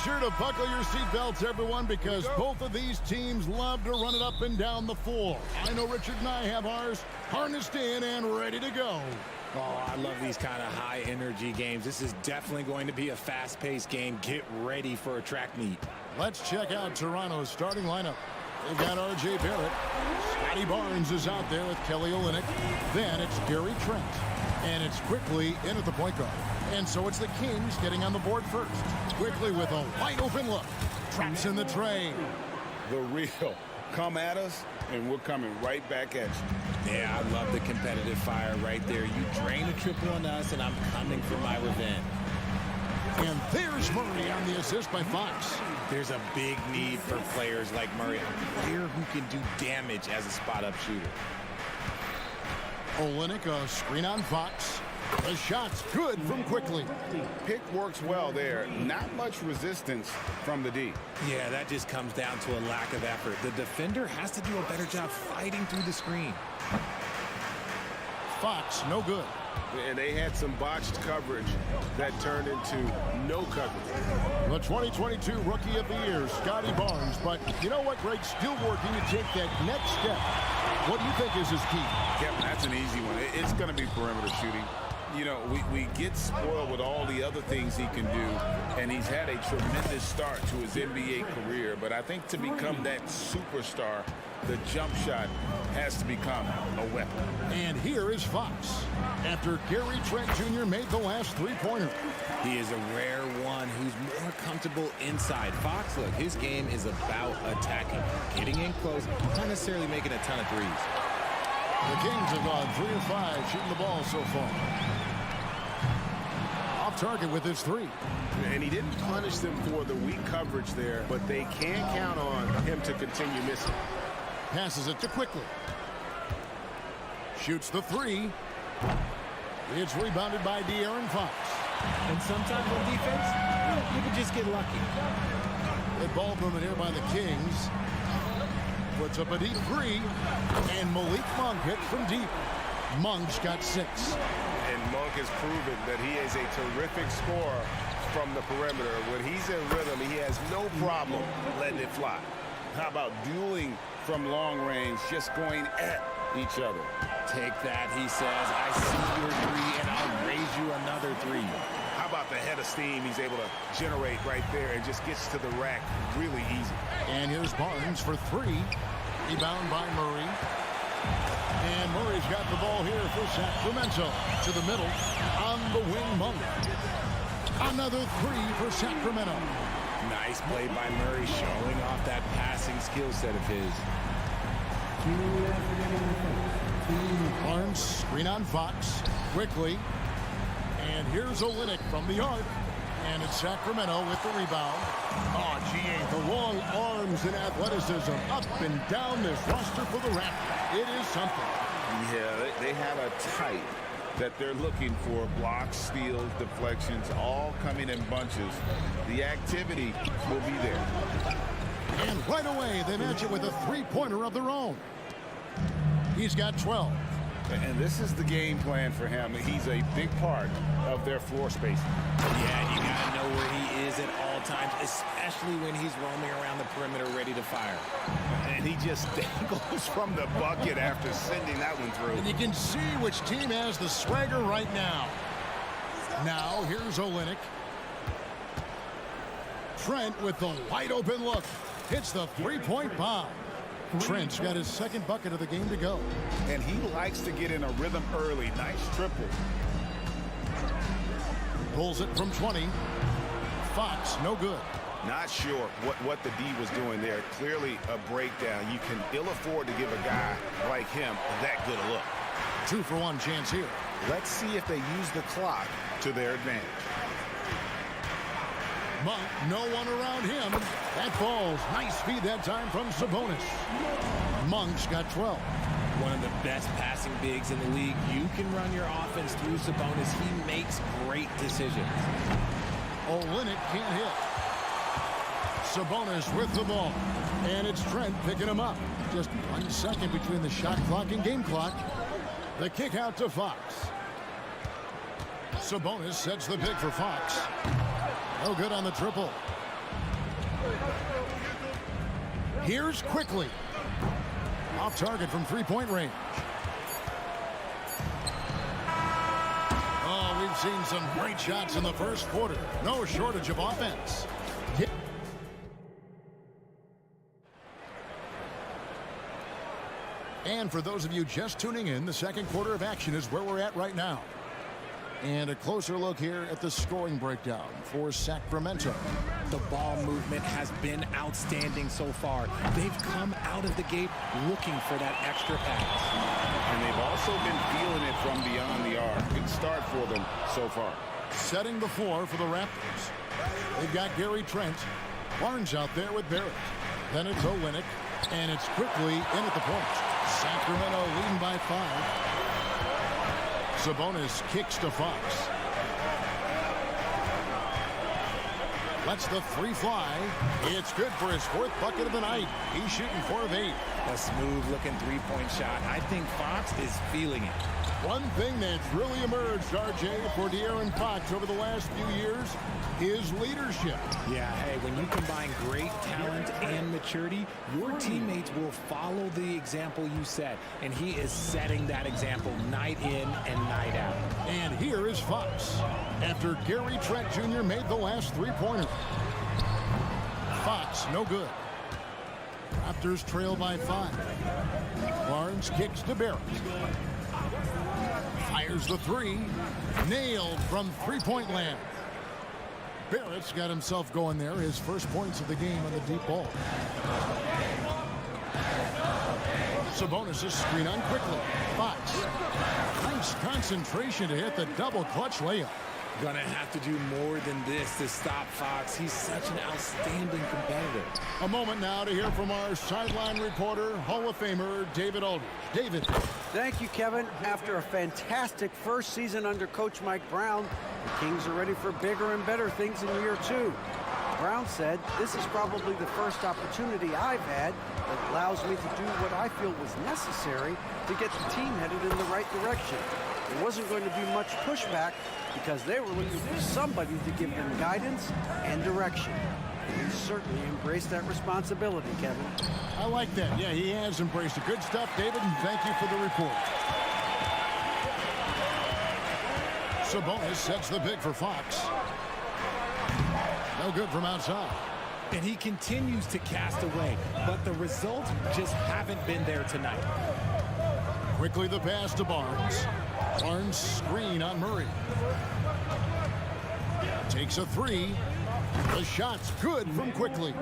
sure to buckle your seatbelts, everyone, because both of these teams love to run it up and down the floor. I know Richard and I have ours harnessed in and ready to go. Oh, I love these kind of high-energy games. This is definitely going to be a fast-paced game. Get ready for a track meet. Let's check out Toronto's starting lineup. They've got R.J. Barrett. Scotty Barnes is out there with Kelly Olynyk. Then it's Gary Trent. And it's Quickly in at the point guard. And so it's the Kings getting on the board first. Quickly with a wide-open look. Traps in the tray. The real. Come at us, and we're coming right back at you. Yeah, I love the competitive fire right there. You drain a triple on us, and I'm coming for my revenge. And there's Murray on the assist by Fox. There's a big need for players like Murray, a player who can do damage as a spot-up shooter. Olynyk, a screen on Fox. The shot's good from Quickly. Pick works well there. Not much resistance from the D. Yeah, that just comes down to a lack of effort. The defender has to do a better job fighting through the screen. Fox, no good. And they had some botched coverage that turned into no coverage. The 2022 Rookie of the Year, Scotty Barnes. But you know what, Greg? Still working to take that next step. What do you think is his key? Kevin, that's an easy one. It's going to be perimeter shooting. You know, we get spoiled with all the other things he can do, and he's had a tremendous start to his NBA career. But I think to become that superstar, the jump shot has to become a weapon. And here is Fox. After Gary Trent Jr. made the last three-pointer. He is a rare one who's more comfortable inside. Fox, look, his game is about attacking, getting in close, not necessarily making a ton of threes. The Kings have gone 3 of 5 shooting the ball so far. Off target with his three. And he didn't punish them for the weak coverage there, but they can count on him to continue missing. Passes it to Quickly. Shoots the three. It's rebounded by De'Aaron Fox. And sometimes on defense, you can just get lucky. Good ball movement here by the Kings. Puts up a deep three. And Malik Monk hits from deep. Monk's got 6. And Monk has proven that he is a terrific scorer from the perimeter. When he's in rhythm, he has no problem letting it fly. How about dueling from long range, just going at each other? Take that, he says. I see your three, and I'll raise you another three. How about the head of steam he's able to generate right there and just gets to the rack really easy. And here's Barnes for 3. Rebound by Murray. And Murray's got the ball here for Sacramento. To the middle. On the wing, Monk. Another 3 for Sacramento. Nice play by Murray, showing off that passing skill set of his. Barnes, screen on Fox. Quickly. And here's Olynyk from the arc. And it's Sacramento with the rebound. Oh, gee, the long arms and athleticism up and down this roster for the Raptors. It is something. Yeah, they have a type that they're looking for. Blocks, steals, deflections, all coming in bunches. The activity will be there. And right away, they match it with a three-pointer of their own. He's got 12. And this is the game plan for him. He's a big part of their floor spacing. Yeah, you got to know where he is at all times, especially when he's roaming around the perimeter ready to fire. And he just dangles from the bucket after sending that one through. And you can see which team has the swagger right now. Now, here's Olynyk. Trent with the wide-open look. Hits the three-point bomb. Trent's got his second bucket of the game to go. And he likes to get in a rhythm early. Nice triple. Pulls it from 20. Fox, no good. Not sure what the D was doing there. Clearly a breakdown. You can ill afford to give a guy like him that good a look. 2-for-1 chance here. Let's see if they use the clock to their advantage. Monk, no one around him. That falls. Nice speed that time from Sabonis. Monk's got 12. One of the best passing bigs in the league. You can run your offense through Sabonis. He makes great decisions. Olynyk can't hit. Sabonis with the ball. And it's Trent picking him up. Just 1 second between the shot clock and game clock. The kick out to Fox. Sabonis sets the pick for Fox. No good on the triple. Here's quickly. Off target from three-point range. Oh, we've seen some great shots in the first quarter. No shortage of offense. And for those of you just tuning in, the second quarter of action is where we're at right now. And a closer look here at the scoring breakdown for Sacramento. The ball movement has been outstanding so far. They've come out of the gate looking for that extra pass. And they've also been feeling it from beyond the arc. Good start for them so far. Setting the floor for the Raptors. They've got Gary Trent. Barnes out there with Barrett. Then it's Olynyk. And it's quickly in at the point. Sacramento leading by 5. Sabonis kicks to Fox. Lets the three fly. It's good for his 4th bucket of the night. He's shooting 4 of 8. A smooth-looking three-point shot. I think Fox is feeling it. One thing that's really emerged, RJ, for De'Aaron Fox over the last few years is leadership. Yeah, hey, when you combine great talent and maturity, your teammates will follow the example you set. And he is setting that example night in and night out. And here is Fox after Gary Trent Jr. made the last three-pointer. Fox, no good. Raptors trail by 5. Barnes kicks to Barrett. Fires the three. Nailed from three-point land. Barrett's got himself going there. His first points of the game on the deep ball. Sabonis' screen on quickly. Fox. Nice concentration to hit the double clutch layup. Gonna have to do more than this to stop Fox. He's such an outstanding competitor. A moment now to hear from our sideline reporter, Hall of Famer David Aldridge. David. Thank you, Kevin. After a fantastic first season under Coach Mike Brown, the Kings are ready for bigger and better things in year 2. Brown said, "This is probably the first opportunity I've had that allows me to do what I feel was necessary to get the team headed in the right direction. There wasn't going to be much pushback because they were looking for somebody to give them guidance and direction." And he certainly embraced that responsibility, Kevin. I like that. Yeah, he has embraced it. Good stuff, David, and thank you for the report. Sabonis sets the pick for Fox. No good from outside. And he continues to cast away, but the results just haven't been there tonight. Quickly the pass to Barnes. Barnes screen on Murray. Takes a three. The shot's good from Quickly.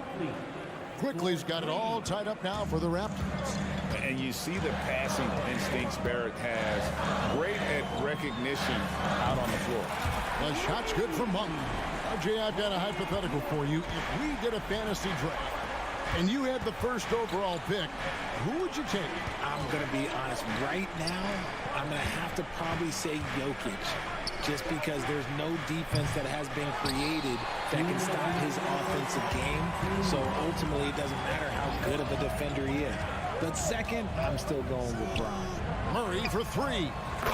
Quickly's got it all tied up now for the Raptors. And you see the passing instincts Barrett has. Great at recognition out on the floor. The shot's good from Monk. RJ, I've got a hypothetical for you. If we did a fantasy draft and you had the first overall pick, who would you take? I'm going to be honest. Right now, I'm going to have to probably say Jokic. Just because there's no defense that has been created that can stop his offensive game. So ultimately, it doesn't matter how good of a defender he is. But second, I'm still going with Brown. Murray for three.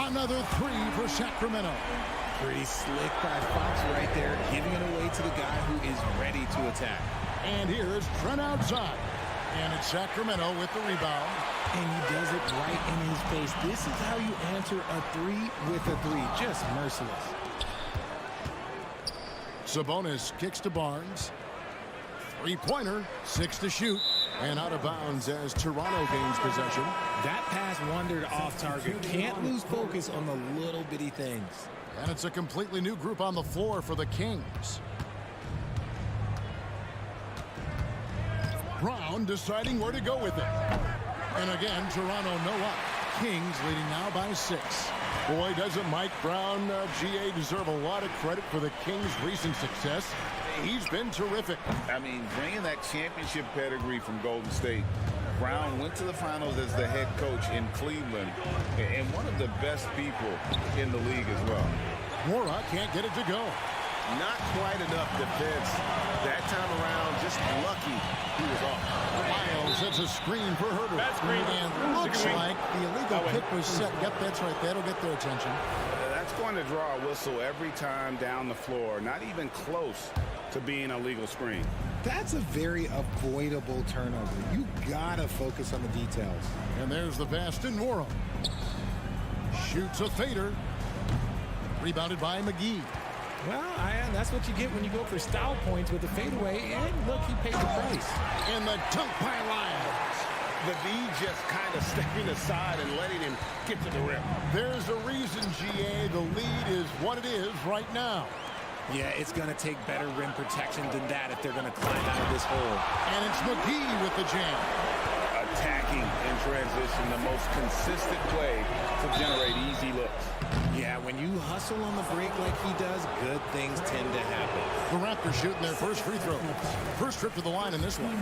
Another three for Sacramento. Pretty slick by Fox right there, giving it away to the guy who is ready to attack. And here's Trent outside. And it's Sacramento with the rebound. And he does it right in his face. This is how you answer a three with a three. Just merciless. Sabonis kicks to Barnes. Three-pointer, 6 to shoot. And out of bounds as Toronto gains possession. That pass wandered off target. Can't lose focus on the little bitty things. And it's a completely new group on the floor for the Kings. Brown deciding where to go with it. And again, Toronto no up. Kings leading now by 6. Boy, doesn't Mike Brown, GA, deserve a lot of credit for the Kings' recent success. He's been terrific. I mean, bringing that championship pedigree from Golden State. Brown went to the finals as the head coach in Cleveland, and one of the best people in the league as well. Mora can't get it to go. Not quite enough defense that time around. Just lucky he was off. Miles sets a screen for Herbert. And looks like the illegal kick was set. Yep, that's right. That'll get their attention. That's going to draw a whistle every time down the floor. Not even close to being a legal screen. That's a very avoidable turnover. You gotta focus on the details. And there's the pass to Nora. Shoots a fader. Rebounded by McGee. Well, that's what you get when you go for style points with the fadeaway. And look, he paid the price. And the dunk by Lyles. The D just kind of stepping aside and letting him get to the rim. There's a reason, GA, the lead is what it is right now. Yeah, it's going to take better rim protection than that if they're going to climb out of this hole. And it's McGee with the jam. Attacking in transition, the most consistent play to generate easy looks. Yeah, when you hustle on the break like he does, good things tend to happen. The Raptors shooting their first free throw. First trip to the line in this one.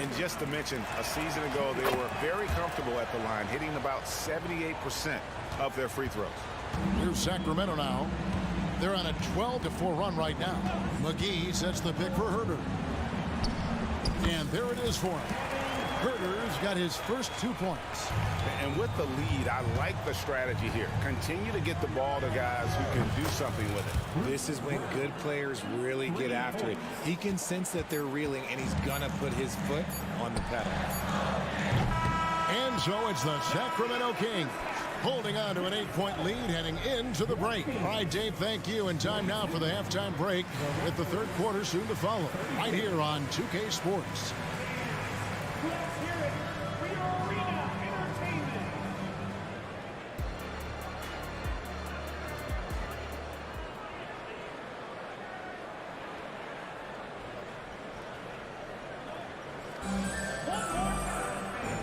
And just to mention, a season ago, they were very comfortable at the line, hitting about 78% of their free throws. Here's Sacramento now. They're on a 12-4 run right now. McGee sets the pick for Herter. And there it is for him. Herter's got his first 2 points. And with the lead, I like the strategy here. Continue to get the ball to guys who can do something with it. This is when good players really get after it. He can sense that they're reeling, and he's going to put his foot on the pedal. And so it's the Sacramento Kings holding on to an 8-point lead heading into the break. All right, Dave, thank you. And time now for the halftime break with the third quarter soon to follow. Right here on 2K Sports.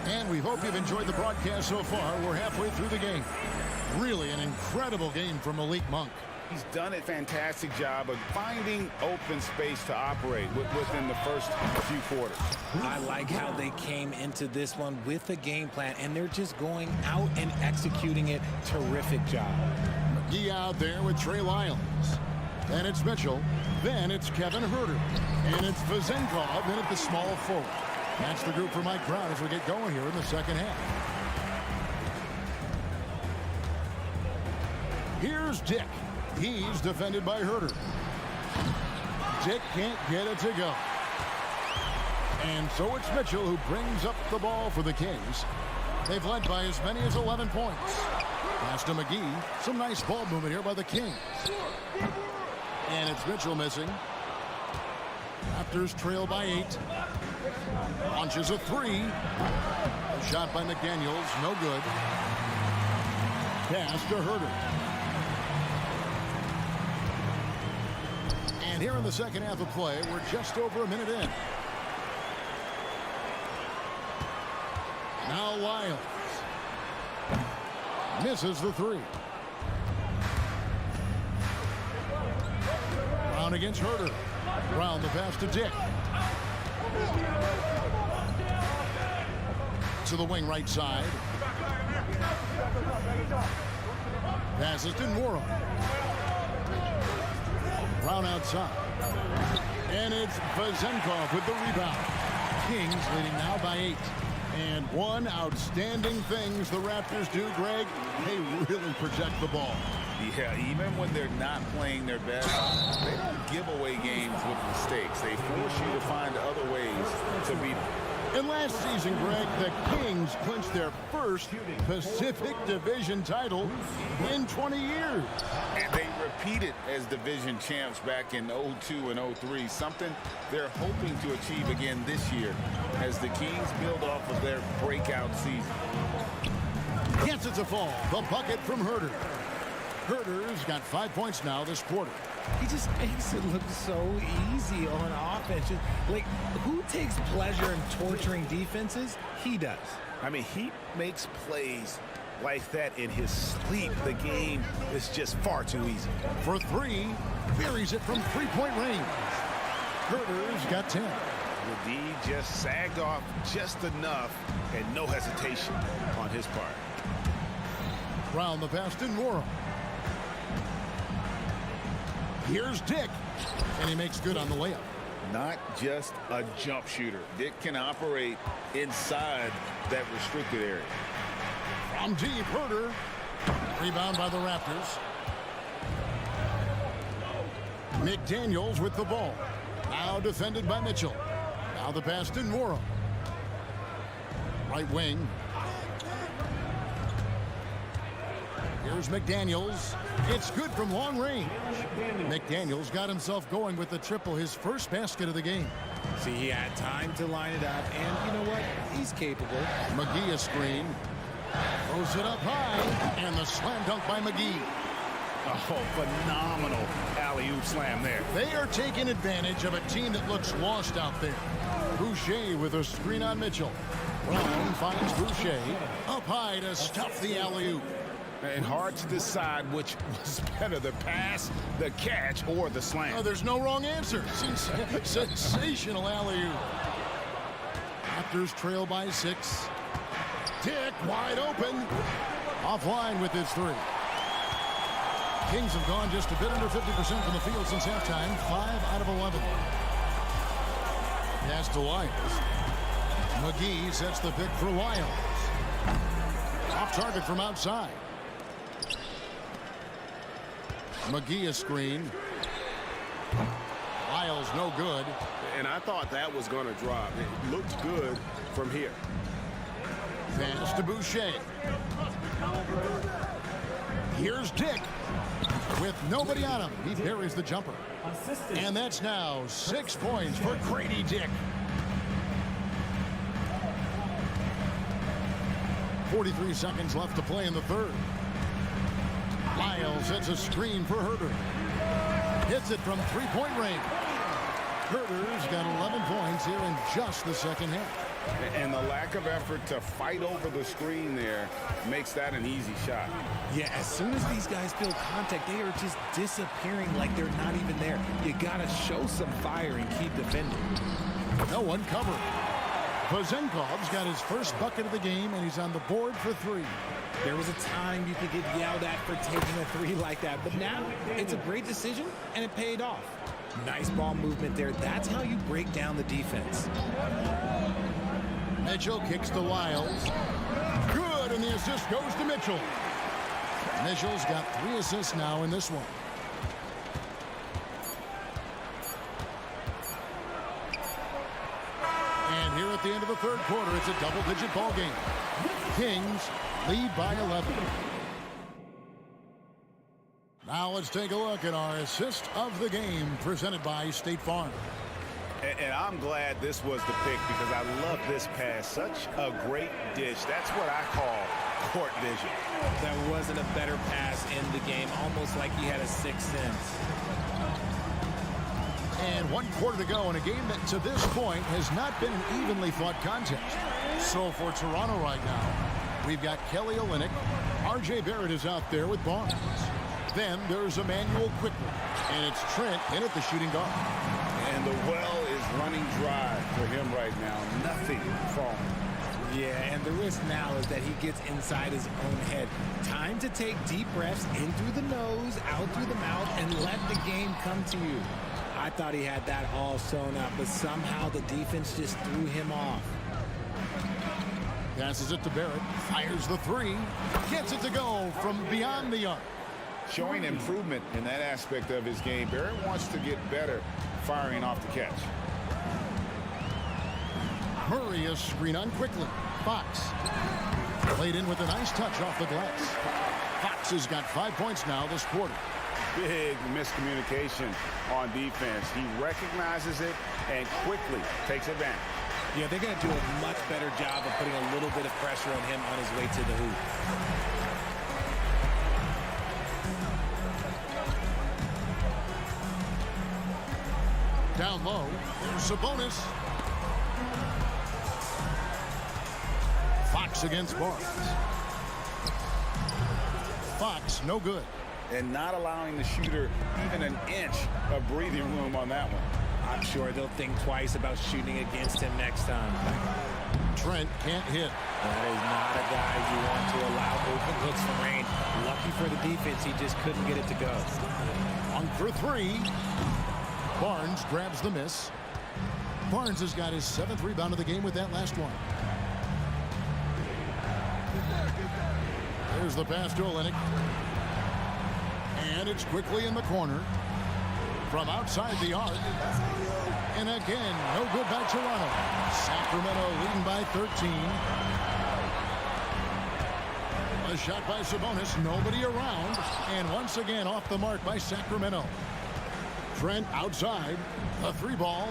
And we hope you've enjoyed the broadcast so far. We're halfway through the game. Really an incredible game from Malik Monk. He's done a fantastic job of finding open space to operate within the first few quarters. I like how they came into this one with a game plan, and they're just going out and executing it. Terrific job. McGee out there with Trey Lyles. Then it's Mitchell. Then it's Kevin Herter. And it's Vazenkov in at the small forward. That's the group for Mike Brown as we get going here in the second half. Here's Dick. He's defended by Herter. Dick can't get it to go. And so it's Mitchell who brings up the ball for the Kings. They've led by as many as 11 points. Pass to McGee. Some nice ball movement here by the Kings. And it's Mitchell missing. Raptors trail by 8. Launches a 3. Shot by McDaniels. No good. Pass to Herter. And here in the second half of play, we're just over a minute in. Now Lyles. Misses the 3. Brown against Herter. Brown the pass to Dick. To the wing right side. Passes to Nora. Brown outside. And it's Vazenkov with the rebound. Kings leading now by 8. And one outstanding things the Raptors do, Greg, they really protect the ball. Yeah, even when they're not playing their best, they don't give away games with mistakes. They force you to find other ways to beat them. And last season, Greg, the Kings clinched their first Pacific Division title in 20 years. And they repeated as division champs back in 02 and 03, something they're hoping to achieve again this year as the Kings build off of their breakout season. Yes, it's a fall. The bucket from Herter. Herter's got 5 points now this quarter. He just makes it look so easy on offense. Like, who takes pleasure in torturing defenses? He does. I mean, he makes plays like that in his sleep. The game is just far too easy. For 3, buries it from 3-point range. Herter's got 10. The D just sagged off just enough and no hesitation on his part. Brown the pass to Nora. Here's Dick, and he makes good on the layup. Not just a jump shooter. Dick can operate inside that restricted area. From deep, Herter. Rebound by the Raptors. McDaniels with the ball. Now defended by Mitchell. Now the pass to Morrow. Right wing. Here's McDaniels. It's good from long range. McDaniels got himself going with the triple, his first basket of the game. See, he had time to line it up, and you know what? He's capable. McGee a screen. Throws it up high, and the slam dunk by McGee. Oh, phenomenal alley-oop slam there. They are taking advantage of a team that looks lost out there. Boucher with a screen on Mitchell. Brown finds Boucher up high to stuff the alley-oop. And hard to decide which was better, the pass, the catch, or the slam. Oh, there's no wrong answer. Sensational alley-oop. Raptors trail by 6. Dick wide open. Offline with his 3. Kings have gone just a bit under 50% from the field since halftime. 5 out of 11. Pass to Lyles. McGee sets the pick for Lyles. Off target from outside. McGee a screen. Lyles no good. And I thought that was going to drop. It looked good from here. Pass to Boucher. Here's Dick. With nobody on him, he buries the jumper. And that's now 6 points for Grady Dick. 43 seconds left to play in the third. Lyles sets a screen for Herter. Hits it from three-point range. Herter's got 11 points here in just the second half. And the lack of effort to fight over the screen there makes that an easy shot. Yeah, as soon as these guys feel contact, they are just disappearing like they're not even there. You got to show some fire and keep defending. No one covering. Pozenkov's got his first bucket of the game, and he's on the board for 3. There was a time you could get yelled at for taking a 3 like that, but now it's a great decision, and it paid off. Nice ball movement there. That's how you break down the defense. Mitchell kicks to Lyles. Good, and the assist goes to Mitchell. Mitchell's got 3 assists now in this one. And here at the end of the third quarter, it's a double-digit ball game. Kings lead by 11. Now let's take a look at our assist of the game presented by State Farm. And I'm glad this was the pick because I love this pass. Such a great dish. That's what I call court vision. That wasn't a better pass in the game, almost like he had a 6th sense. And 1 quarter to go in a game that to this point has not been an evenly fought contest. So for Toronto right now, we've got Kelly Olynyk. R.J. Barrett is out there with Barnes. Then there's Emmanuel Quickly. And it's Trent in at the shooting guard. And the well is running dry for him right now. Nothing falling. Yeah, and the risk now is that he gets inside his own head. Time to take deep breaths in through the nose, out through the mouth, and let the game come to you. I thought he had that all sewn up, but somehow the defense just threw him off. Passes it to Barrett. Fires the 3. Gets it to go from beyond the arc. Showing improvement in that aspect of his game. Barrett wants to get better firing off the catch. Murray a screen on Quickly. Fox. Played in with a nice touch off the glass. Fox has got 5 points now this quarter. Big miscommunication on defense. He recognizes it and quickly takes advantage. Yeah, they're going to do a much better job of putting a little bit of pressure on him on his way to the hoop. Down low, there's Sabonis. Fox against Barnes. Fox, no good. And not allowing the shooter even an inch of breathing room on that one. I'm sure they'll think twice about shooting against him next time. Trent can't hit. That is not a guy you want to allow open looks from range. Lucky for the defense, he just couldn't get it to go. On for 3. Barnes grabs the miss. Barnes has got his 7th rebound of the game with that last one. There's the pass to Olynyk. And it's Quickly in the corner. from outside the arc. And again, no good by Toronto. Sacramento leading by 13. A shot by Sabonis, nobody around. And once again off the mark by Sacramento. Trent outside, a three ball.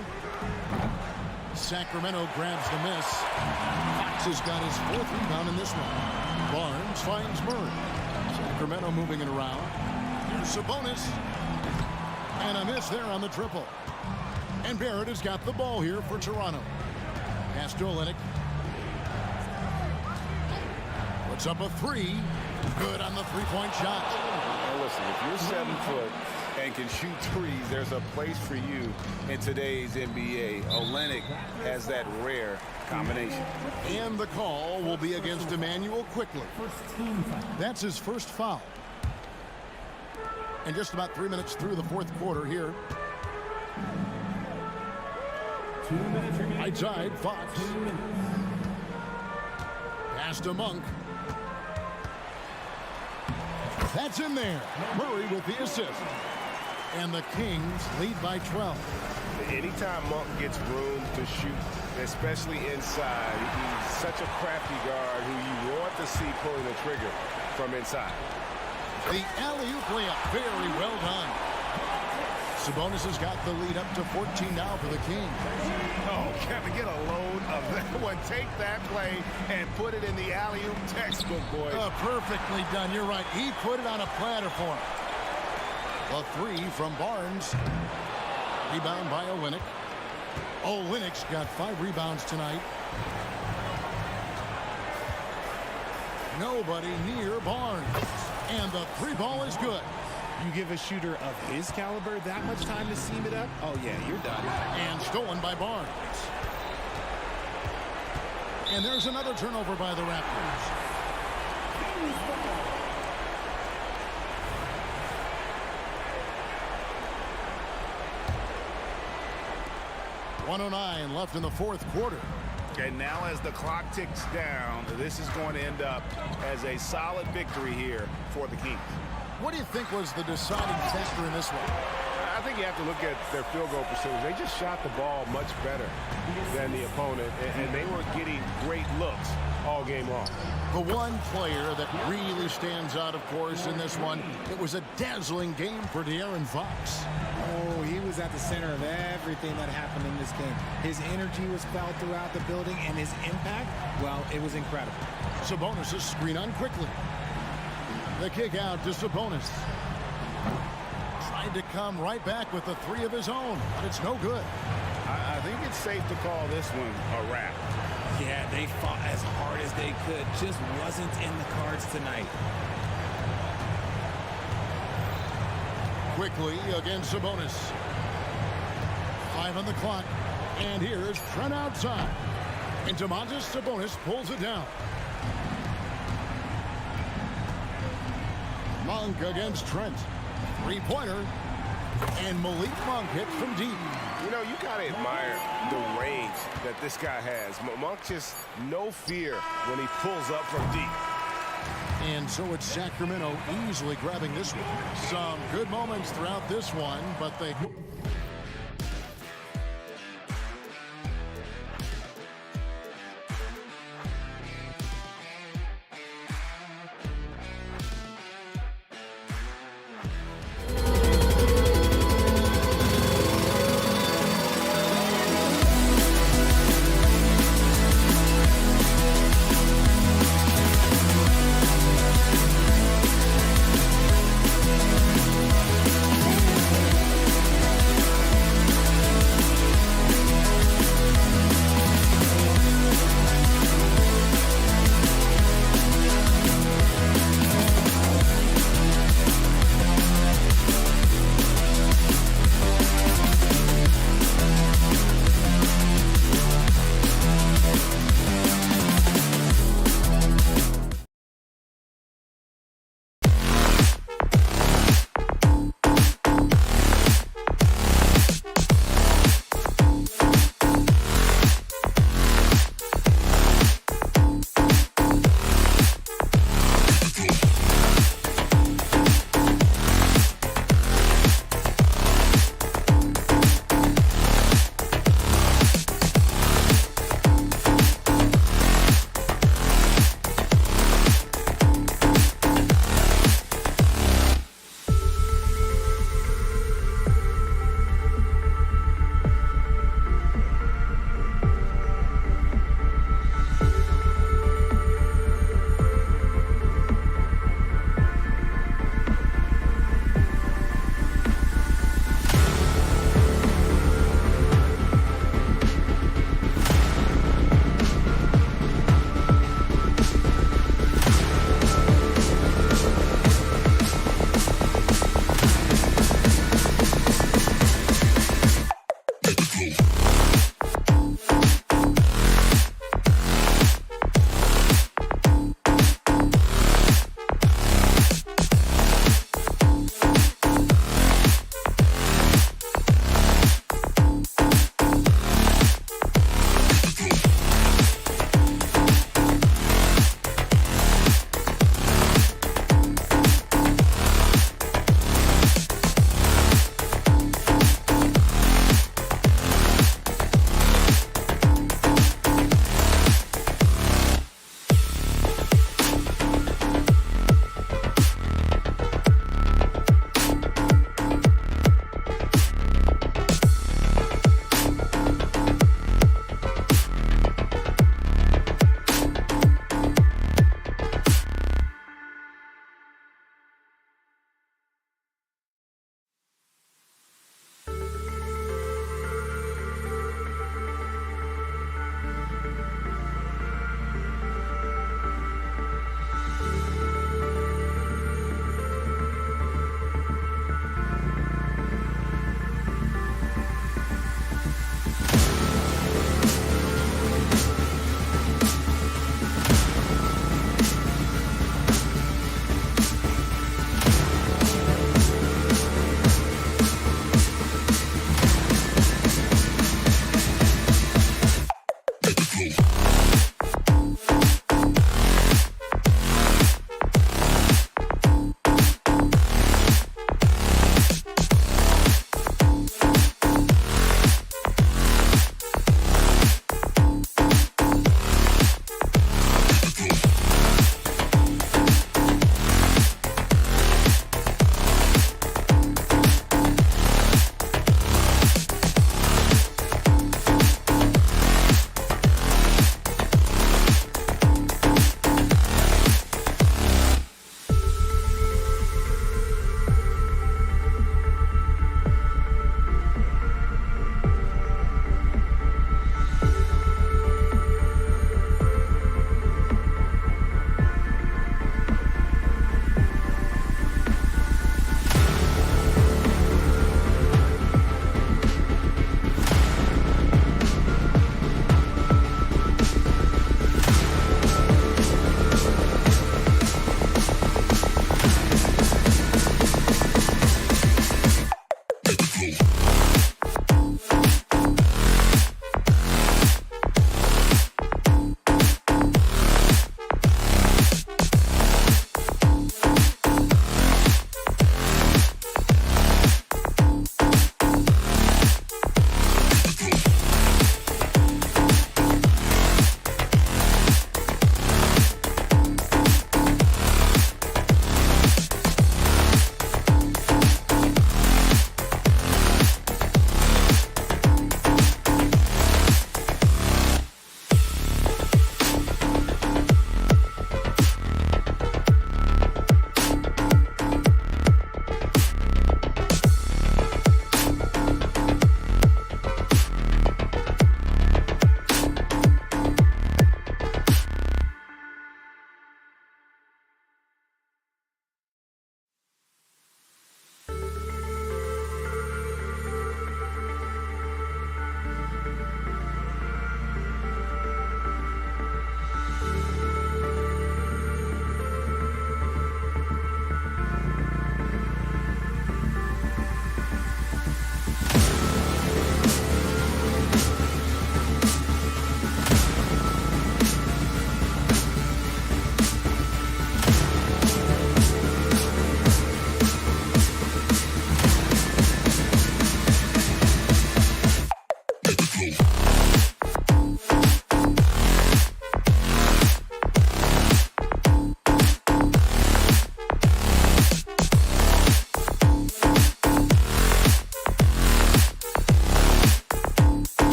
Sacramento grabs the miss. Fox has got his fourth rebound in this one. Barnes finds Murray. Sacramento moving it around. Here's Sabonis. And a miss there on the triple. And Barrett has got the ball here for Toronto. Pass to Olynyk. Puts up a three. Good on the three-point shot. Now listen, if you're 7 foot and can shoot threes, there's a place for you in today's NBA. Olynyk has that rare combination. And the call will be against Emmanuel quickly. That's his first foul. And just about 3 minutes through the fourth quarter here. Right side, Fox. Pass to Monk. That's in there. Murray with the assist. And the Kings lead by 12. Anytime Monk gets room to shoot, especially inside, he's such a crafty guard who you want to see pulling the trigger from inside. The alley-oop layup, very well done. Sabonis has got the lead up to 14 now for the Kings. Oh, Kevin, get a load of that one. Take that play and put it in the alley-oop textbook, boys. Perfectly done. You're right. He put it on a platter for him. A three from Barnes. Rebound by Olynyk. Olynyk's got 5 rebounds tonight. Nobody near Barnes. And the three ball is good. You give a shooter of his caliber that much time to seam it up? Oh, yeah, you're done. And stolen by Barnes. And there's another turnover by the Raptors. .109 left in the fourth quarter. And now as the clock ticks down, this is going to end up as a solid victory here for the Kings. What do you think was the deciding factor in this one? I think you have to look at their field goal percentage. They just shot the ball much better than the opponent, and they were getting great looks all game long. The one player that really stands out, of course, in this one, it was a dazzling game for De'Aaron Fox. Oh, he was at the center of everything that happened in this game. His energy was felt throughout the building, and his impact, well, it was incredible. Sabonis is screen on quickly. The kick out to Sabonis. Tried to come right back with the three of his own, but it's no good. I think it's safe to call this one a wrap. Yeah, they fought as hard as they could. Just wasn't in the cards tonight. Quickly against Sabonis. 5 on the clock. And here's Trent outside. And Domantas Sabonis pulls it down. Monk against Trent. Three-pointer. And Malik Monk hits from deep. You know, you got to admire the range that this guy has. Monk just no fear when he pulls up from deep. And so it's Sacramento easily grabbing this one. Some good moments throughout this one, but they...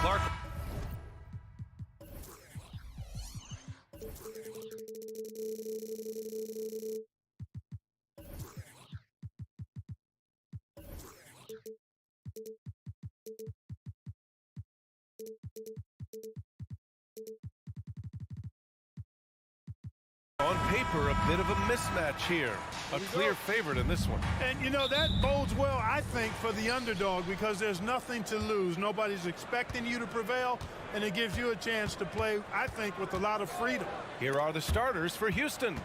Clark. On paper, a bit of a mismatch here. A clear favorite in this one. And, you know, that bodes well, I think, for the underdog because there's nothing to lose. Nobody's expecting you to prevail, and it gives you a chance to play, I think, with a lot of freedom. Here are the starters for Houston.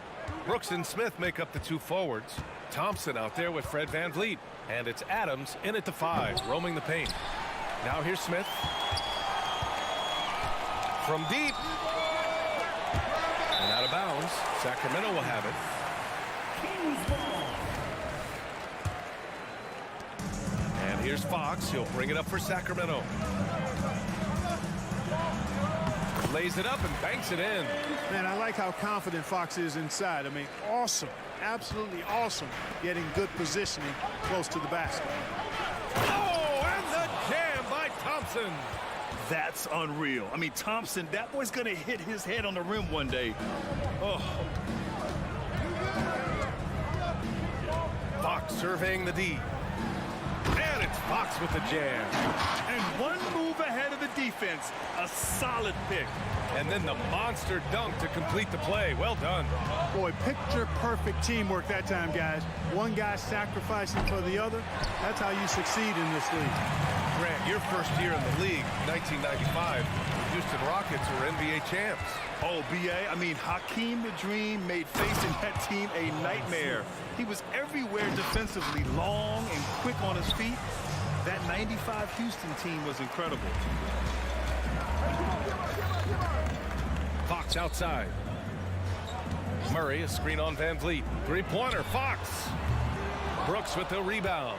Brooks and Smith make up the two forwards. Thompson out there with Fred VanVleet. And it's Adams in at the 5, roaming the paint. Now here's Smith. From deep. And out of bounds. Sacramento will have it. And here's Fox. He'll bring it up for Sacramento. Lays it up and banks it in. Man, I like how confident Fox is inside. I mean, awesome. Absolutely awesome. Getting good positioning close to the basket. Oh, and the jam by Thompson. That's unreal. I mean, Thompson, that boy's going to hit his head on the rim one day. Oh. Fox surveying the D. And it's Fox with the jam. And one move ahead of the defense. A solid pick. And then the monster dunk to complete the play. Well done. Boy, picture-perfect teamwork that time, guys. One guy sacrificing for the other. That's how you succeed in this league. Grant, your first year in the league, 1995, Houston Rockets were NBA champs. Oh, B.A., I mean, Hakeem the Dream made facing that team a nightmare. He was everywhere defensively, long and quick on his feet. That 95 Houston team was incredible. Fox outside. Murray, a screen on VanVleet. Three-pointer, Fox. Brooks with the rebound.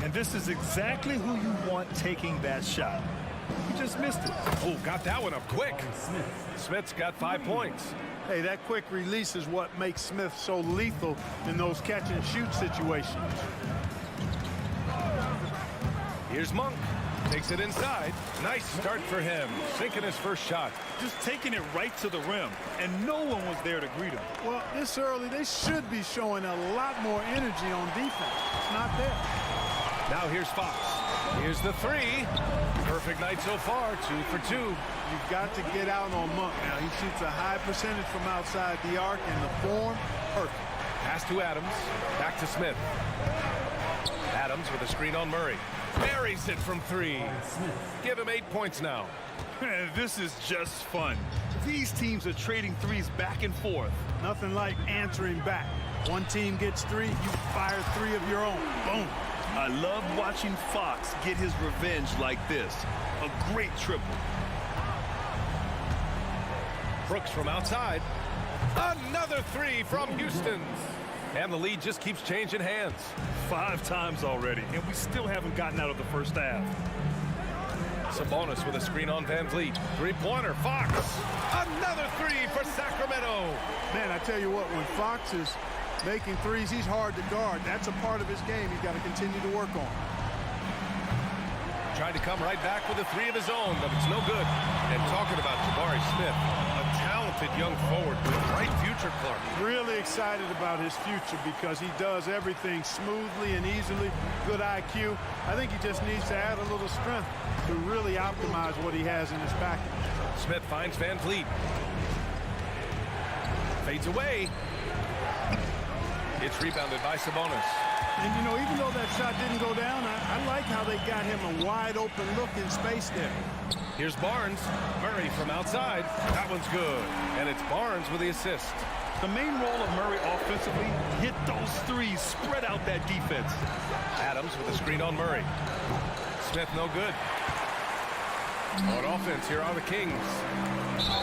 And this is exactly who you want taking that shot. He just missed it. Oh, got that one up quick. Smith's got 5 points. Hey, that quick release is what makes Smith so lethal in those catch-and-shoot situations. Here's Monk. Takes it inside. Nice start for him. Sinking his first shot. Just taking it right to the rim, and no one was there to greet him. Well, this early, they should be showing a lot more energy on defense. It's not there. Now here's Fox. Here's the 3. Perfect night so far, 2 for 2. You've got to get out on Monk now. He shoots a high percentage from outside the arc, and the form, perfect. Pass to Adams. Back to Smith. Adams with a screen on Murray. Buries it from 3. Give him 8 points now. This is just fun. These teams are trading threes back and forth. Nothing like answering back. One team gets 3, you fire 3 of your own. Boom. I love watching Fox get his revenge like this. A great triple. Brooks from outside. Another 3 from Houston. And the lead just keeps changing hands. 5 times already, and we still haven't gotten out of the first half. Sabonis with a screen on VanVleet. Three-pointer, Fox. Another 3 for Sacramento. Man, I tell you what, when Fox is making threes, he's hard to guard. That's a part of his game he's got to continue to work on. Trying to come right back with a 3 of his own, but it's no good. And talking about Jabari Smith, a talented young forward with a bright future, Clark. Really excited about his future because he does everything smoothly and easily. Good IQ. I think he just needs to add a little strength to really optimize what he has in his package. Smith finds VanVleet. Fades away. It's rebounded by Sabonis. And, you know, even though that shot didn't go down, I like how they got him a wide-open look in space there. Here's Barnes. Murray from outside. That one's good. And it's Barnes with the assist. The main role of Murray offensively, hit those threes, spread out that defense. Adams with a screen on Murray. Smith no good. On offense, here are the Kings.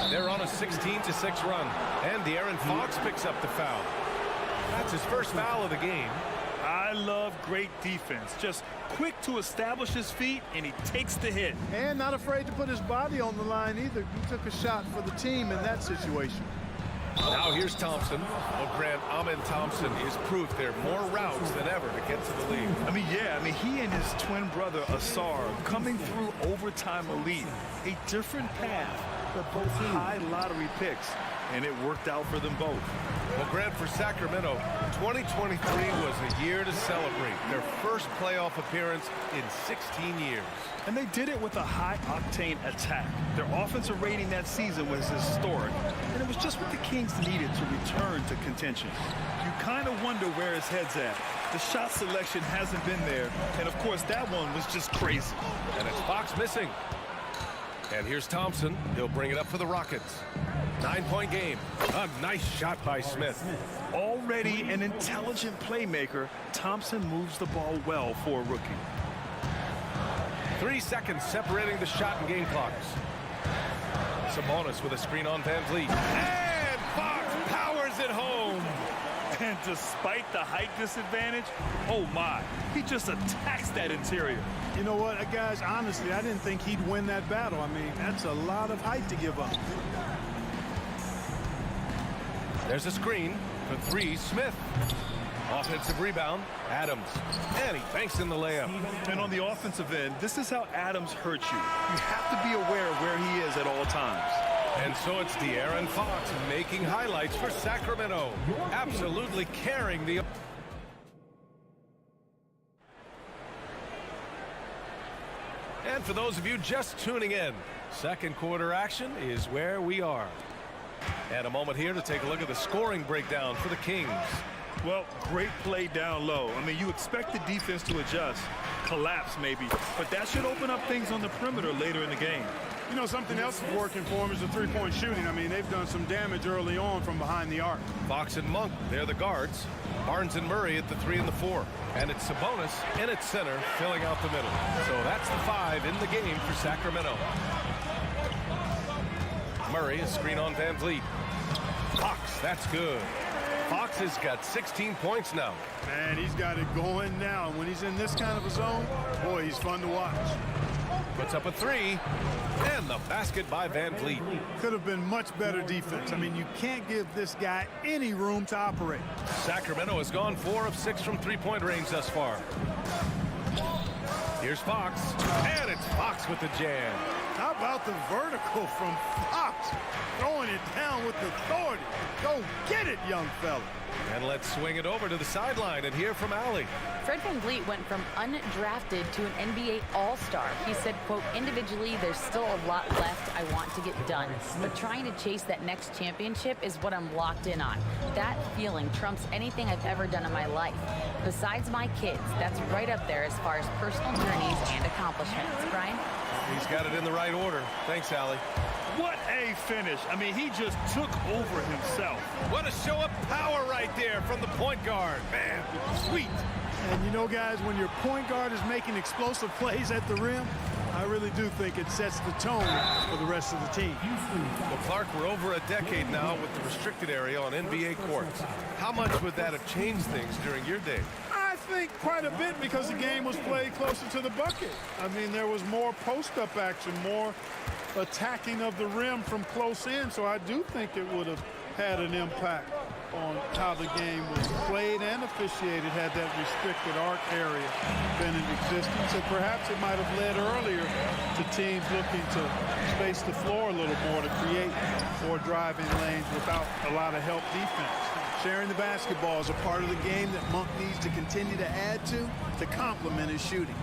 They're on a 16-6 run. And De'Aaron Fox picks up the foul. That's his first foul of the game. I love great defense. Just quick to establish his feet, and he takes the hit. And not afraid to put his body on the line either. He took a shot for the team in that situation. Now here's Thompson. Well, Grant, Amin Thompson is proof there are more routes than ever to get to the lead. He and his twin brother Asar coming through overtime elite. A different path, but both high lottery picks, and it worked out for them both. Well, Grant, for Sacramento, 2023 was a year to celebrate. Their first playoff appearance in 16 years. And they did it with a high-octane attack. Their offensive rating that season was historic, and it was just what the Kings needed to return to contention. You kind of wonder where his head's at. The shot selection hasn't been there, and of course that one was just crazy. And it's Fox missing. And here's Thompson. He'll bring it up for the Rockets. 9-point game. A nice shot by Smith. Already an intelligent playmaker, Thompson moves the ball well for a rookie. 3 seconds separating the shot and game clocks. Sabonis with a screen on Van Vliet. And Fox powers it home. And despite the height disadvantage, oh my, he just attacks that interior. You know what, guys, honestly, I didn't think he'd win that battle. I mean, that's a lot of height to give up. There's a screen for 3, Smith. Offensive rebound, Adams. And he banks in the layup. And on the offensive end, this is how Adams hurts you. You have to be aware of where he is at all times. And so it's De'Aaron Fox making highlights for Sacramento. Absolutely carrying the... And for those of you just tuning in, second quarter action is where we are. And a moment here to take a look at the scoring breakdown for the Kings. Well, great play down low. I mean, you expect the defense to adjust, collapse maybe, but that should open up things on the perimeter later in the game. You know, something else is working for them is the three-point shooting. I mean, they've done some damage early on from behind the arc. Fox and Monk, they're the guards. Barnes and Murray at the 3 and the 4. And it's Sabonis in its center, filling out the middle. So that's the 5 in the game for Sacramento. Murray, a screen on Van Vliet. Fox, that's good. Fox has got 16 points now. Man, he's got it going now. When he's in this kind of a zone, boy, he's fun to watch. Puts up a 3, and the basket by Van Vliet. Could have been much better defense. I mean, you can't give this guy any room to operate. Sacramento has gone 4 of 6 from three-point range thus far. Here's Fox, and it's Fox with the jam. How about the vertical from Fox? Throwing it down with authority. Go get it, young fella. And let's swing it over to the sideline and hear from Allie. Fred VanVleet went from undrafted to an NBA All-Star. He said, quote, individually, there's still a lot left I want to get done. But trying to chase that next championship is what I'm locked in on. That feeling trumps anything I've ever done in my life. Besides my kids, that's right up there as far as personal journeys and accomplishments. Brian? He's got it in the right order. Thanks, Allie. What a finish. I mean, he just took over himself. What a show of power right there from the point guard. Man, sweet. And you know, guys, when your point guard is making explosive plays at the rim, I really do think it sets the tone for the rest of the team. Well, Clark, we're over a decade now with the restricted area on NBA courts. How much would that have changed things during your day? I think quite a bit, because the game was played closer to the bucket. I mean, there was more post-up action, more attacking of the rim from close in, so I do think it would have had an impact on how the game was played and officiated had that restricted arc area been in existence. And perhaps it might have led earlier to teams looking to space the floor a little more to create more driving lanes without a lot of help defense. Sharing the basketball is a part of the game that Monk needs to continue to add to complement his shooting.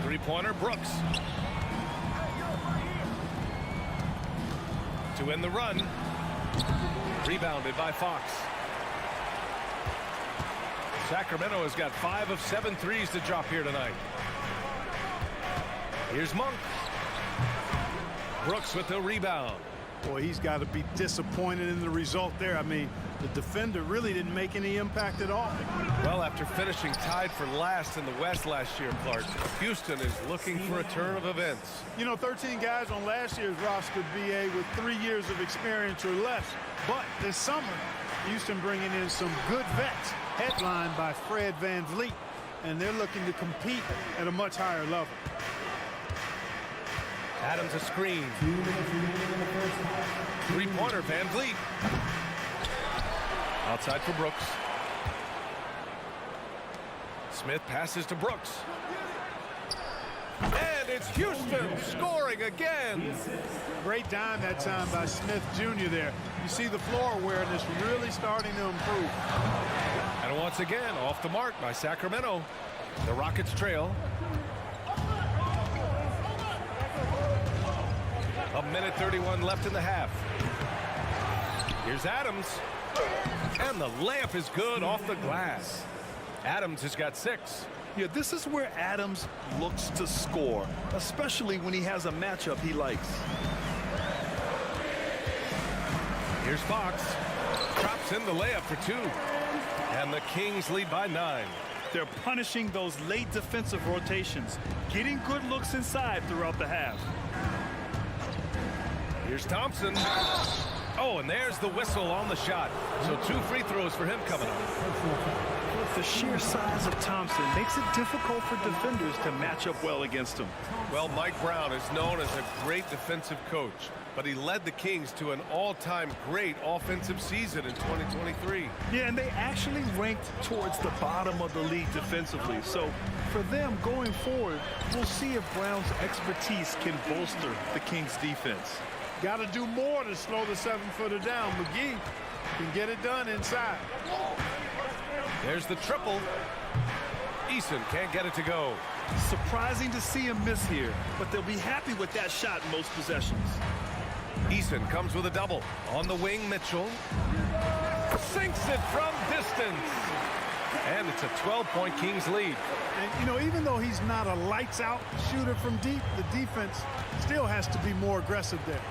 Three-pointer, Brooks. To win the run. Rebounded by Fox. Sacramento has got 5 of 7 threes to drop here tonight. Here's Monk. Brooks with the rebound. Boy, he's got to be disappointed in the result there. I mean, the defender really didn't make any impact at all. Well, after finishing tied for last in the West last year, Clark, Houston is looking for a turn of events. You know, 13 guys on last year's roster, BA, with 3 years of experience or less. But this summer, Houston bringing in some good vets, headlined by Fred VanVleet, and they're looking to compete at a much higher level. Adams a screen. Three-pointer, Van Vliet. Outside for Brooks. Smith passes to Brooks. And it's Houston scoring again. Great dime that time by Smith Jr. there. You see the floor awareness really starting to improve. And once again, off the mark by Sacramento. The Rockets trail. A minute 31 left in the half. Here's Adams. And the layup is good off the glass. Adams has got 6. Yeah, this is where Adams looks to score, especially when he has a matchup he likes. Here's Fox. Drops in the layup for 2. And the Kings lead by 9. They're punishing those late defensive rotations, getting good looks inside throughout the half. Here's Thompson. Oh, and there's the whistle on the shot. So 2 free throws for him coming up. The sheer size of Thompson makes it difficult for defenders to match up well against him. Well, Mike Brown is known as a great defensive coach, but he led the Kings to an all-time great offensive season in 2023. Yeah, and they actually ranked towards the bottom of the league defensively. So for them going forward, we'll see if Brown's expertise can bolster the Kings defense. Got to do more to slow the 7-footer down. McGee can get it done inside. There's the triple. Eason can't get it to go. Surprising to see him miss here, but they'll be happy with that shot in most possessions. Eason comes with a double. On the wing, Mitchell sinks it from distance. And it's a 12-point Kings lead. And, you know, even though he's not a lights-out shooter from deep, the defense still has to be more aggressive there.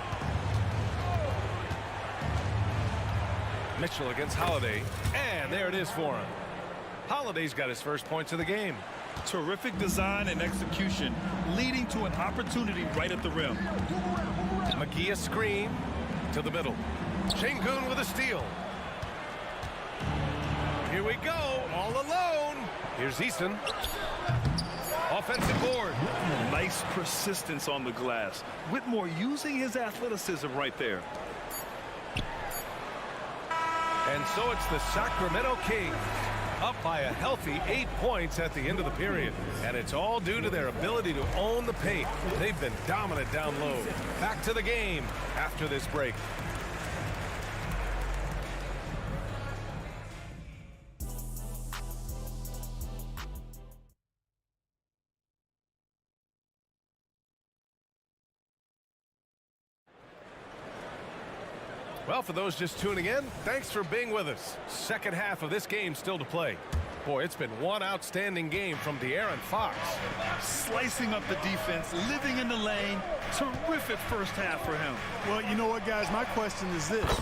Mitchell against Holiday. And there it is for him. Holiday's got his first points of the game. Terrific design and execution, leading to an opportunity right at the rim. McGee a screen to the middle. Şengün with a steal. Here we go, all alone. Here's Easton. Offensive board. Nice persistence on the glass. Whitmore using his athleticism right there. And so it's the Sacramento Kings up by a healthy 8 points at the end of the period. And it's all due to their ability to own the paint. They've been dominant down low. Back to the game after this break. Well, for those just tuning in, thanks for being with us. Second half of this game still to play. Boy, it's been one outstanding game from De'Aaron Fox. Slicing up the defense, living in the lane. Terrific first half for him. Well, you know what, guys? My question is this.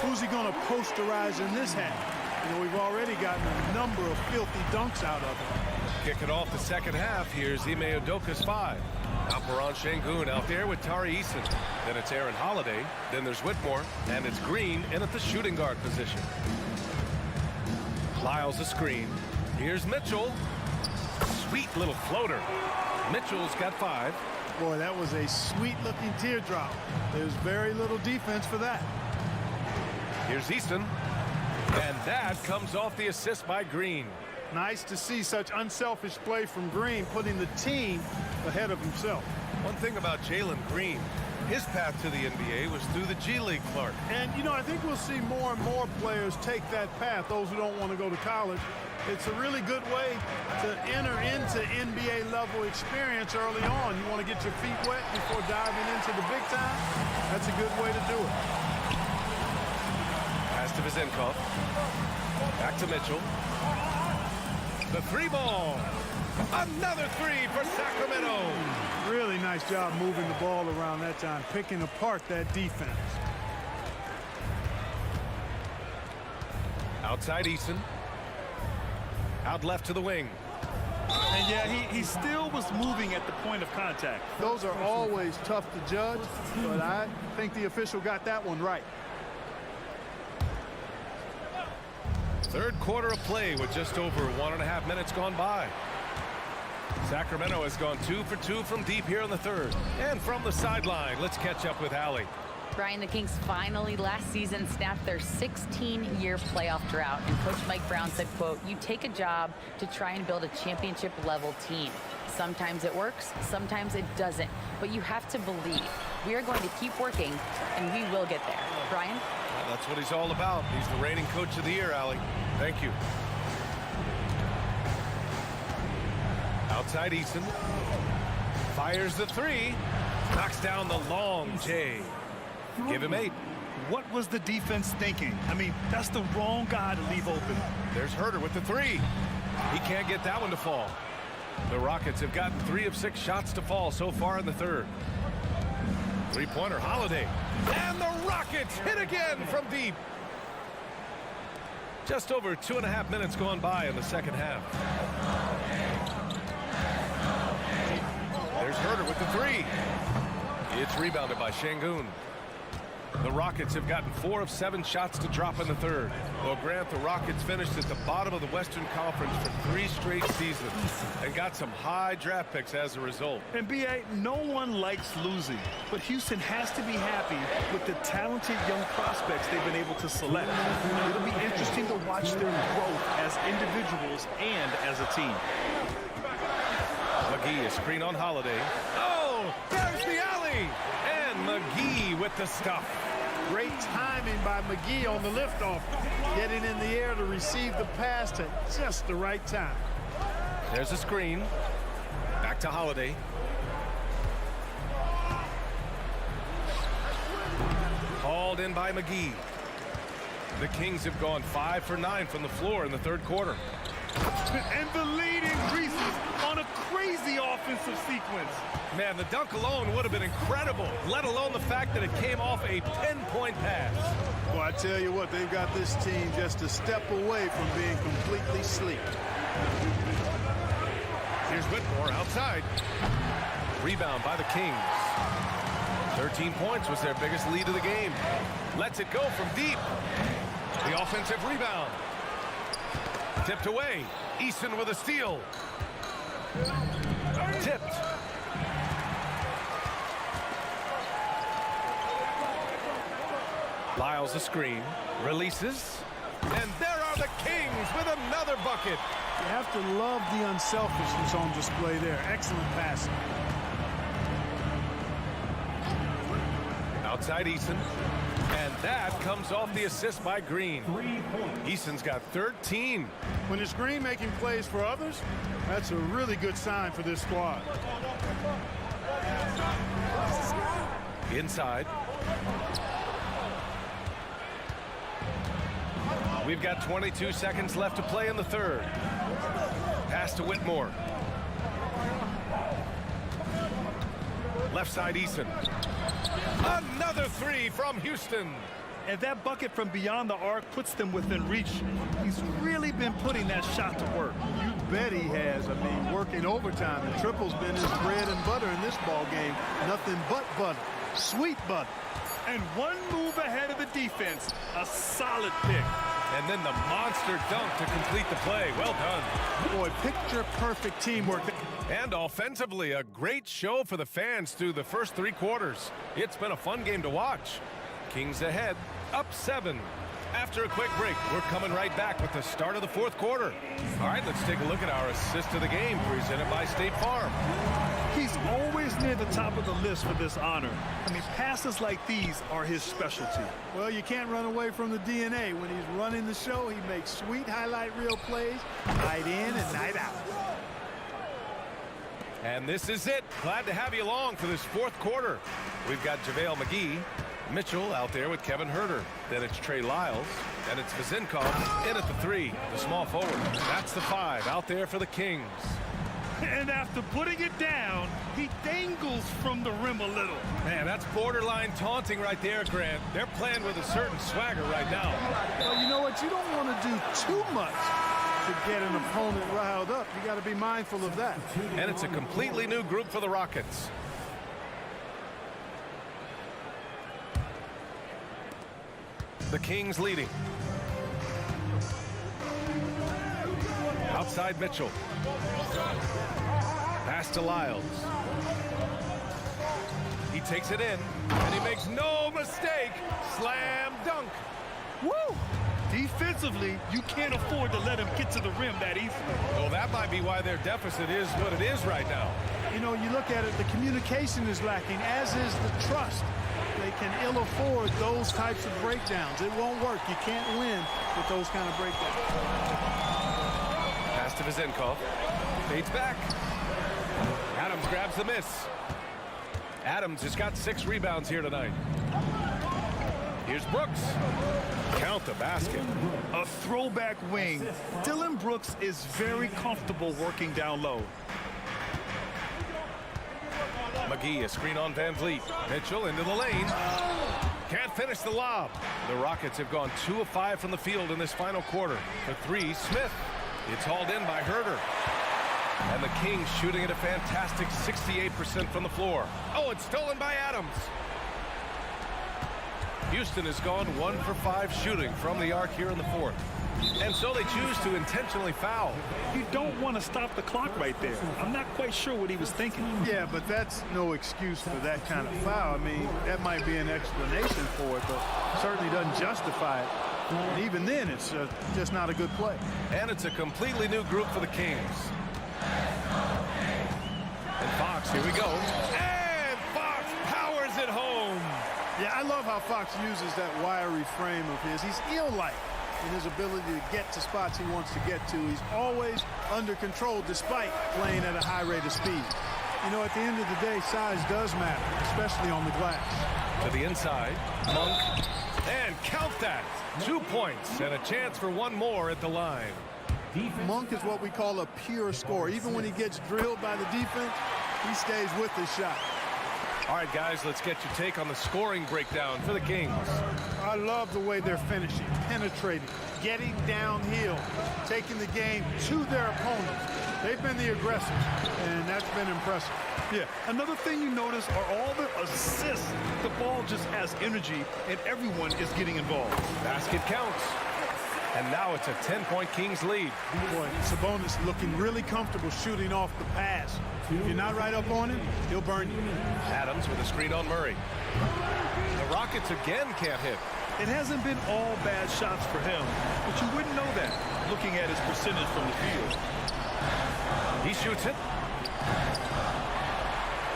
Who's he going to posterize in this half? You know, we've already gotten a number of filthy dunks out of him. Kicking off the second half, here's Ime Udoka's 5. Alperen Şengün out there with Tari Eason. Then it's Aaron Holiday. Then there's Whitmore. And it's Green in at the shooting guard position. Lyles a screen. Here's Mitchell. Sweet little floater. Mitchell's got 5. Boy, that was a sweet-looking teardrop. There's very little defense for that. Here's Easton. And that comes off the assist by Green. Nice to see such unselfish play from Green, putting the team ahead of himself. One thing about Jalen Green, his path to the NBA was through the G League, Clark. And, you know, I think we'll see more and more players take that path, those who don't want to go to college. It's a really good way to enter into NBA level experience early on. You want to get your feet wet before diving into the big time? That's a good way to do it. Pass to Vizenkov. Back to Mitchell. The 3 ball. Another 3 for Sacramento. Really nice job moving the ball around that time, picking apart that defense. Outside Eason. Out left to the wing. And yeah, he still was moving at the point of contact. Those are always tough to judge, but I think the official got that one right. Third quarter of play with just over 1.5 minutes gone by. Sacramento has gone 2 for 2 from deep here in the third. And from the sideline, let's catch up with Allie. Brian, the Kings finally last season snapped their 16-year playoff drought, and Coach Mike Brown said, quote, "You take a job to try and build a championship-level team. Sometimes it works, sometimes it doesn't, but you have to believe. We are going to keep working, and we will get there." Brian? Well, that's what he's all about. He's the reigning Coach of the Year, Allie. Thank you. Outside Eason. Fires the three. Knocks down the long J. Give him 8. What was the defense thinking? I mean, that's the wrong guy to leave open. There's Herter with the 3. He can't get that one to fall. The Rockets have gotten 3 of 6 shots to fall so far in the third. Three-pointer, Holiday. And the Rockets hit again from deep. Just over 2.5 minutes gone by in the second half. There's Herter with the 3. It's rebounded by Şengün. The Rockets have gotten 4 of 7 shots to drop in the third. Well, Grant, the Rockets finished at the bottom of the Western Conference for 3 straight seasons and got some high draft picks as a result. And B.A., no one likes losing, but Houston has to be happy with the talented young prospects they've been able to select. It'll be interesting to watch their growth as individuals and as a team. McGee, a screen on Holiday. Oh, there's the alley! And McGee with the stuff. Great timing by McGee on the liftoff, getting in the air to receive the pass at just the right time. There's a screen. Back to Holiday. Hauled in by McGee. The Kings have gone 5 for 9 from the floor in the third quarter. And the lead increases on a crazy offensive sequence. Man, the dunk alone would have been incredible, let alone the fact that it came off a 10-point pass. Well, I tell you what, they've got this team just a step away from being completely sleek. Here's Whitmore outside. Rebound by the Kings. 13 points was their biggest lead of the game. Lets it go from deep. The offensive rebound. Tipped away. Eason with a steal. Tipped. Lyles a screen. Releases. And there are the Kings with another bucket. You have to love the unselfishness on display there. Excellent passing. Outside Eason. And that comes off the assist by Green. Eason's got 13. When it's Green making plays for others, that's a really good sign for this squad. Inside. We've got 22 seconds left to play in the third. Pass to Whitmore. Left side Eason. Another 3 from Houston. And that bucket from beyond the arc puts them within reach. He's really been putting that shot to work. You bet he has. I mean, working overtime. The triple's been his bread and butter in this ball game. Nothing but butter. Sweet butter. And one move ahead of the defense. A solid pick. And then the monster dunk to complete the play. Well done. Boy, picture-perfect teamwork. And offensively, a great show for the fans through the first 3 quarters. It's been a fun game to watch. Kings ahead, up 7. After a quick break, we're coming right back with the start of the fourth quarter. All right, let's take a look at our assist of the game presented by State Farm. He's always near the top of the list for this honor. I mean, passes like these are his specialty. Well, you can't run away from the DNA. When he's running the show, he makes sweet highlight reel plays night in and night out. And this is it. Glad to have you along for this fourth quarter. We've got JaVale McGee, Mitchell out there with Kevin Herter. Then it's Trey Lyles. And it's Vezinkov in at the 3, the small forward. That's the 5 out there for the Kings. And after putting it down, he dangles from the rim a little. Man, that's borderline taunting right there, Grant. They're playing with a certain swagger right now. Well, you know what? You don't want to do too much to get an opponent riled up. You got to be mindful of that. And it's a completely new group for the Rockets. The Kings leading. Outside Mitchell. Pass to Lyles. He takes it in, and he makes no mistake. Slam dunk. Woo! Defensively, you can't afford to let him get to the rim that easily. Well, that might be why their deficit is what it is right now. You know, you look at it, the communication is lacking, as is the trust. They can ill afford those types of breakdowns. It won't work. You can't win with those kind of breakdowns. Pass to Vizenkov. Fades back. Adams grabs the miss. Adams has got 6 rebounds here tonight. Here's Brooks. Count the basket. A throwback wing. Dylan Brooks is very comfortable working down low. McGee, a screen on Van Vliet. Mitchell into the lane. Can't finish the lob. The Rockets have gone 2 of 5 from the field in this final quarter. For 3, Smith. It's hauled in by Herter. And the Kings shooting at a fantastic 68% from the floor. Oh, it's stolen by Adams. Houston has gone 1 for 5 shooting from the arc here in the 4th. And so they choose to intentionally foul. You don't want to stop the clock right there. I'm not quite sure what he was thinking. Yeah, but that's no excuse for that kind of foul. I mean, that might be an explanation for it, but certainly doesn't justify it. And even then, it's just not a good play. And it's a completely new group for the Kings. And Fox, here we go. And Fox powers it home. Yeah, I love how Fox uses that wiry frame of his. He's eel-like in his ability to get to spots he wants to get to. He's always under control despite playing at a high rate of speed. You know, at the end of the day, size does matter, especially on the glass. To the inside, Monk. And count that. 2 points and a chance for one more at the line. Monk is what we call a pure scorer. Even when he gets drilled by the defense, he stays with his shot. All right, guys, let's get your take on the scoring breakdown for the Kings. I love the way they're finishing, penetrating, getting downhill, taking the game to their opponents. They've been the aggressors, and that's been impressive. Yeah, another thing you notice are all the assists. The ball just has energy, and everyone is getting involved. Basket counts. And now it's a 10-point Kings lead. Boy, Sabonis looking really comfortable shooting off the pass. If you're not right up on him, he'll burn you. Adams with a screen on Murray. The Rockets again can't hit. It hasn't been all bad shots for him, but you wouldn't know that looking at his percentage from the field. He shoots it.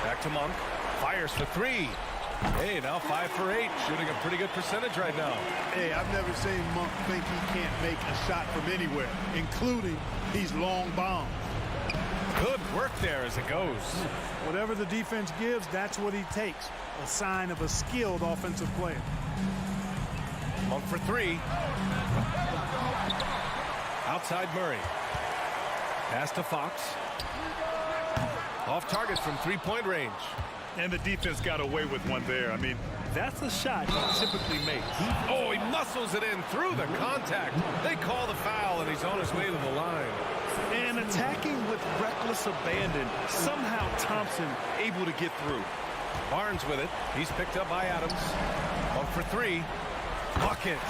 Back to Monk. Fires for 3. Hey, now 5 for 8. Shooting a pretty good percentage right now. Hey, I've never seen Monk think he can't make a shot from anywhere, including these long bombs. Good work there as it goes. Whatever the defense gives, that's what he takes. A sign of a skilled offensive player. Monk for 3. Outside Murray. Pass to Fox. Off target from 3-point range. And the defense got away with one there. I mean, that's a shot he typically makes. Oh, he muscles it in through the contact. They call the foul, and he's on his way to the line. And attacking with reckless abandon. Somehow Thompson able to get through. Barnes with it. He's picked up by Adams. 1 for 3. Buckets.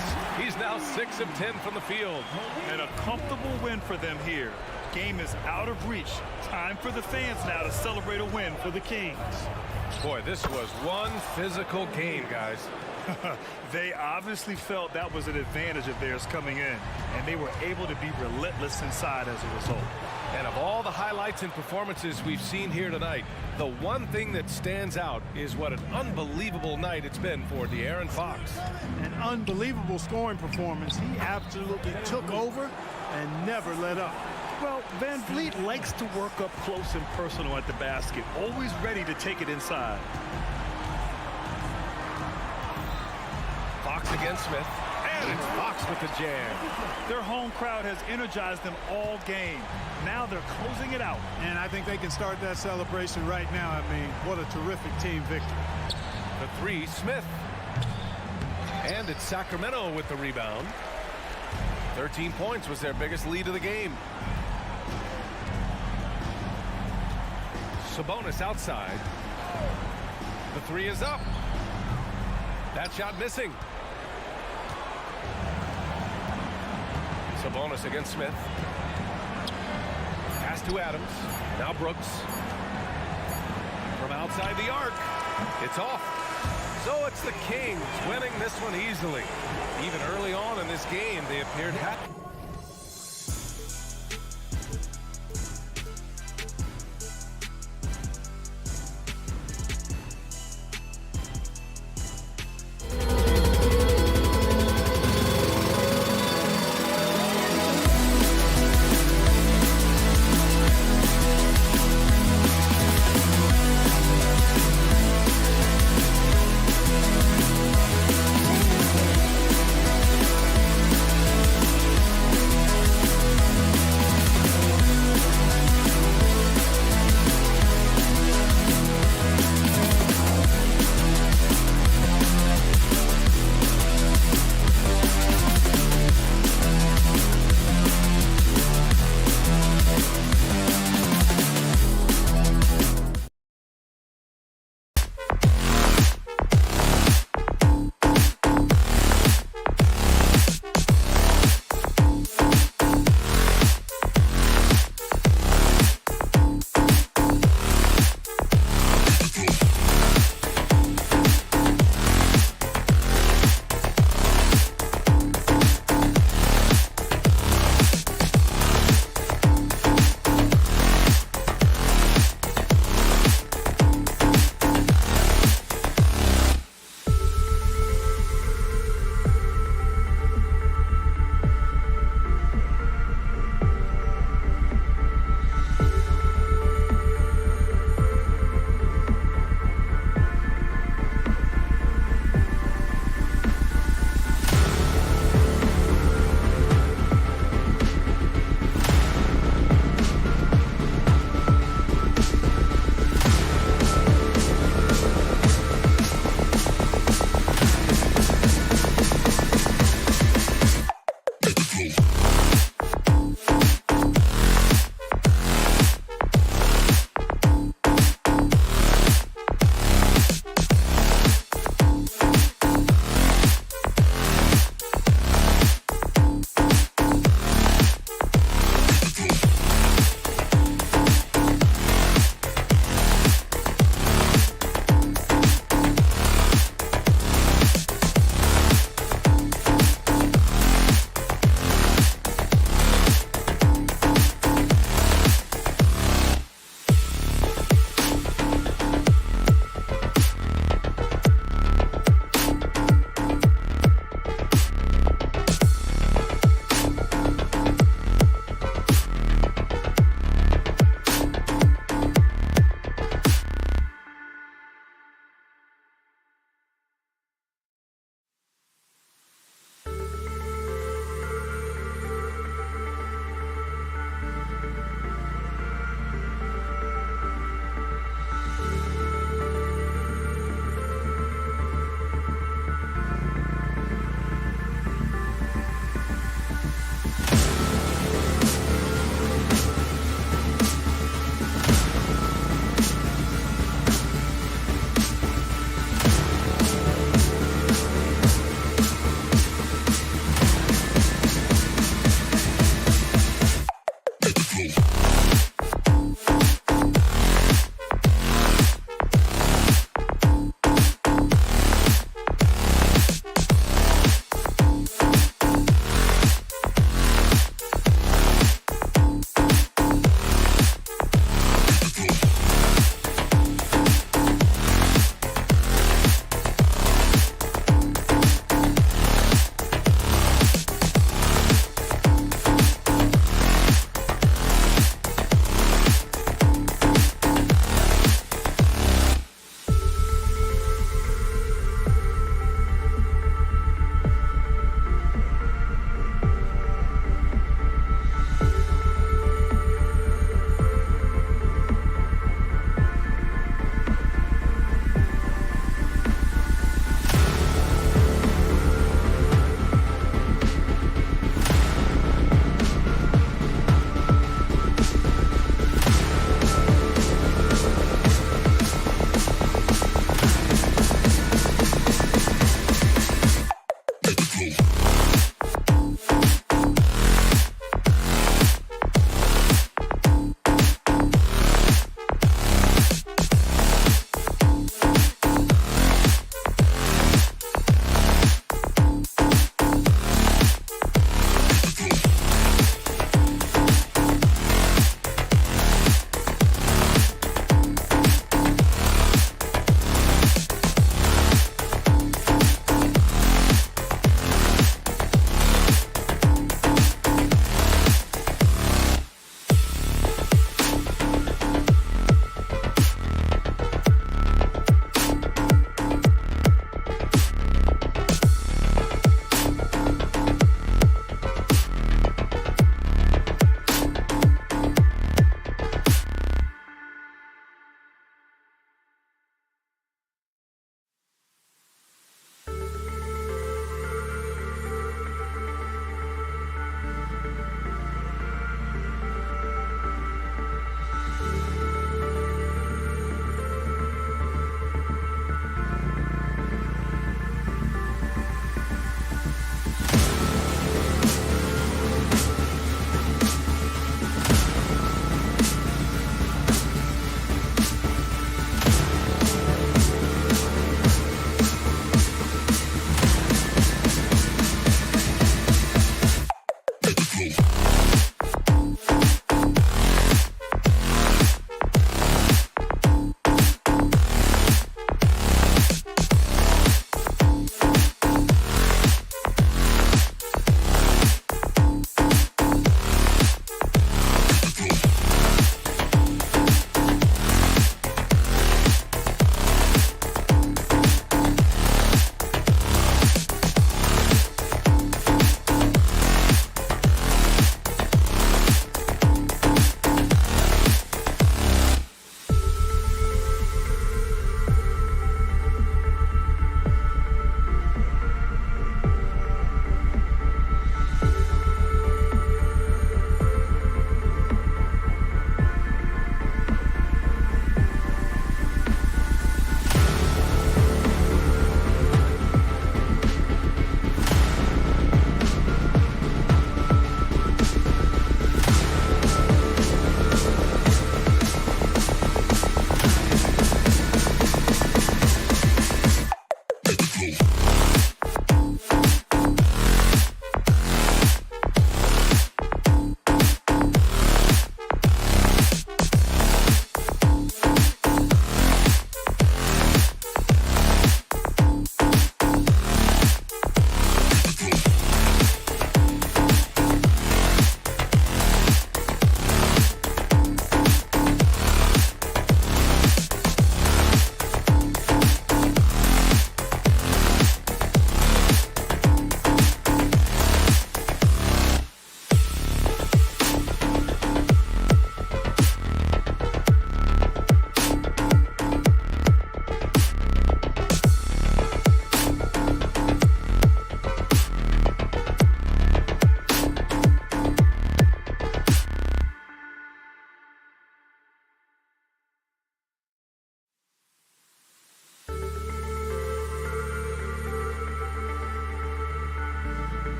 He's now 6 of 10 from the field. And a comfortable win for them here. Game is out of reach. Time for the fans now to celebrate a win for the Kings. Boy, this was one physical game, guys. They obviously felt that was an advantage of theirs coming in, and they were able to be relentless inside as a result. And of all the highlights and performances we've seen here tonight, the one thing that stands out is what an unbelievable night it's been for De'Aaron Fox. An unbelievable scoring performance. He absolutely took over and never let up. Well, Van Vliet likes to work up close and personal at the basket, always ready to take it inside. Fox against Smith, and it's Fox with the jam. Their home crowd has energized them all game. Now they're closing it out. And I think they can start that celebration right now. I mean, what a terrific team victory. The 3, Smith. And it's Sacramento with the rebound. 13 points was their biggest lead of the game. Sabonis outside. The 3 is up. That shot missing. Sabonis against Smith. Pass to Adams. Now Brooks. inside the arc. It's off. So it's the Kings winning this one easily. Even early on in this game, they appeared happy.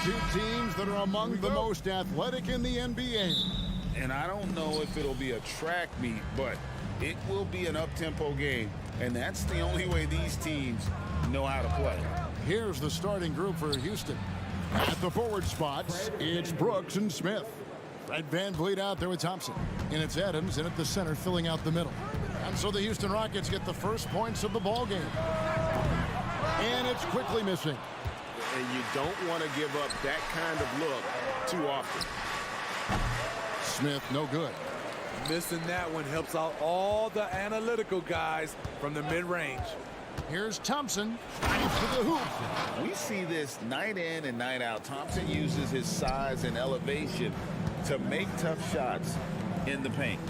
two teams that are among the most athletic in the NBA. And I don't know if it'll be a track meet, but it will be an up-tempo game. And that's the only way these teams know how to play. Here's the starting group for Houston. At the forward spots, it's Brooks and Smith. Fred VanVleet out there with Thompson. And it's Adams in at the center filling out the middle. And so the Houston Rockets get the first points of the ball game. And it's quickly missing. And you don't want to give up that kind of look too often. Smith, no good. Missing that one helps out all the analytical guys from the mid-range. Here's Thompson. Drives to the hoop. We see this night in and night out. Thompson uses his size and elevation to make tough shots in the paint.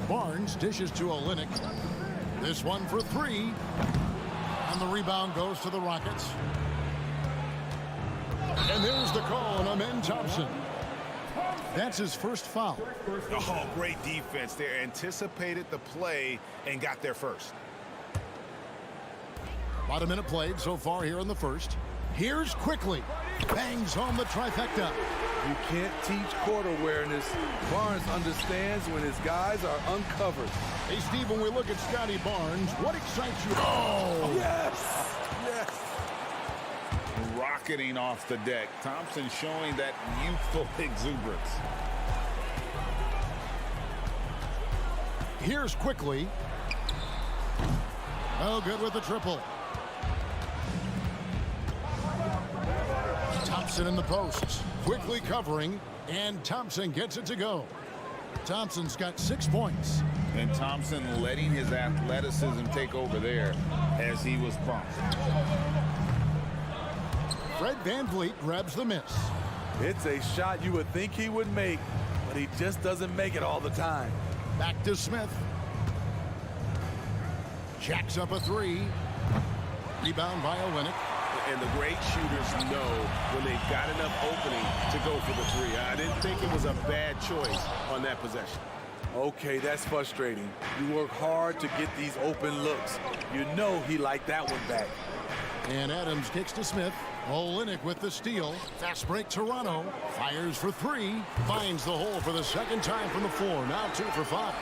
Barnes dishes to Olynyk. This one for three. And the rebound goes to the Rockets. And there's the call on Amen Thompson. That's his first foul. Oh, great defense there. Anticipated the play and got there first. About a minute played so far here in the first. Here's Quickly. Bangs home the trifecta. You can't teach court awareness. Barnes understands when his guys are uncovered. Hey, Steve, when we look at Scotty Barnes, what excites you? Oh! Yes! Yes! Rocketing off the deck. Thompson showing that youthful exuberance. Here's Quickly. Oh, good with the triple. Thompson in the posts. Quickly covering, and Thompson gets it to go. Thompson's got 6 points. And Thompson letting his athleticism take over there as he was prompted. Fred VanVleet grabs the miss. It's a shot you would think he would make, but he just doesn't make it all the time. Back to Smith. Jacks up a three. Rebound by Olynyk. And the great shooters know when they've got enough opening to go for the three. I didn't think it was a bad choice on that possession. Okay, that's frustrating. You work hard to get these open looks. You know he liked that one back. And Adams kicks to Smith. Olynyk with the steal. Fast break Toronto. Fires for three. Finds the hole for the second time from the floor. Now 2 for 5.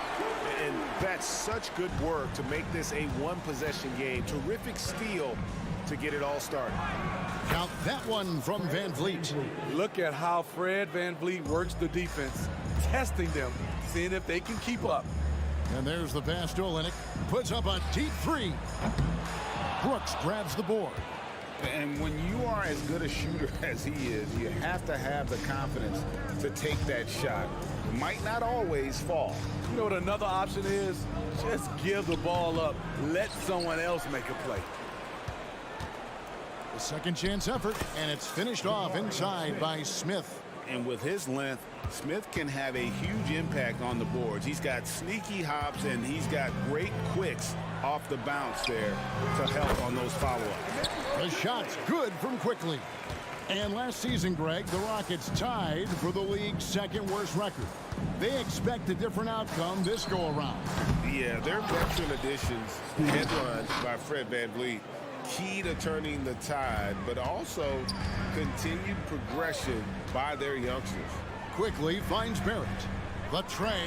And that's such good work to make this a one-possession game. Terrific steal to get it all started. Count that one from VanVleet. Look at how Fred VanVleet works the defense, testing them, seeing if they can keep up. And there's the pass to Olynyk. Puts up a deep three. Brooks grabs the board. And when you are as good a shooter as he is, you have to have the confidence to take that shot. It might not always fall. You know what another option is? Just give the ball up. Let someone else make a play. The second chance effort, and it's finished off inside by Smith. And with his length, Smith can have a huge impact on the boards. He's got sneaky hops, and he's got great quicks off the bounce there to help on those follow-ups. The shot's good from Quickly. And last season, Greg, the Rockets tied for the league's second worst record. They expect a different outcome this go-around. Yeah, their veteran additions, headlined by Fred VanVleet, key to turning the tide, but also continued progression by their youngsters. Quickly finds Barrett. The tray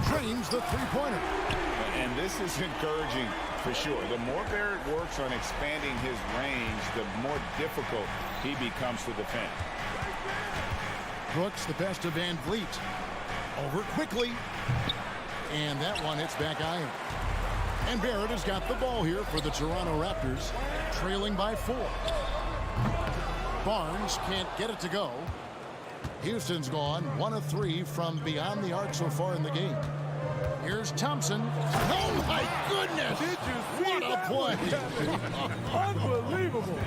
drains the three-pointer. And this is encouraging for sure. The more Barrett works on expanding his range, the more difficult he becomes to defend. Brooks, the pass to VanVleet. Over Quickly. And that one hits back iron. And Barrett has got the ball here for the Toronto Raptors, trailing by 4. Barnes can't get it to go. Houston's gone 1 of 3 from beyond the arc so far in the game. Here's Thompson. Oh, my goodness! Did you see what a play! Unbelievable!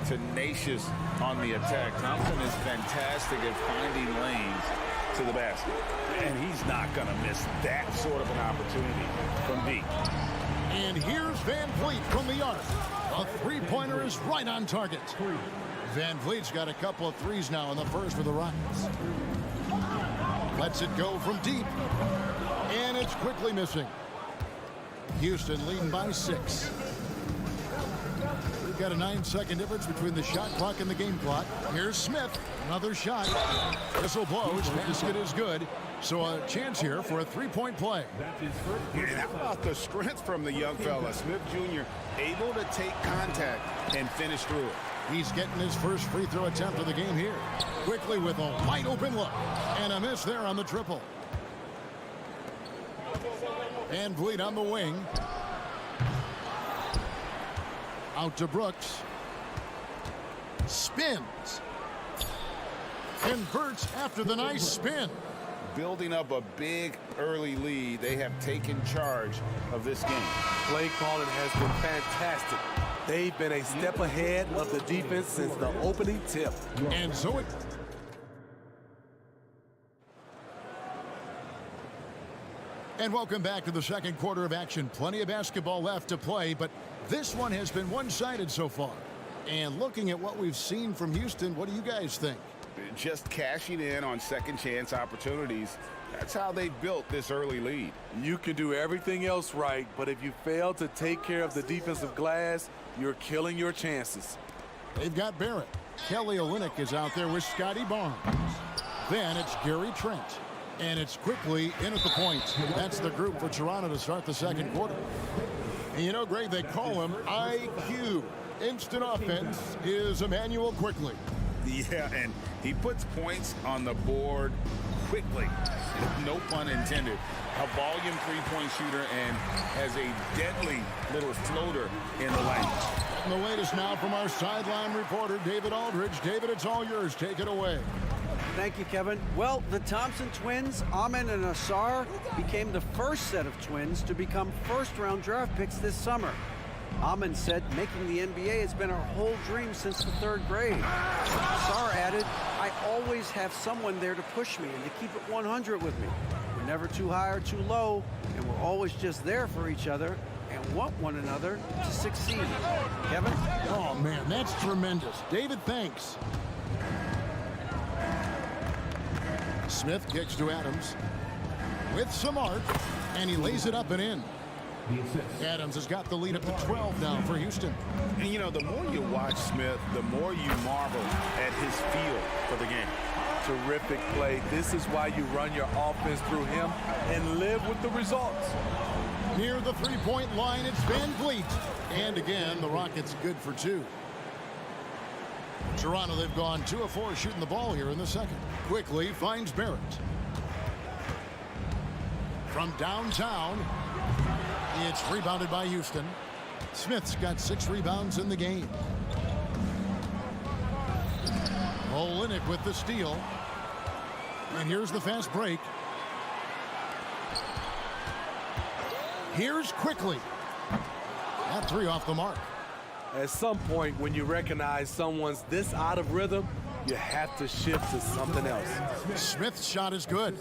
Tenacious on the attack. Thompson is fantastic at finding lanes to the basket. And he's not going to miss that sort of an opportunity from deep. And here's VanVleet from the arc. A three-pointer is right on target. VanVleet's got a couple of threes now in the first for the Rockets. Lets it go from deep. And it's quickly missing. Houston leading by 6. We've got a 9-second difference between the shot clock and the game clock. Here's Smith. Another shot. Whistle blows. Basket is good. So a chance here for a three-point play. And how about the strength from the young fella? Smith Jr. able to take contact and finish through it. He's getting his first free throw attempt of the game here. Quickly with a wide open look. And a miss there on the triple. Van Vliet on the wing. Out to Brooks. Spins. Converts after the nice spin. Building up a big early lead. They have taken charge of this game. Play calling has been fantastic. They've been a step ahead of the defense since the opening tip. And so it... And welcome back to the second quarter of action. Plenty of basketball left to play, but this one has been one-sided so far. And looking at what we've seen from Houston, what do you guys think? Just cashing in on second chance opportunities. That's how they built this early lead. You can do everything else right, but if you fail to take care of the defensive glass, you're killing your chances. They've got Barrett. Kelly Olynyk is out there with Scotty Barnes. Then it's Gary Trent. And it's quickly in at the point. That's the group for Toronto to start the second quarter. And you know, Greg, they call him IQ. Instant offense is Emmanuel Quickly. Yeah, and he puts points on the board quickly. No pun intended. A volume three-point shooter and has a deadly little floater in the lane. And the latest now from our sideline reporter, David Aldridge. David, it's all yours. Take it away. Thank you, Kevin. Well, the Thompson twins, Amen and Asar, became the first set of twins to become first-round draft picks this summer. Amen said making the NBA has been our whole dream since the third grade. Asar added, I always have someone there to push me and to keep it 100 with me. We're never too high or too low, and we're always just there for each other and want one another to succeed. Kevin? Oh, man, that's tremendous. David, thanks. Smith kicks to Adams with some arc, and he lays it up and in. Adams has got the lead up to 12 now for Houston. And, you know, the more you watch Smith, the more you marvel at his feel for the game. Terrific play. This is why you run your offense through him and live with the results. Near the three-point line, it's Van Vliet. And again, the Rockets good for two. Toronto, they've gone 2 of 4 shooting the ball here in the second. Quickly finds Barrett. From downtown, it's rebounded by Houston. Smith's got 6 rebounds in the game. Olynyk with the steal. And here's the fast break. Here's Quickly. That 3 off the mark. At some point, when you recognize someone's this out of rhythm, you have to shift to something else. Smith's shot is good.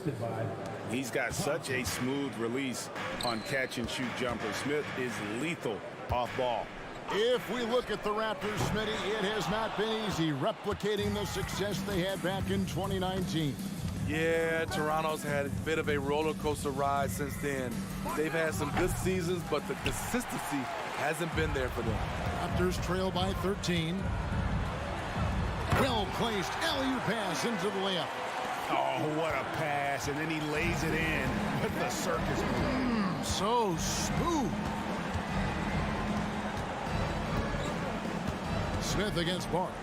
He's got such a smooth release on catch-and-shoot jumpers. Smith is lethal off ball. If we look at the Raptors, Smitty, it has not been easy replicating the success they had back in 2019. Yeah, Toronto's had a bit of a roller coaster ride since then. They've had some good seasons, but the consistency hasn't been there for them. Raptors trail by 13. Well-placed alley-oop pass into the layup. Oh, what a pass, and then he lays it in with the circus move. So smooth. Smith against Barnes.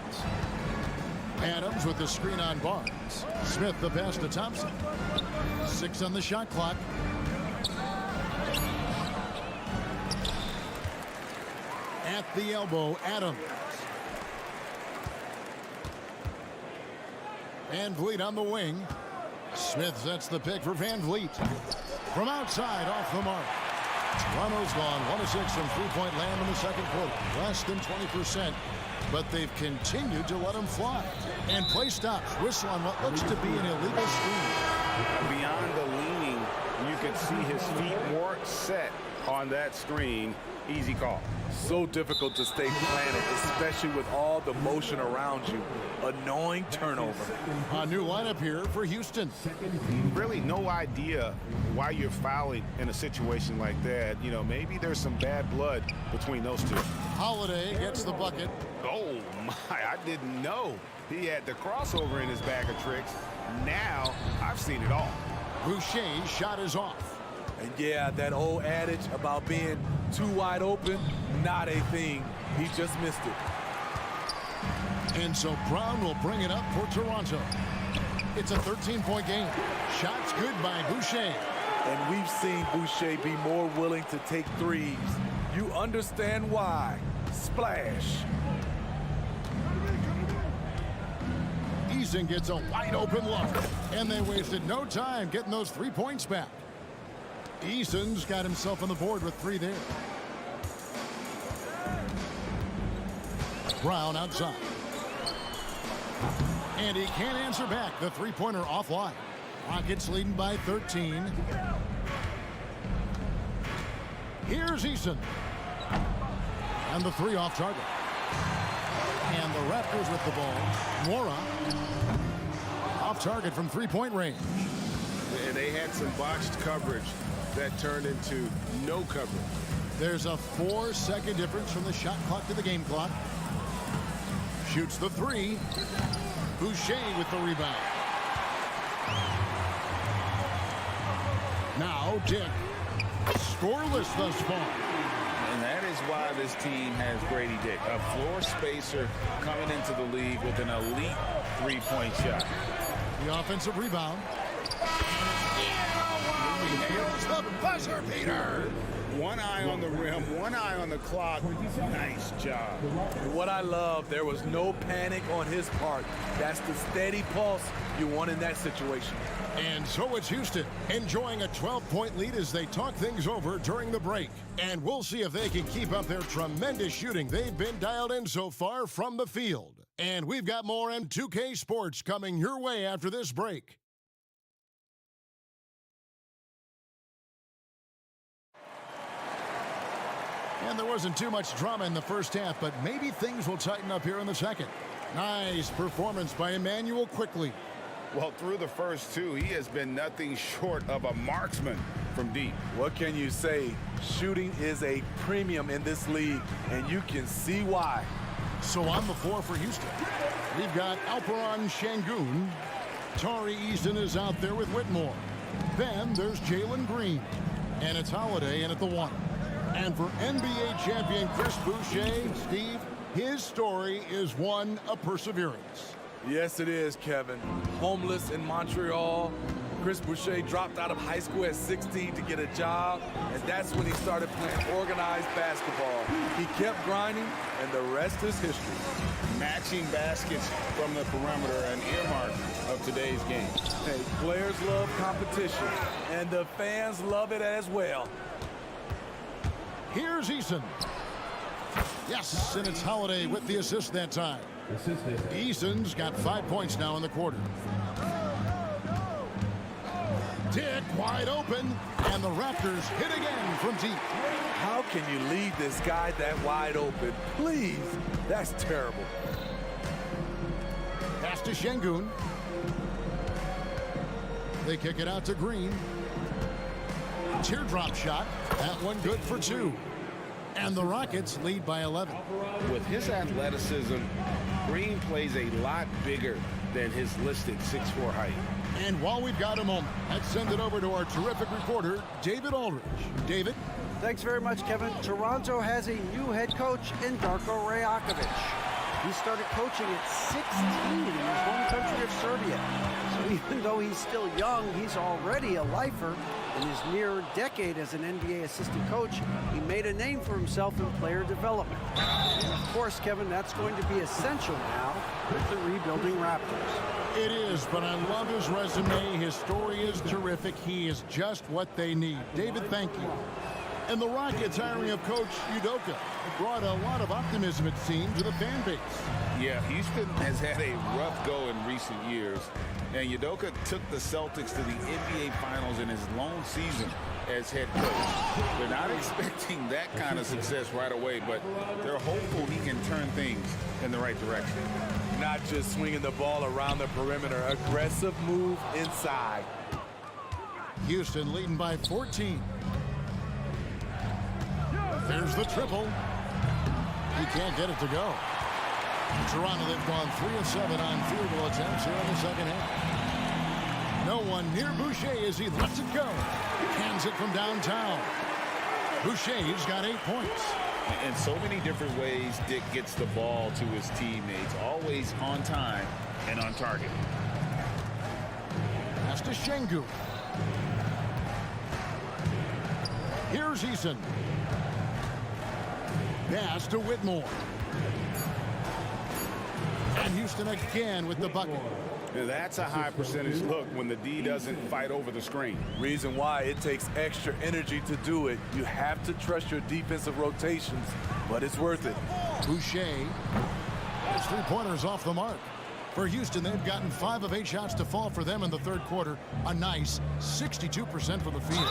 Adams with the screen on Barnes. Smith the pass to Thompson. 6 on the shot clock. At the elbow, Adams. Van Vliet on the wing. Smith sets the pick for Van Vliet. From outside, off the mark. Toronto's gone 1 of 6 from three-point land in the second quarter. Less than 20%, but they've continued to let them fly. And play stops. Whistle on what looks to be an illegal screen. Beyond the leaning, you can see his feet weren't set on that screen. Easy call. So difficult to stay planted, especially with all the motion around you. Annoying turnover. A new lineup here for Houston. Really no idea why you're fouling in a situation like that. You know, maybe there's some bad blood between those two. Holiday gets the bucket. Oh, my, I didn't know he had the crossover in his bag of tricks. Now, I've seen it all. Boucher's shot is off. And yeah, that old adage about being too wide open, not a thing. He just missed it. And so Brown will bring it up for Toronto. It's a 13-point game. Shots good by Boucher. And we've seen Boucher be more willing to take threes. You understand why. Splash. Eason gets a wide open look. And they wasted no time getting those 3 points back. Eason's got himself on the board with 3 there. Brown outside. And he can't answer back. The three-pointer offline. Rockets leading by 13. Here's Eason. And the 3 off target. And the Raptors with the ball. Mora off target from 3-point range. And they had some botched coverage that turned into no coverage. There's a 4-second difference from the shot clock to the game clock. Shoots the 3. Boucher with the rebound. Now Dick. Scoreless thus far. And that is why this team has Grady Dick, a floor spacer coming into the league with an elite 3-point shot. The offensive rebound. He nails the buzzer beater. One eye on the rim, one eye on the clock. Nice job. What I love, there was no panic on his part. That's the steady pulse you want in that situation. And so it's Houston enjoying a 12-point lead as they talk things over during the break. And we'll see if they can keep up their tremendous shooting they've been dialed in so far from the field. And we've got more M2K Sports coming your way after this break. And there wasn't too much drama in the first half, but maybe things will tighten up here in the second. Nice performance by Emmanuel Quickly. Well, through the first 2, he has been nothing short of a marksman from deep. What can you say? Shooting is a premium in this league, and you can see why. So on the floor for Houston, we've got Alperon Şengün. Tari Eason is out there with Whitmore. Then there's Jalen Green. And it's Holiday in at the 1. And for NBA champion Chris Boucher, Steve, his story is one of perseverance. Yes, it is, Kevin. Homeless in Montreal. Chris Boucher dropped out of high school at 16 to get a job, and that's when he started playing organized basketball. He kept grinding, and the rest is history. Matching baskets from the perimeter, an earmark of today's game. Hey, players love competition, and the fans love it as well. Here's Eason. Yes, and it's Holiday with the assist that time. Eason's got 5 points now in the quarter. Dick wide open, and the Raptors hit again from deep. How can you leave this guy that wide open? Please, that's terrible. Pass to Şengün. They kick it out to Green. Teardrop shot. That one good for 2. And the Rockets lead by 11. With his athleticism, Green plays a lot bigger than his listed 6'4" height. And while we've got a moment, let's send it over to our terrific reporter, David Aldridge. David? Thanks very much, Kevin. Toronto has a new head coach in Darko Rajakovic. He started coaching at 16 in his home country of Serbia. So even though he's still young, he's already a lifer. In his near decade as an NBA assistant coach, he made a name for himself in player development. And of course, Kevin, that's going to be essential now with the rebuilding Raptors. It is, but I love his resume. His story is terrific. He is just what they need. David, thank you. And the Rockets hiring of Coach Udoka brought a lot of optimism, it seemed, to the fan base. Yeah, Houston has had a rough go in recent years, and Udoka took the Celtics to the NBA Finals in his lone season as head coach. They're not expecting that kind of success right away, but they're hopeful he can turn things in the right direction. Not just swinging the ball around the perimeter, aggressive move inside. Houston leading by 14. There's the triple. He can't get it to go. Toronto, they've gone 3 of 7 on field goal attempts here in the second half. No one near Boucher as he lets it go. Hands it from downtown. Boucher's got 8 points. In so many different ways, Dick gets the ball to his teammates. Always on time and on target. Pass to Şengün. Here's Eason. Pass to Whitmore. And Houston again with the bucket. That's a high percentage look when the D doesn't fight over the screen. Reason why it takes extra energy to do it. You have to trust your defensive rotations, but it's worth it. Boucher. His 3-pointers off the mark. For Houston, they've gotten 5 of 8 shots to fall for them in the third quarter. A nice 62% from the field.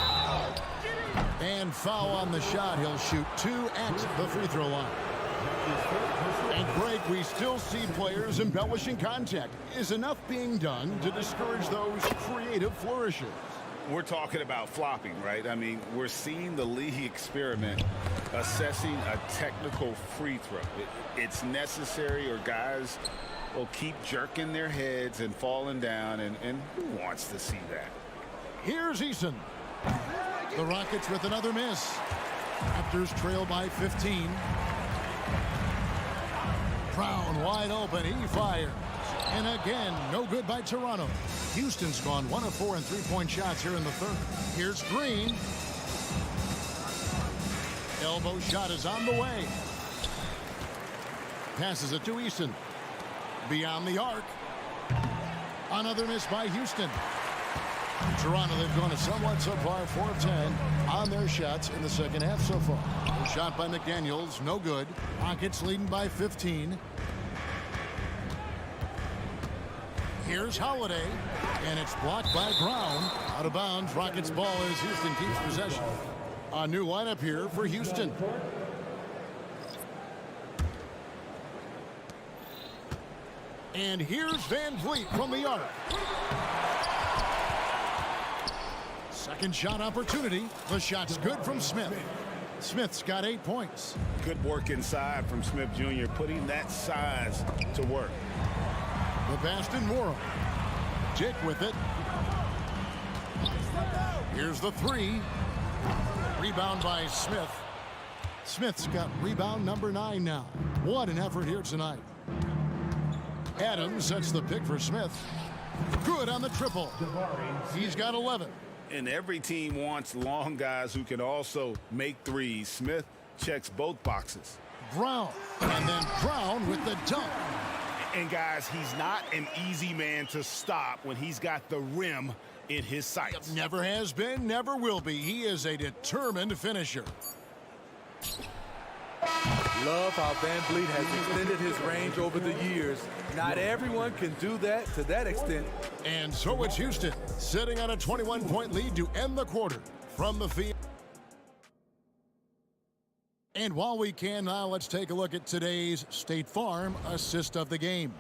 And foul on the shot. He'll shoot 2 at the free throw line. And Greg, we still see players embellishing contact. Is enough being done to discourage those creative flourishes? We're talking about flopping, right? I mean, we're seeing the league experiment assessing a technical free throw. It's necessary, or guys will keep jerking their heads and falling down, and who wants to see that? Here's Eason. The Rockets with another miss. Raptors trail by 15. Brown wide open. He fires. And again, no good by Toronto. Houston's gone 1 of 4 in 3-point shots here in the third. Here's Green. Elbow shot is on the way. Passes it to Eason. Beyond the arc. Another miss by Houston. Toronto, they've gone a somewhat subpar 4 of 10 on their shots in the second half so far. A shot by McDaniels, no good. Rockets leading by 15. Here's Holiday, and it's blocked by Brown. Out of bounds, Rockets ball as Houston keeps possession. A new lineup here for Houston. And here's Van Vliet from the arc. Second shot opportunity. The shot's good from Smith. Smith's got 8 points. Good work inside from Smith Jr., putting that size to work. The pass to Morrow. Dick with it. Here's the 3. Rebound by Smith. Smith's got rebound number 9 now. What an effort here tonight. Adams sets the pick for Smith. Good on the triple. He's got 11. And every team wants long guys who can also make threes. Smith checks both boxes. Brown. And then Brown with the dunk. And guys, he's not an easy man to stop when he's got the rim in his sights. Never has been, never will be. He is a determined finisher. Love how Van Vliet has extended his range over the years. Not everyone can do that to that extent. And so it's Houston sitting on a 21-point lead to end the quarter from the field. And while we can now, let's take a look at today's State Farm assist of the game.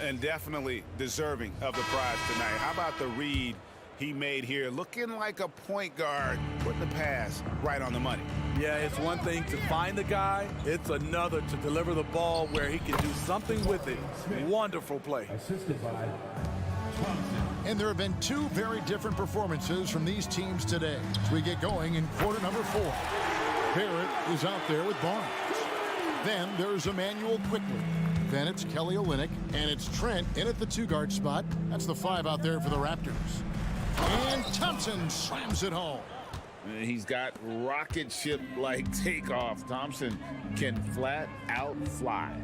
And definitely deserving of the prize tonight. How about the read he made here? Looking like a point guard, putting the pass right on the money. Yeah, it's one thing to find the guy. It's another to deliver the ball where he can do something with it. Wonderful play. Assisted by And there have been 2 very different performances from these teams today as we get going in quarter number 4. Barrett is out there with Barnes. Then there's Emmanuel Quickly. Then it's Kelly Olynyk, and it's Trent in at the 2-guard spot. That's the 5 out there for the Raptors. And Thompson slams it home. He's got rocket ship-like takeoff. Thompson can flat out fly.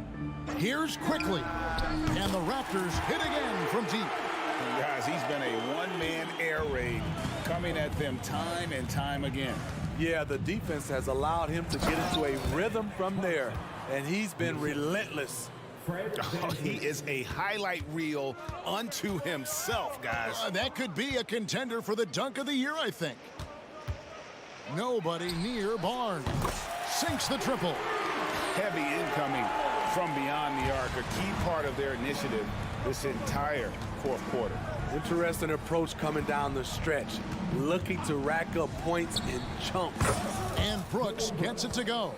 Here's Quickly, and the Raptors hit again from deep. And guys, he's been a one-man air raid coming at them time and time again. Yeah, the defense has allowed him to get into a rhythm from there, and he's been relentless. Oh, he is a highlight reel unto himself, guys. That could be a contender for the dunk of the year, I think. Nobody near Barnes. Sinks the triple. Heavy incoming from beyond the arc, a key part of their initiative this entire fourth quarter. Interesting approach coming down the stretch, looking to rack up points in chunks. And Brooks gets it to go.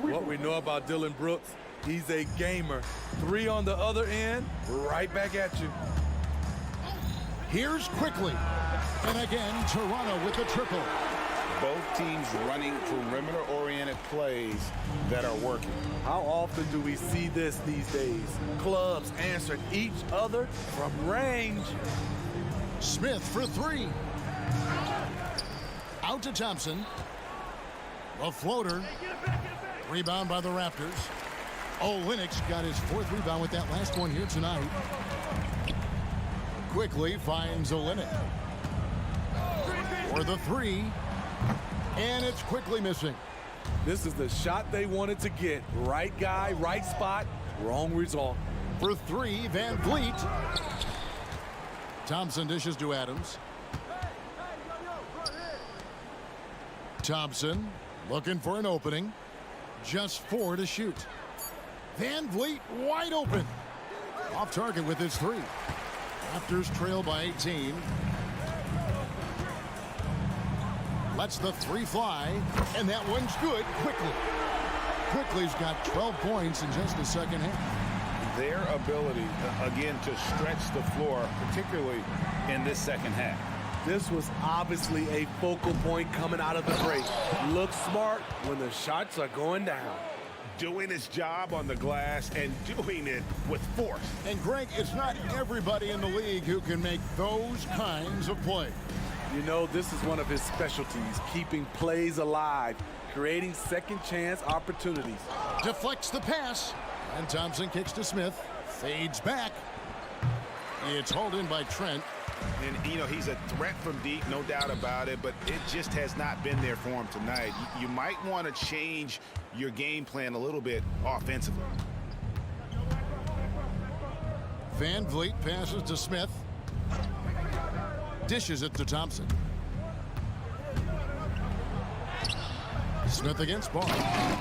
What we know about Dylan Brooks, he's a gamer. 3 on the other end, right back at you. Here's Quickly. And again, Toronto with the triple. Both teams running perimeter-oriented plays that are working. How often do we see this these days? Clubs answering each other from range. Smith for 3. Out to Thompson. A floater. Rebound by the Raptors. Olynyk's got his 4th rebound with that last one here tonight. Quickly finds Olynyk. For the 3. And it's Quickly missing. This is the shot they wanted to get. Right guy, right spot, wrong result. For 3, Van Vliet. Thompson dishes to Adams. Thompson looking for an opening. Just 4 to shoot. Van Vliet wide open. Off target with his 3. Raptors trail by 18. Lets the 3 fly, and that one's good. Quickly's got 12 points in just the second half. Their ability, again, to stretch the floor, particularly in this second half. This was obviously a focal point coming out of the break. Look smart when the shots are going down. Doing his job on the glass and doing it with force. And Greg, it's not everybody in the league who can make those kinds of plays. You know, this is one of his specialties, keeping plays alive, creating second chance opportunities. Deflects the pass, and Thompson kicks to Smith. Fades back. It's hauled in by Trent. And, you know, he's a threat from deep, no doubt about it, but it just has not been there for him tonight. You might want to change your game plan a little bit offensively. Van Vliet passes to Smith. Dishes it to Thompson. Smith against Barnes.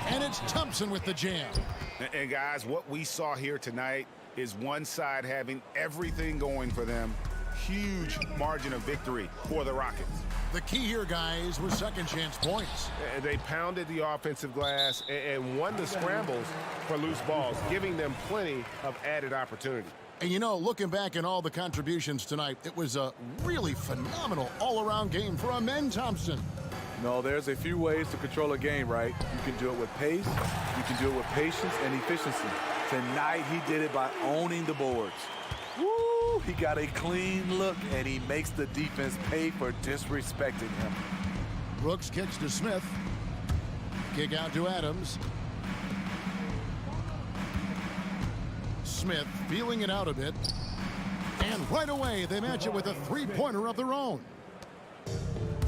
And it's Thompson with the jam. And guys, what we saw here tonight is one side having everything going for them. Huge margin of victory for the Rockets. The key here, guys, was second chance points. They pounded the offensive glass and won the scrambles for loose balls, giving them plenty of added opportunity. And you know, looking back at all the contributions tonight, it was a really phenomenal all-around game for Amen Thompson. No, there's a few ways to control a game, right? You can do it with pace, you can do it with patience and efficiency. Tonight, he did it by owning the boards. Woo! He got a clean look, and he makes the defense pay for disrespecting him. Brooks kicks to Smith. Kick out to Adams. Smith feeling it out a bit. And right away, they match it with a 3-pointer of their own.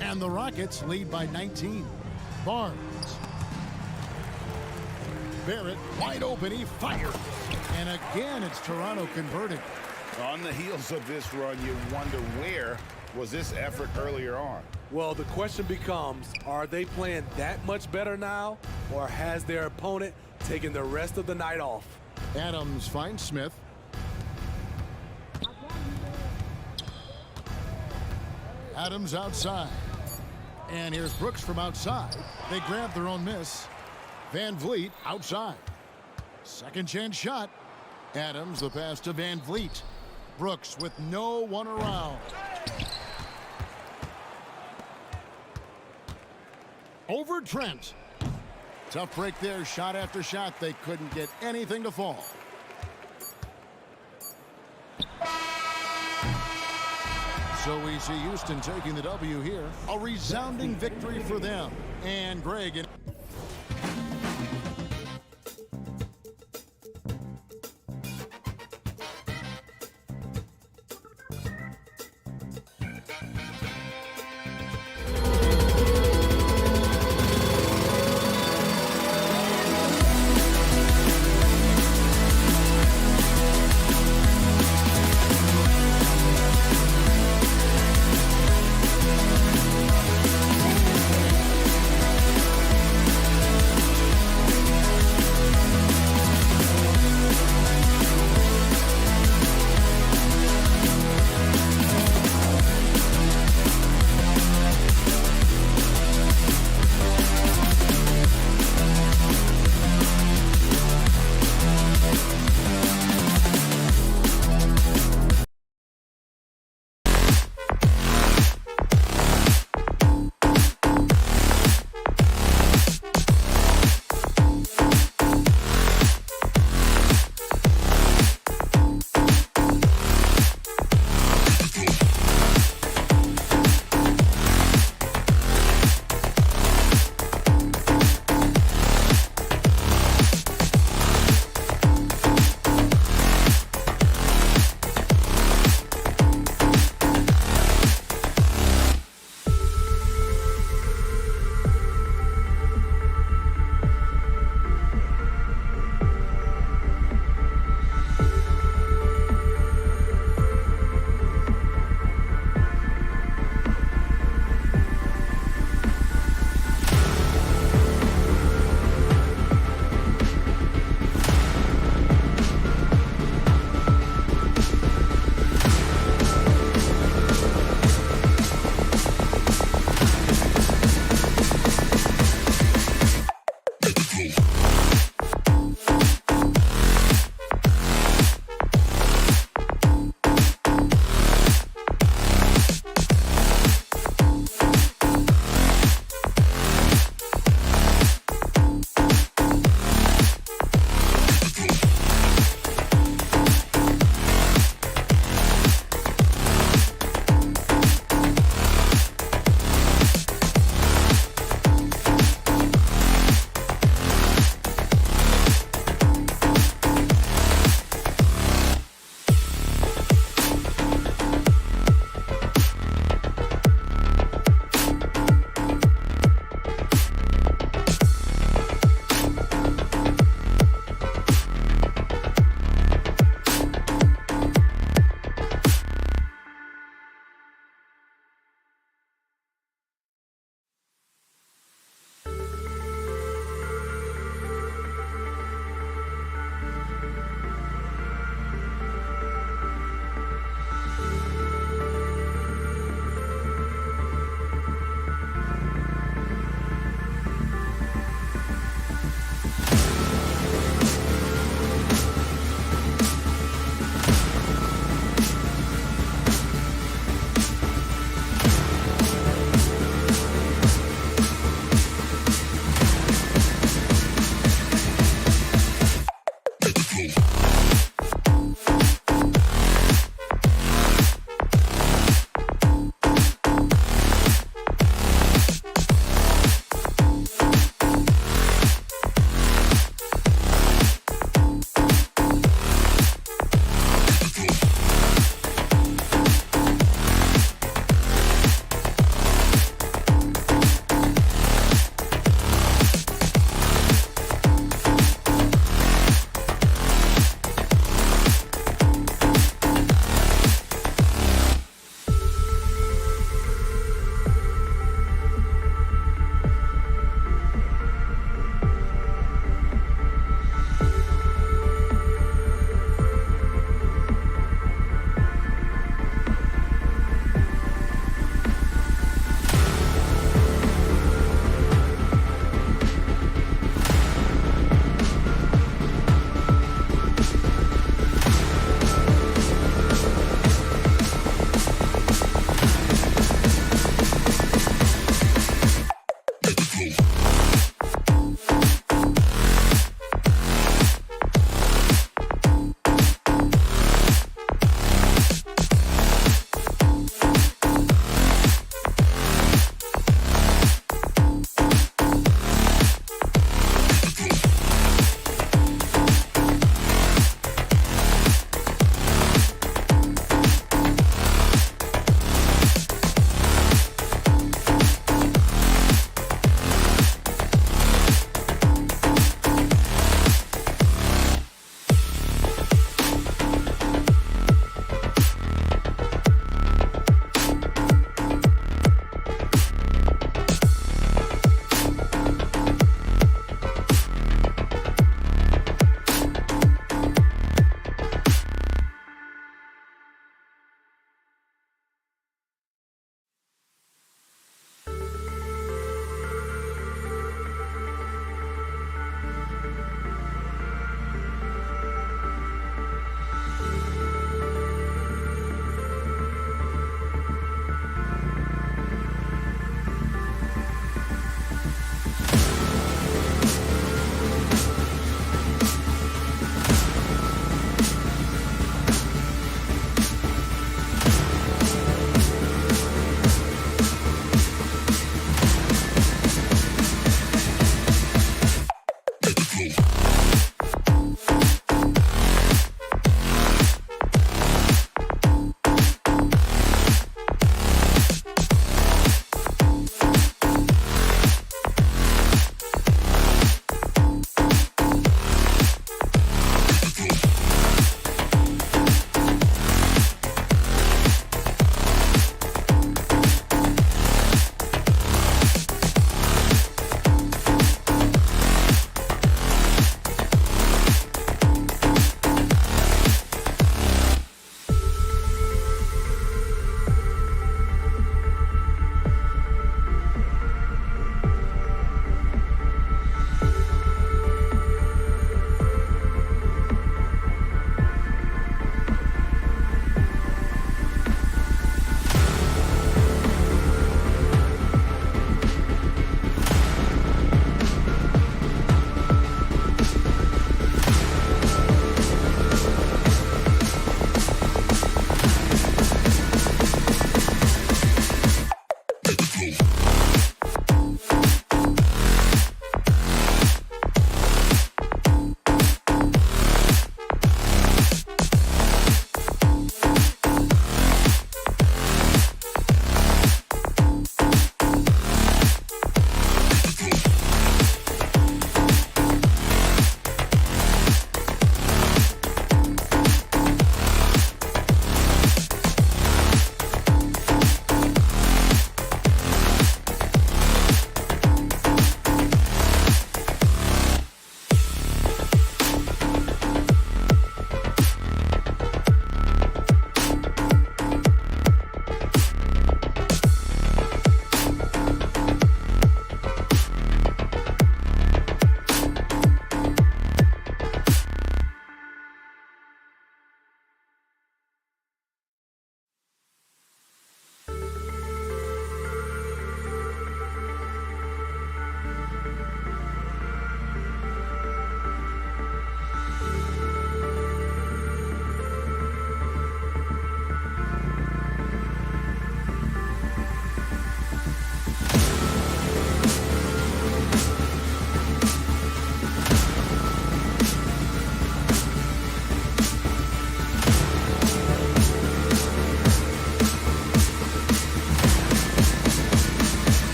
And the Rockets lead by 19. Barnes. Barrett wide open, he fires. And again, it's Toronto converting. On the heels of this run, you wonder where was this effort earlier on? Well, the question becomes, are they playing that much better now, or has their opponent taken the rest of the night off? Adams finds Smith. Adams outside. And here's Brooks from outside. They grab their own miss. Van Vliet outside. Second chance shot. Adams, the pass to Van Vliet. Brooks with no one around. Over Trent. Tough break there, shot after shot. They couldn't get anything to fall. So we see Houston taking the W here. A resounding victory for them. And Greg.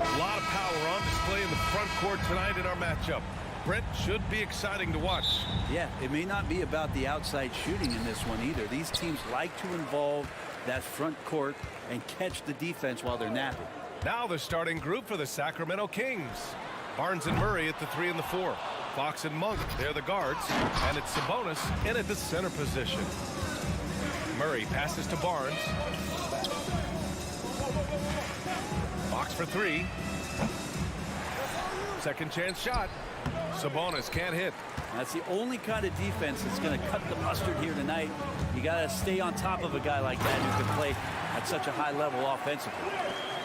A lot of power on display in the front court tonight in our matchup. Brent, should be exciting to watch. Yeah, it may not be about the outside shooting in this one either. These teams like to involve that front court and catch the defense while they're napping. Now the starting group for the Sacramento Kings. Barnes and Murray at the 3 and the 4. Fox and Monk, they're the guards. And it's Sabonis in at the center position. Murray passes to Barnes. Fox for 3. Second chance shot. Sabonis can't hit. That's the only kind of defense that's going to cut the mustard here tonight. You got to stay on top of a guy like that who can play at such a high level offensively.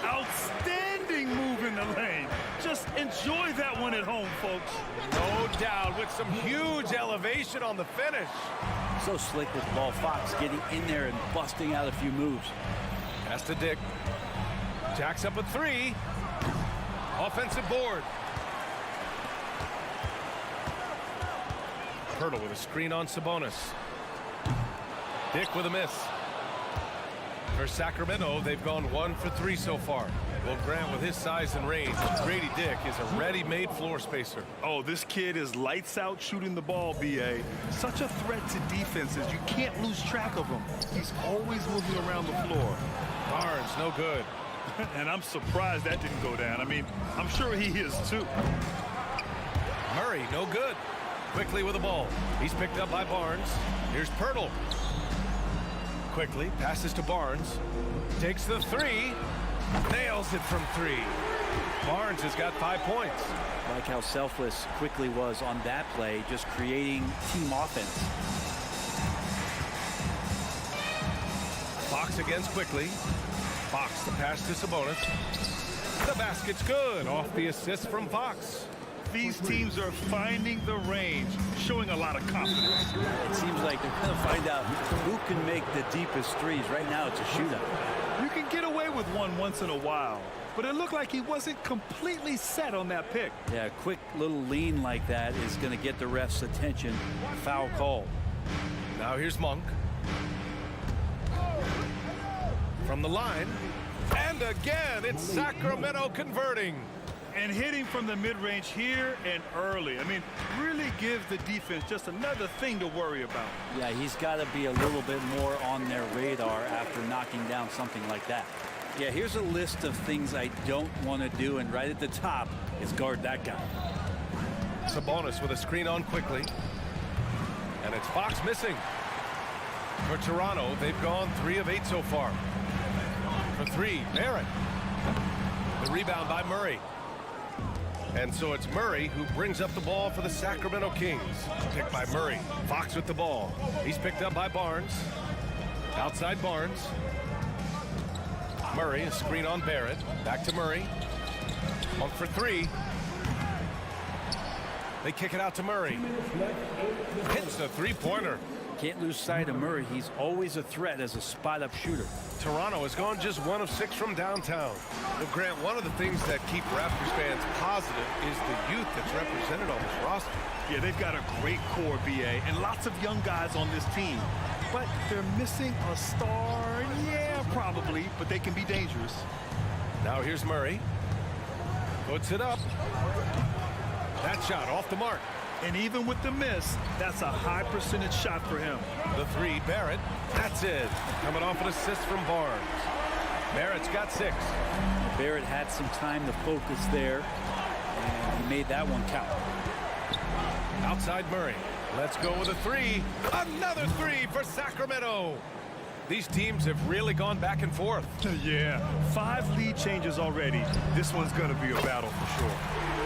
Outstanding move in the lane. Just enjoy that one at home, folks. No doubt, with some huge elevation on the finish. So slick with the ball. Fox getting in there and busting out a few moves. Pass to Dick. Jacks up a 3. Offensive board. Hurdle with a screen on Sabonis. Dick with a miss. For Sacramento, they've gone 1 for 3 so far. Well, Grant, with his size and range, Grady Dick is a ready-made floor spacer. Oh, this kid is lights out shooting the ball, B.A. Such a threat to defenses. You can't lose track of him. He's always moving around the floor. Barnes, no good. And I'm surprised that didn't go down. I mean, I'm sure he is too. Murray, no good. Quickly with the ball. He's picked up by Barnes. Here's Pirtle. Quickly passes to Barnes. Takes the 3. Nails it from 3. Barnes has got 5 points. I like how selfless Quickly was on that play, just creating team offense. Fox against Quickly. Fox the pass to Sabonis. The basket's good off the assist from Fox. These teams are finding the range, showing a lot of confidence. It seems like they're going to find out who can make the deepest threes. Right now, it's a shootout. You can get away with one once in a while, but it looked like he wasn't completely set on that pick. Yeah, a quick little lean like that is going to get the ref's attention. Foul call. Now here's Monk. From the line. And again, it's Sacramento converting. And hitting from the mid-range here and early. I mean, really give the defense just another thing to worry about. Yeah, he's got to be a little bit more on their radar after knocking down something like that. Yeah, here's a list of things I don't want to do, and right at the top is guard that guy. Sabonis with a screen on Quickly. And it's Fox missing. For Toronto, they've gone 3 of 8 so far. For 3, Barrett. The rebound by Murray. And so it's Murray who brings up the ball for the Sacramento Kings. Picked by Murray. Fox with the ball. He's picked up by Barnes. Outside Barnes. Murray, a screen on Barrett. Back to Murray. Monk for 3. They kick it out to Murray. Hits the 3-pointer. Can't lose sight of Murray. He's always a threat as a spot-up shooter. Toronto has gone just 1 of 6 from downtown. Well, Grant, one of the things that keep Raptors fans positive is the youth that's represented on this roster. Yeah, they've got a great core, B.A., and lots of young guys on this team. But they're missing a star. Yeah, probably, but they can be dangerous. Now here's Murray. Puts it up. That shot off the mark. And even with the miss, that's a high percentage shot for him. The 3, Barrett. That's it. Coming off an assist from Barnes. Barrett's got 6. Barrett had some time to focus there, and he made that one count. Outside Murray. Let's go with a 3. Another 3 for Sacramento. These teams have really gone back and forth. Yeah, 5 lead changes already. This one's going to be a battle for sure.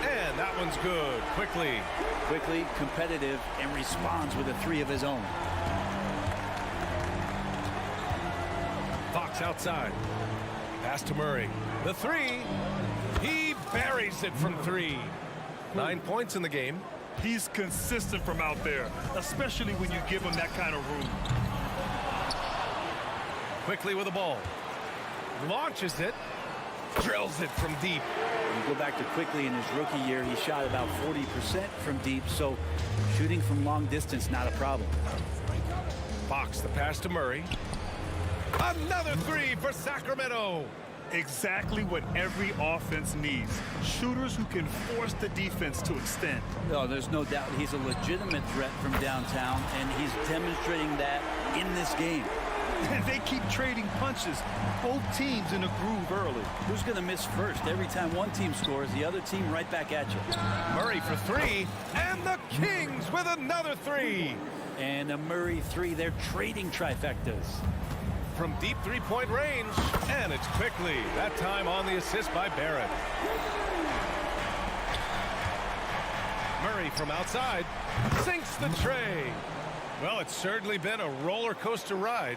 And that one's good. Quickly, competitive, and responds with a 3 of his own. Fox outside. Pass to Murray. The 3. He buries it from 3. 9 points in the game. He's consistent from out there, especially when you give him that kind of room. Quickly with the ball. Launches it. Drills it from deep. When you go back to Quickly in his rookie year, he shot about 40% from deep, so shooting from long distance, not a problem. Fox the pass to Murray. Another three for Sacramento. Exactly what every offense needs. Shooters who can force the defense to extend. No, there's no doubt he's a legitimate threat from downtown, and he's demonstrating that in this game. They keep trading punches. Both teams in a groove early. Who's going to miss first? Every time one team scores, the other team right back at you. Murray for three, and the Kings with another three. And a Murray three. They're trading trifectas. From deep three-point range, and it's quickly. That time on the assist by Barrett. Murray from outside sinks the tray. Well, it's certainly been a roller coaster ride.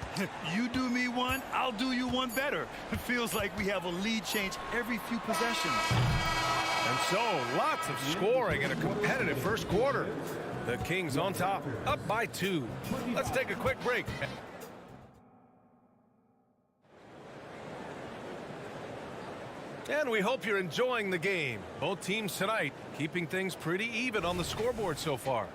You do me one, I'll do you one better. It feels like we have a lead change every few possessions. And so, lots of scoring in a competitive first quarter. The Kings on top, up by 2. Let's take a quick break. And we hope you're enjoying the game. Both teams tonight keeping things pretty even on the scoreboard so far.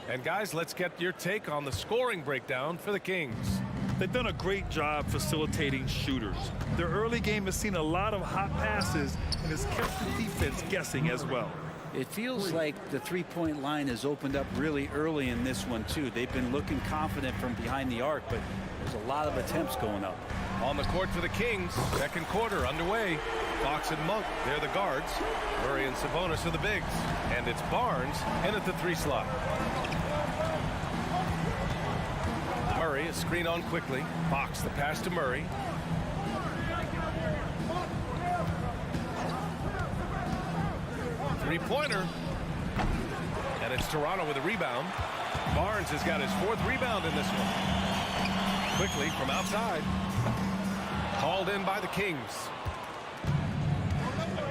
And guys, let's get your take on the scoring breakdown for the Kings. They've done a great job facilitating shooters. Their early game has seen a lot of hot passes and has kept the defense guessing as well. It feels like the three-point line has opened up really early in this one, too. They've been looking confident from behind the arc, but there's a lot of attempts going up. On the court for the Kings, second quarter underway. Fox and Monk, they're the guards. Murray and Sabonis are the bigs. And it's Barnes in at the 3 slot. Murray is screen on quickly. Fox the pass to Murray. Three-pointer. And it's Toronto with a rebound. Barnes has got his 4th rebound in this one. Quickly from outside. Called in by the Kings.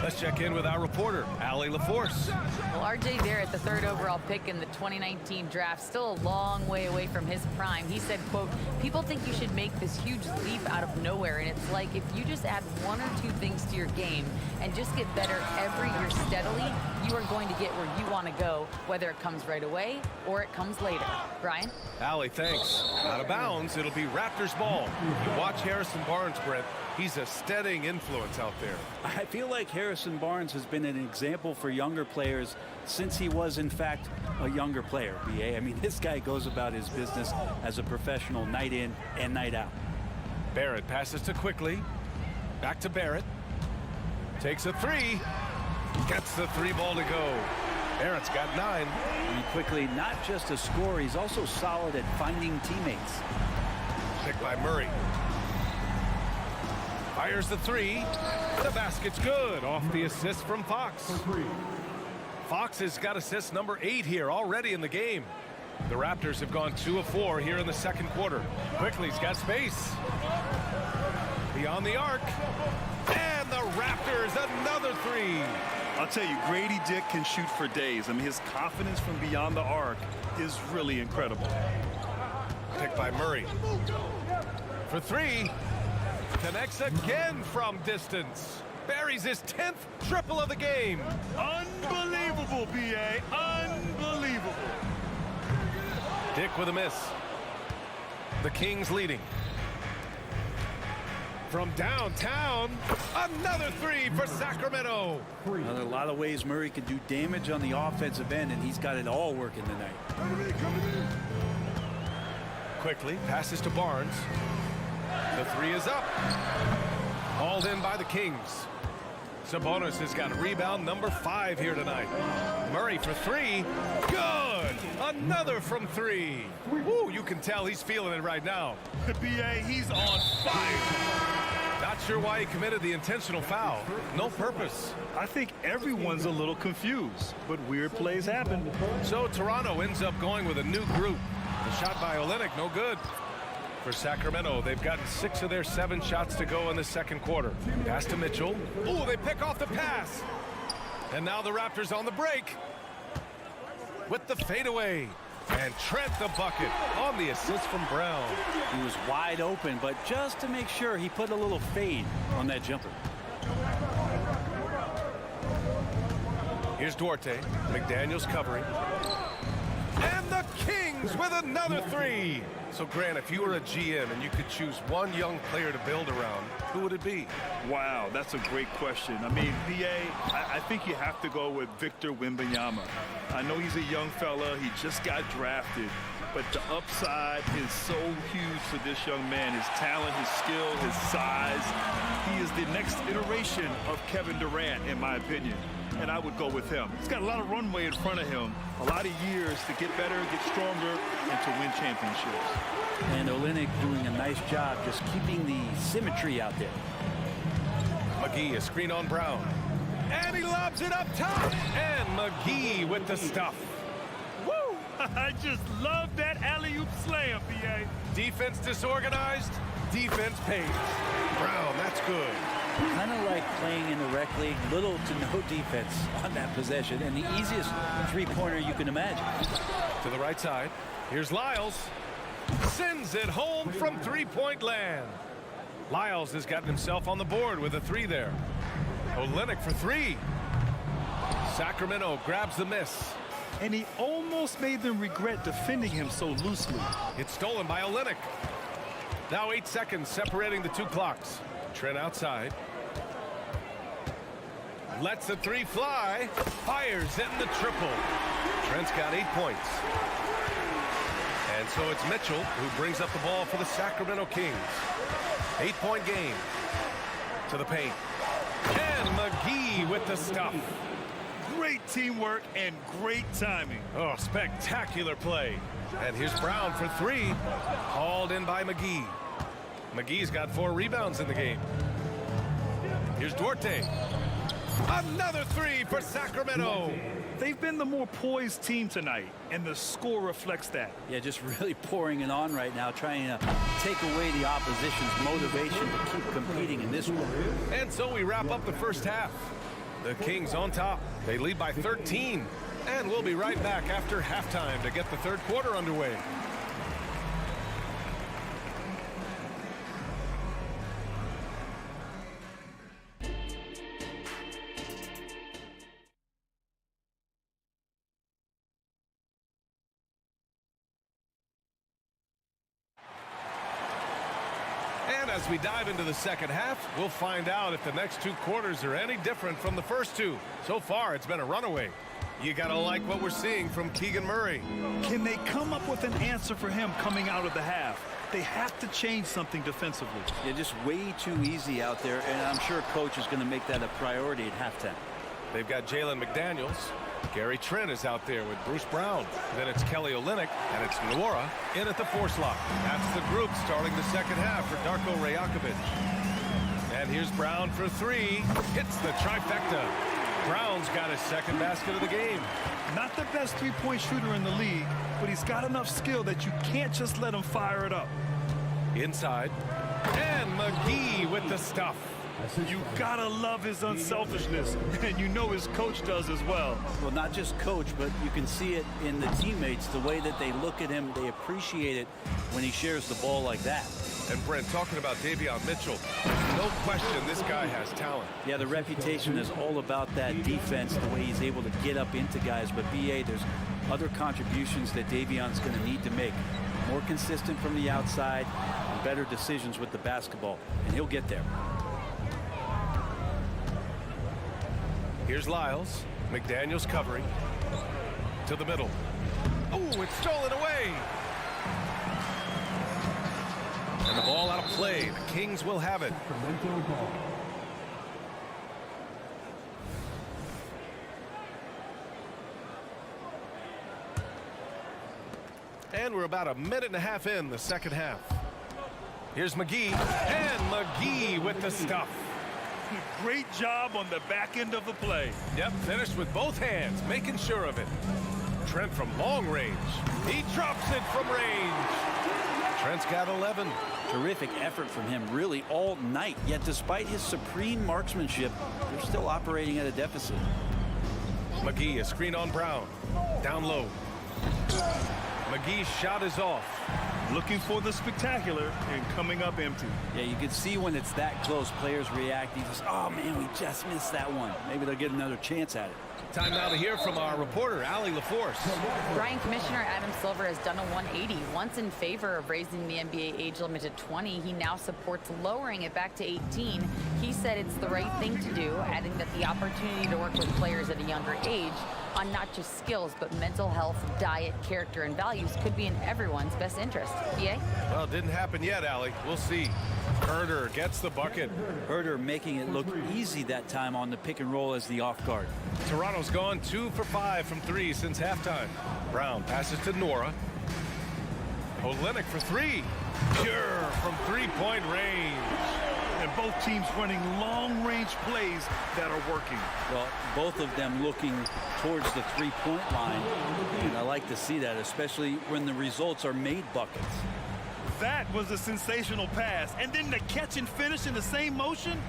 Let's check in with our reporter, Allie LaForce. Well, R.J. Barrett, the 3rd overall pick in the 2019 draft, still a long way away from his prime. He said, quote, people think you should make this huge leap out of nowhere, and it's like if you just add 1 or 2 things to your game and just get better every year steadily, you are going to get where you want to go, whether it comes right away or it comes later. Brian? Allie, thanks. Out of bounds, it'll be Raptors ball. You watch Harrison Barnes, Brett. He's a steadying influence out there. I feel like Harrison Barnes has been an example for younger players since he was, in fact, a younger player, B.A. I mean, this guy goes about his business as a professional night in and night out. Barrett passes to Quickly. Back to Barrett. Takes a 3. Gets the 3 ball to go. Barrett's got 9. And Quickly, not just a scorer, he's also solid at finding teammates. Picked by Murray. Fires the 3. The basket's good. Off the assist from Fox. Fox has got assist number 8 here already in the game. The Raptors have gone 2 of 4 here in the second quarter. Quickly's got space. Beyond the arc. And the Raptors, another 3. I'll tell you, Grady Dick can shoot for days. I mean, his confidence from beyond the arc is really incredible. Picked by Murray. For 3. Connects again from distance. Buries his 10th triple of the game. Unbelievable, B.A. Unbelievable. Dick with a miss. The Kings leading. From downtown, another 3 for Sacramento. Now, there are a lot of ways Murray can do damage on the offensive end, and he's got it all working tonight. Quickly passes to Barnes. The 3 is up. Hauled in by the Kings. Sabonis has got rebound number 5 here tonight. Murray for 3. Good! Another from 3. Woo, you can tell he's feeling it right now. B.A., he's on fire. Not sure why he committed the intentional foul. No purpose. I think everyone's a little confused, but weird plays happen. So Toronto ends up going with a new group. The shot by Olynyk, no good. For Sacramento, they've gotten 6 of their 7 shots to go in the second quarter. Pass to Mitchell. Ooh, they pick off the pass. And now the Raptors on the break. With the fadeaway. And Trent the bucket on the assist from Brown. He was wide open, but just to make sure, he put a little fade on that jumper. Here's Duarte. McDaniels covering. And the Kings Kings with another three. So, Grant, if you were a GM and you could choose one young player to build around, who would it be? Wow, that's a great question. I mean, I think you have to go with Victor Wembanyama. I know he's a young fella. He just got drafted. But the upside is so huge for this young man. His talent, his skill, his size. He is the next iteration of Kevin Durant, in my opinion. And I would go with him. He's got a lot of runway in front of him. A lot of years to get better, get stronger, and to win championships. And Olynyk doing a nice job just keeping the symmetry out there. McGee, a screen on Brown. And he lobs it up top. And McGee with the stuff. Woo! I just love that alley-oop slam, B.A. Defense disorganized. Defense pays. Brown, that's good. Kind of like playing in the rec league, little to no defense on that possession, and the easiest three-pointer you can imagine. To the right side, here's Lyles. Sends it home from three-point land. Lyles has gotten himself on the board with a three there. Olynyk for three. Sacramento grabs the miss. And he almost made them regret defending him so loosely. It's stolen by Olynyk. Now 8 seconds separating the two clocks. Trent outside. Lets the three fly. Fires in the triple. Trent's got 8 points. And so it's Mitchell who brings up the ball for the Sacramento Kings. 8-point game. To the paint. And McGee with the stuff. Great teamwork and great timing. Oh, spectacular play. And here's Brown for three. Hauled in by McGee. McGee's got 4 rebounds in the game. Here's Duarte. Another three for Sacramento. They've been the more poised team tonight, and the score reflects that. Yeah, just really pouring it on right now, trying to take away the opposition's motivation to keep competing in this one. And so we wrap up the first half. The Kings on top. They lead by 13. And we'll be right back after halftime to get the third quarter underway. And as we dive into the second half, we'll find out if the next 2 quarters are any different from the first 2. So far, it's been a runaway. You gotta like what we're seeing from Keegan Murray. Can they come up with an answer for him coming out of the half? They have to change something defensively. They're just way too easy out there, and I'm sure coach is going to make that a priority at halftime. They've got Jalen McDaniels. Gary Trent is out there with Bruce Brown. Then it's Kelly Olynyk, and it's Nwora in at the 4 slot. That's the group starting the second half for Darko Rajakovic. And here's Brown for three. Hits the trifecta. Brown's got his second basket of the game. Not the best three-point shooter in the league, but he's got enough skill that you can't just let him fire it up. Inside. And McGee with the stuff. You gotta love his unselfishness, and you know his coach does as well. Well, not just coach, but you can see it in the teammates, the way that they look at him. They appreciate it when he shares the ball like that. And Brent, talking about Davion Mitchell, no question this guy has talent. Yeah, the reputation is all about that defense, the way he's able to get up into guys. But BA, there's other contributions that Davion's going to need to make. More consistent from the outside, and better decisions with the basketball, and he'll get there. Here's Lyles. McDaniels covering. To the middle. Oh, it's stolen away. And the ball out of play. The Kings will have it. And we're about a minute and a half in the second half. Here's McGee. And McGee with the stuff. Great job on the back end of the play. Yep, finished with both hands, making sure of it. Trent from long range. He drops it from range. Trent's got 11. Terrific effort from him really all night. Yet despite his supreme marksmanship, they're still operating at a deficit. McGee, a screen on Brown. Down low. McGee's shot is off. Looking for the spectacular and coming up empty. Yeah, you can see when it's that close, players react. He just, oh man, we just missed that one. Maybe they'll get another chance at it. Time now to hear from our reporter, Allie LaForce. Brian, Commissioner Adam Silver has done a 180. Once in favor of raising the NBA age limit to 20, he now supports lowering it back to 18. He said it's the right thing to do, adding that the opportunity to work with players at a younger age on not just skills, but mental health, diet, character, and values could be in everyone's best interest. BA? Well, it didn't happen yet, Allie. We'll see. Herder gets the bucket. Herder making it look easy that time on the pick and roll as the off guard. Toronto's gone 2 for 5 from 3 since halftime. Brown passes to Nora. Olynyk for 3. Pure from three-point range. And both teams running long-range plays that are working. Well, both of them looking towards the three-point line. And I like to see that, especially when the results are made buckets. That was a sensational pass. And then the catch and finish in the same motion?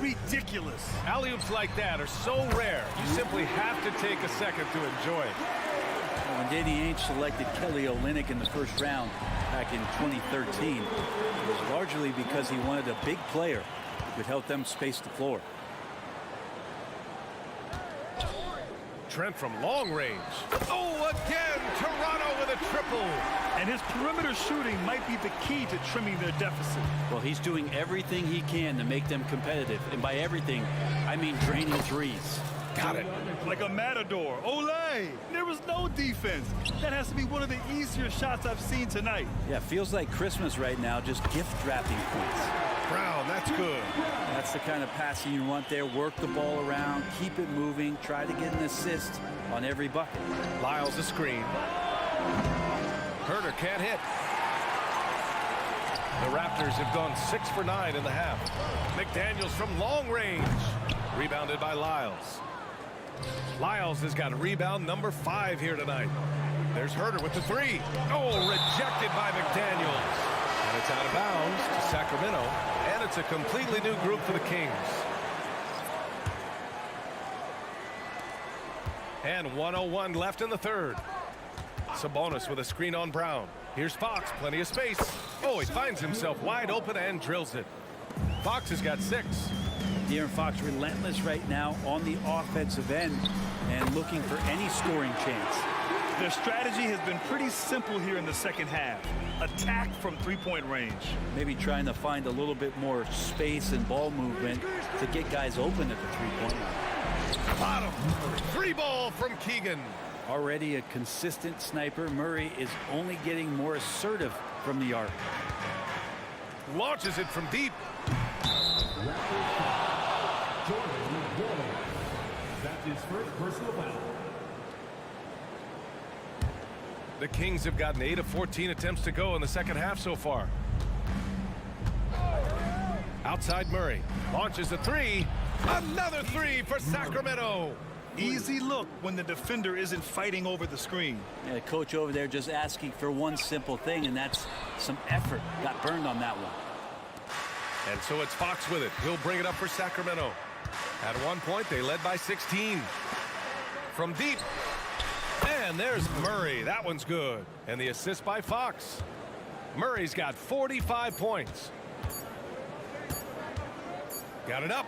Ridiculous. Alley-oops like that are so rare, you simply have to take a second to enjoy it. When Danny Ainge selected Kelly Olynyk in the first round back in 2013, it was largely because he wanted a big player who could help them space the floor. Trent from long range. Oh, again, Toronto with a triple. And his perimeter shooting might be the key to trimming their deficit. Well, he's doing everything he can to make them competitive. And by everything, I mean draining threes. Got it. Like a matador. Olay! There was no defense. That has to be one of the easier shots I've seen tonight. Yeah, feels like Christmas right now, just gift wrapping points. Brown, that's good. That's the kind of passing you want there. Work the ball around, keep it moving, try to get an assist on every bucket. Lyles a screen. Herder can't hit. The Raptors have gone 6 for 9 in the half. McDaniels from long range. Rebounded by Lyles. Lyles has got rebound number 5 here tonight. There's Herder with the 3. Oh, rejected by McDaniels. And it's out of bounds to Sacramento. And it's a completely new group for the Kings. And 1:01 left in the third. Sabonis with a screen on Brown. Here's Fox, plenty of space. Oh, he finds himself wide open and drills it. Fox has got 6. De'Aaron Fox relentless right now on the offensive end and looking for any scoring chance. Their strategy has been pretty simple here in the second half. Attack from three-point range. Maybe trying to find a little bit more space and ball movement to get guys open at the three-point line. Bottom. 3 ball from Keegan. Already a consistent sniper, Murray is only getting more assertive from the arc. Launches it from deep. That's his first personal foul. The Kings have gotten 8 of 14 attempts to go in the second half so far. Outside Murray. Launches a 3. Another 3 for Sacramento. Easy look when the defender isn't fighting over the screen. Yeah, coach over there just asking for one simple thing, and that's some effort. Got burned on that one. And so it's Fox with it. He'll bring it up for Sacramento. At one point, they led by 16. From deep. And there's Murray. That one's good. And the assist by Fox. Murray's got 45 points. Got it up.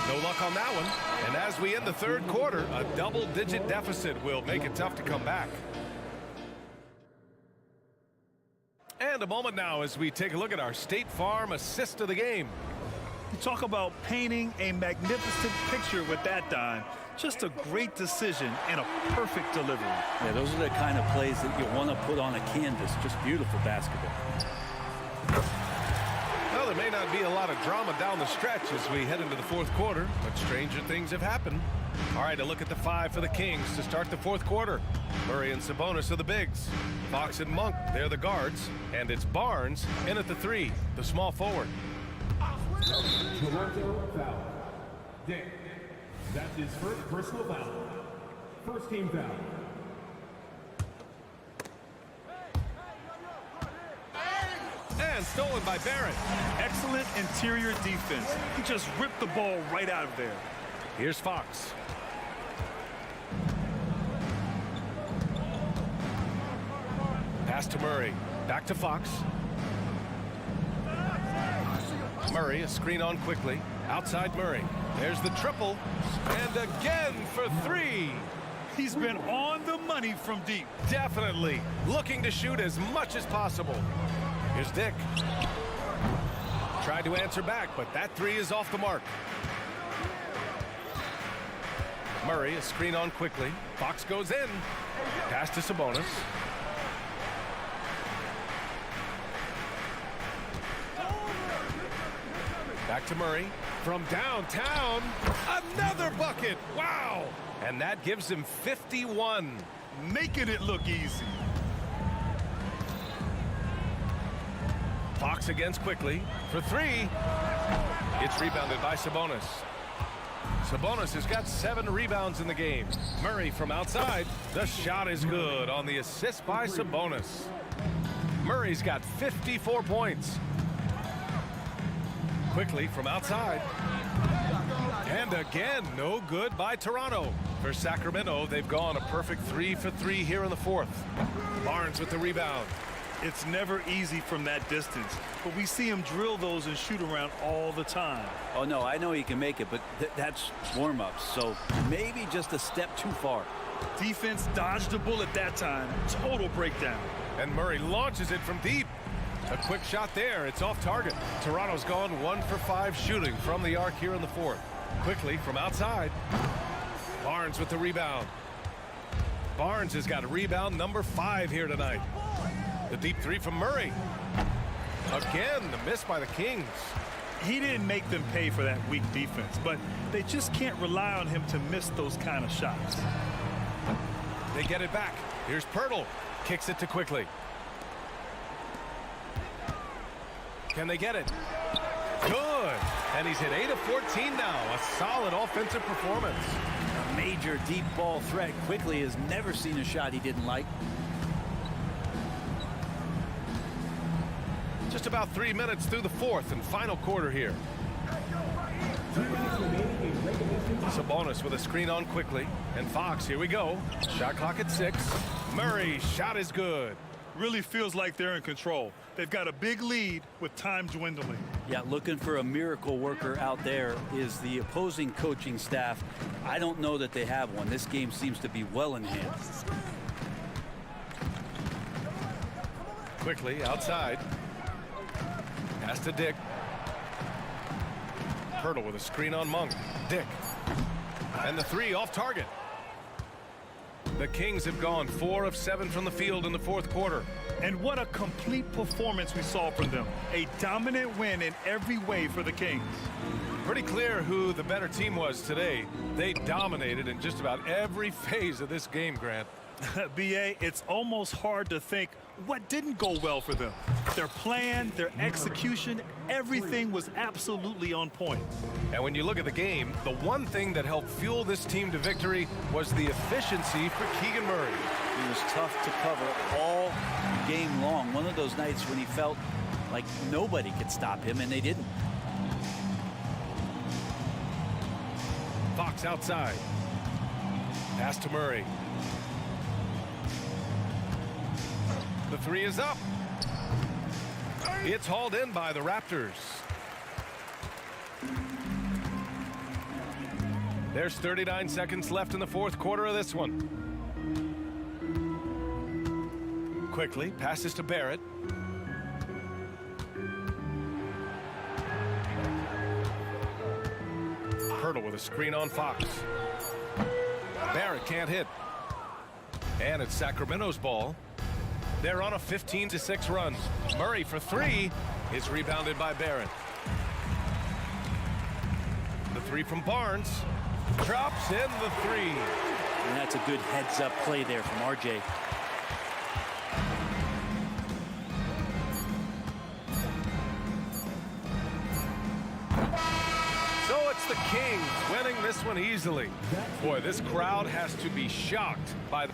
No luck on that one. And as we end the third quarter, a double-digit deficit will make it tough to come back. And a moment now as we take a look at our State Farm assist of the game. You talk about painting a magnificent picture with that dime. Just a great decision and a perfect delivery. Yeah, those are the kind of plays that you want to put on a canvas. Just beautiful basketball. Well, there may not be a lot of drama down the stretch as we head into the fourth quarter, but stranger things have happened. All right, a look at the 5 for the Kings to start the fourth quarter. Murray and Sabonis are the bigs. Fox and Monk, they're the guards. And it's Barnes in at the 3, the small forward. Toronto foul. Dick. That's his first personal foul. First team foul. And stolen by Barrett. Excellent interior defense. He just ripped the ball right out of there. Here's Fox. Pass to Murray. Back to Fox. Murray, a screen on quickly. Outside Murray. There's the triple. And again for three. He's been on the money from deep. Definitely looking to shoot as much as possible. Here's Dick. Tried to answer back, but that three is off the mark. Murray, a screen on quickly. Fox goes in. Pass to Sabonis. Back to Murray. From downtown, another bucket. Wow. And that gives him 51. Making it look easy. Fox against quickly for three. It's rebounded by Sabonis. Sabonis has got 7 rebounds in the game. Murray from outside. The shot is good on the assist by Sabonis. Murray's got 54 points. Quickly from outside. And again, no good by Toronto. For Sacramento, they've gone a perfect 3 for 3 here in the fourth. Barnes with the rebound. It's never easy from that distance, but we see him drill those and shoot around all the time. Oh, no, I know he can make it, but that's warm-ups, so maybe just a step too far. Defense dodged a bullet that time. Total breakdown. And Murray launches it from deep. A quick shot there. It's off target. Toronto's gone 1 for 5 shooting from the arc here in the fourth. Quickly from outside. Barnes with the rebound. Barnes has got rebound number 5 here tonight. The deep three from Murray. Again, the miss by the Kings. He didn't make them pay for that weak defense, but they just can't rely on him to miss those kind of shots. They get it back. Here's Pirtle. Kicks it to quickly. Can they get it? Good. And he's hit 8 of 14 now. A solid offensive performance. A major deep ball threat. Quickly has never seen a shot he didn't like. Just about 3 minutes through the fourth and final quarter here. Sabonis with a screen on quickly. And Fox, here we go. Shot clock at 6. Murray, shot is good. Really feels like they're in control. They've got a big lead with time dwindling. Yeah, looking for a miracle worker out there is the opposing coaching staff. I don't know that they have one. This game seems to be well in hand. Quickly outside. Pass to Dick. Pirtle with a screen on Monk. Dick. And the three off target. The Kings have gone 4 of 7 from the field in the fourth quarter. And what a complete performance we saw from them. A dominant win in every way for the Kings. Pretty clear who the better team was today. They dominated in just about every phase of this game, Grant. B.A., it's almost hard to think what didn't go well for them. Their plan, their execution, everything was absolutely on point. And when you look at the game, the one thing that helped fuel this team to victory was the efficiency for Keegan Murray. He was tough to cover all game long. One of those nights when he felt like nobody could stop him, and they didn't. Fox outside. Pass to Murray. The three is up. It's hauled in by the Raptors. There's 39 seconds left in the fourth quarter of this one. Quickly passes to Barrett. Pirtle with a screen on Fox. Barrett can't hit. And it's Sacramento's ball. They're on a 15-6 run. Murray for 3 is rebounded by Barrett. The 3 from Barnes drops in the 3. And that's a good heads-up play there from RJ. So it's the Kings winning this one easily. Boy, this crowd has to be shocked by the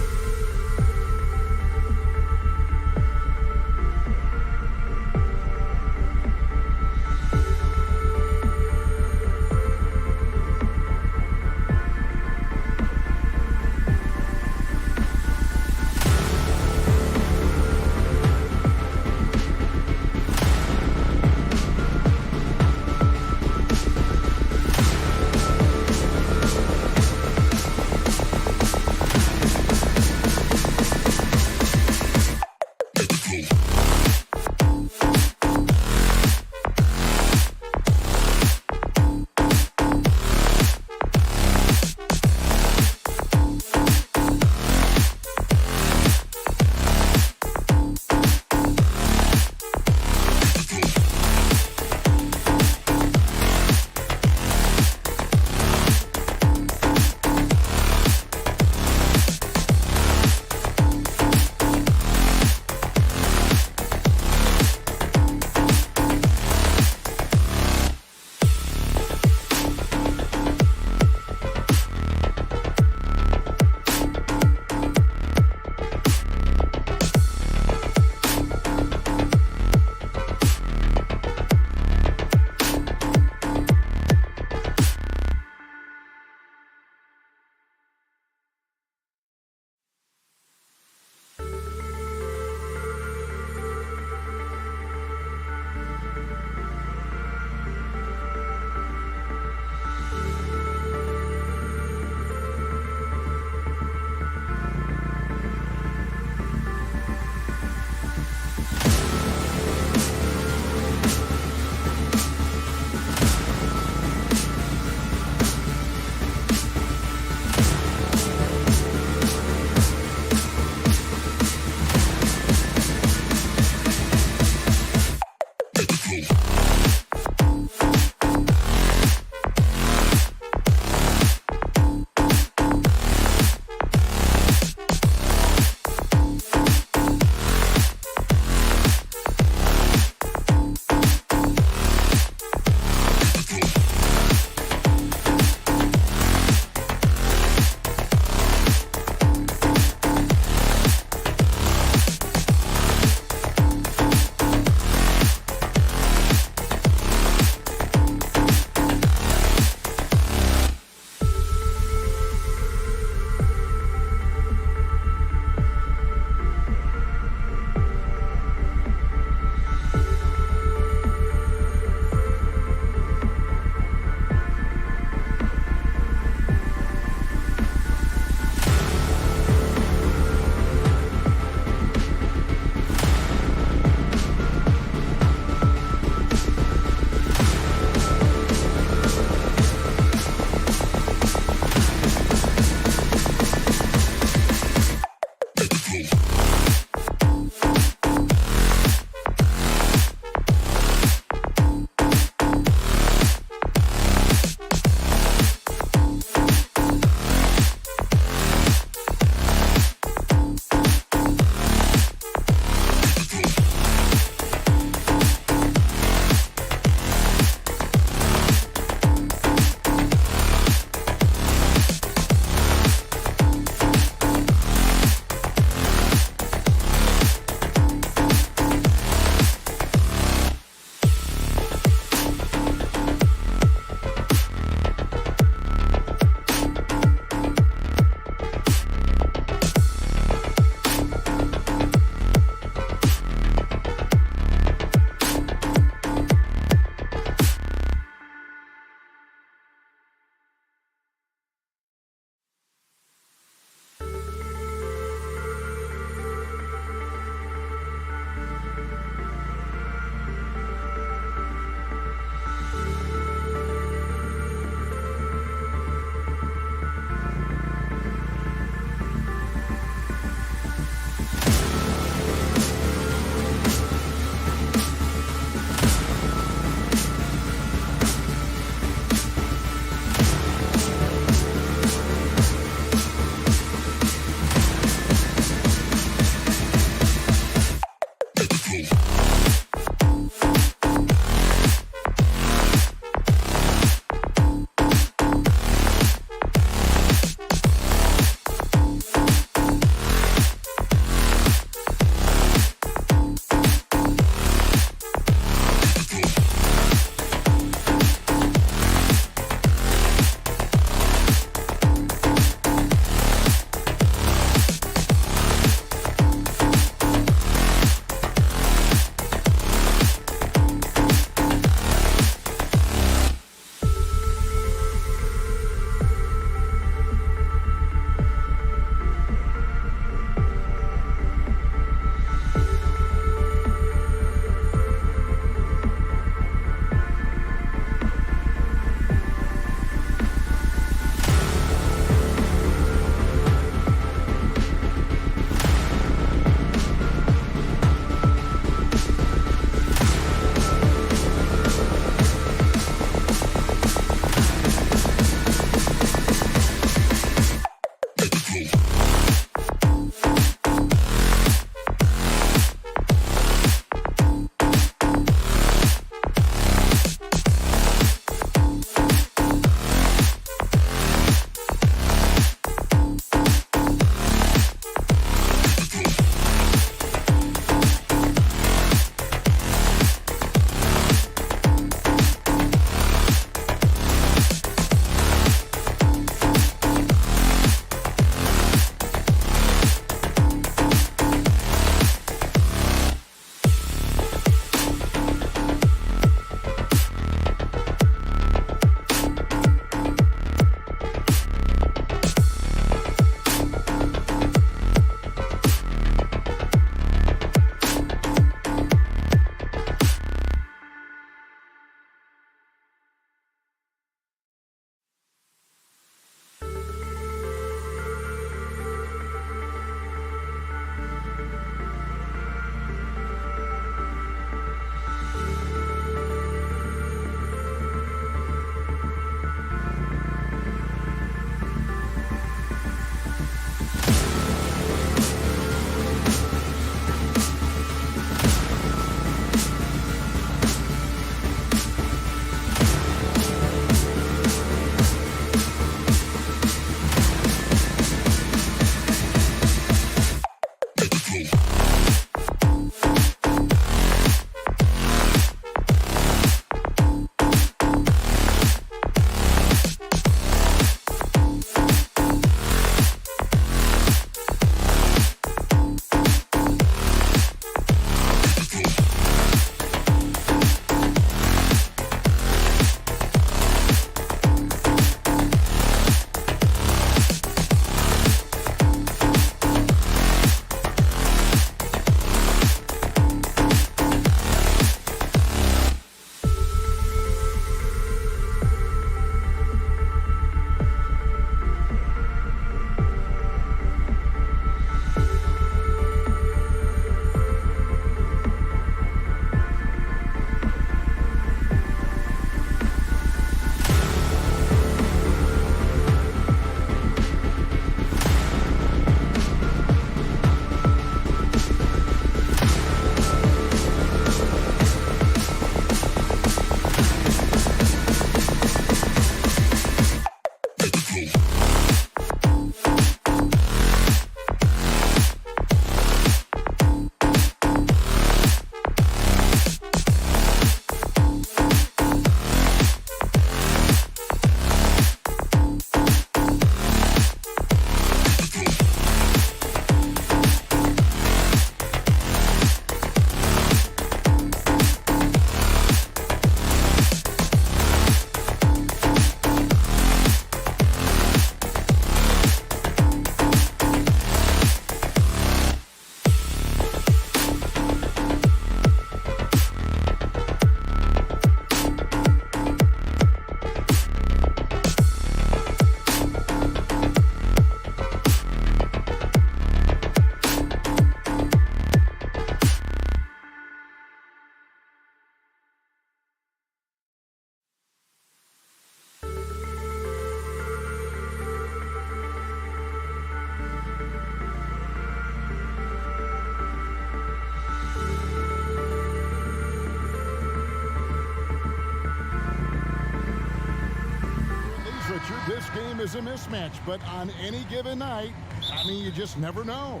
Richard, this game is a mismatch, but on any given night, I mean, you just never know.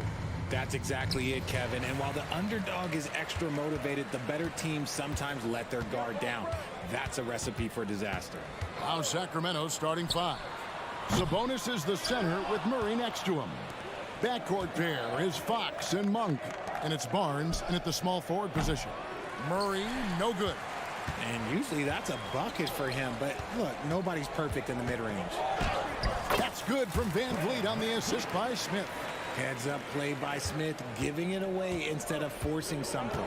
That's exactly it, Kevin. And while the underdog is extra motivated, the better teams sometimes let their guard down. That's a recipe for disaster. Now Sacramento starting 5. Sabonis is the center with Murray next to him. Backcourt pair is Fox and Monk. And it's Barnes in at the small forward position. Murray, no good. And usually that's a bucket for him. But look, nobody's perfect in the mid-range. That's good from Van Vliet on the assist by Smith. Heads up play by Smith, giving it away instead of forcing something.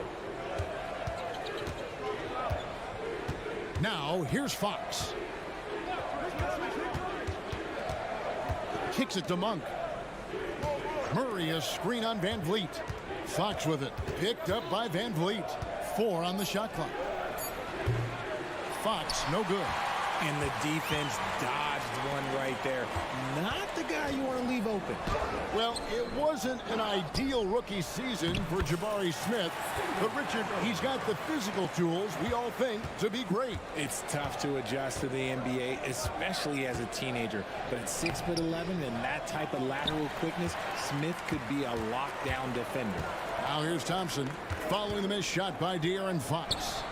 Now, here's Fox. Kicks it to Monk. Murray a screen on Van Vliet. Fox with it. Picked up by Van Vliet. 4 on the shot clock. Fox, no good. And the defense dodged one right there. Not the guy you want to leave open. Well, it wasn't an ideal rookie season for Jabari Smith, but Richard, he's got the physical tools we all think to be great. It's tough to adjust to the NBA, especially as a teenager. But at 6'11" and that type of lateral quickness, Smith could be a lockdown defender. Now here's Thompson following the missed shot by De'Aaron Fox.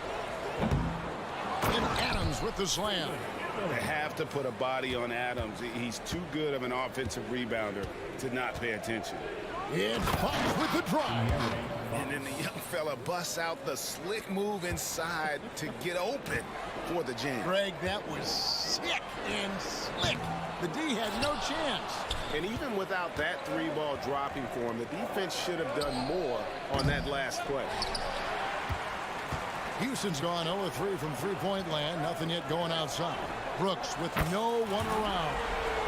And Adams with the slam. They have to put a body on Adams. He's too good of an offensive rebounder to not pay attention. It's Fox with the drive. And then the young fella busts out the slick move inside to get open for the jam. Greg, that was sick and slick. The D had no chance. And even without that 3-ball dropping for him, the defense should have done more on that last play. Houston's gone 0-3 from three-point land. Nothing yet going outside. Brooks with no one around.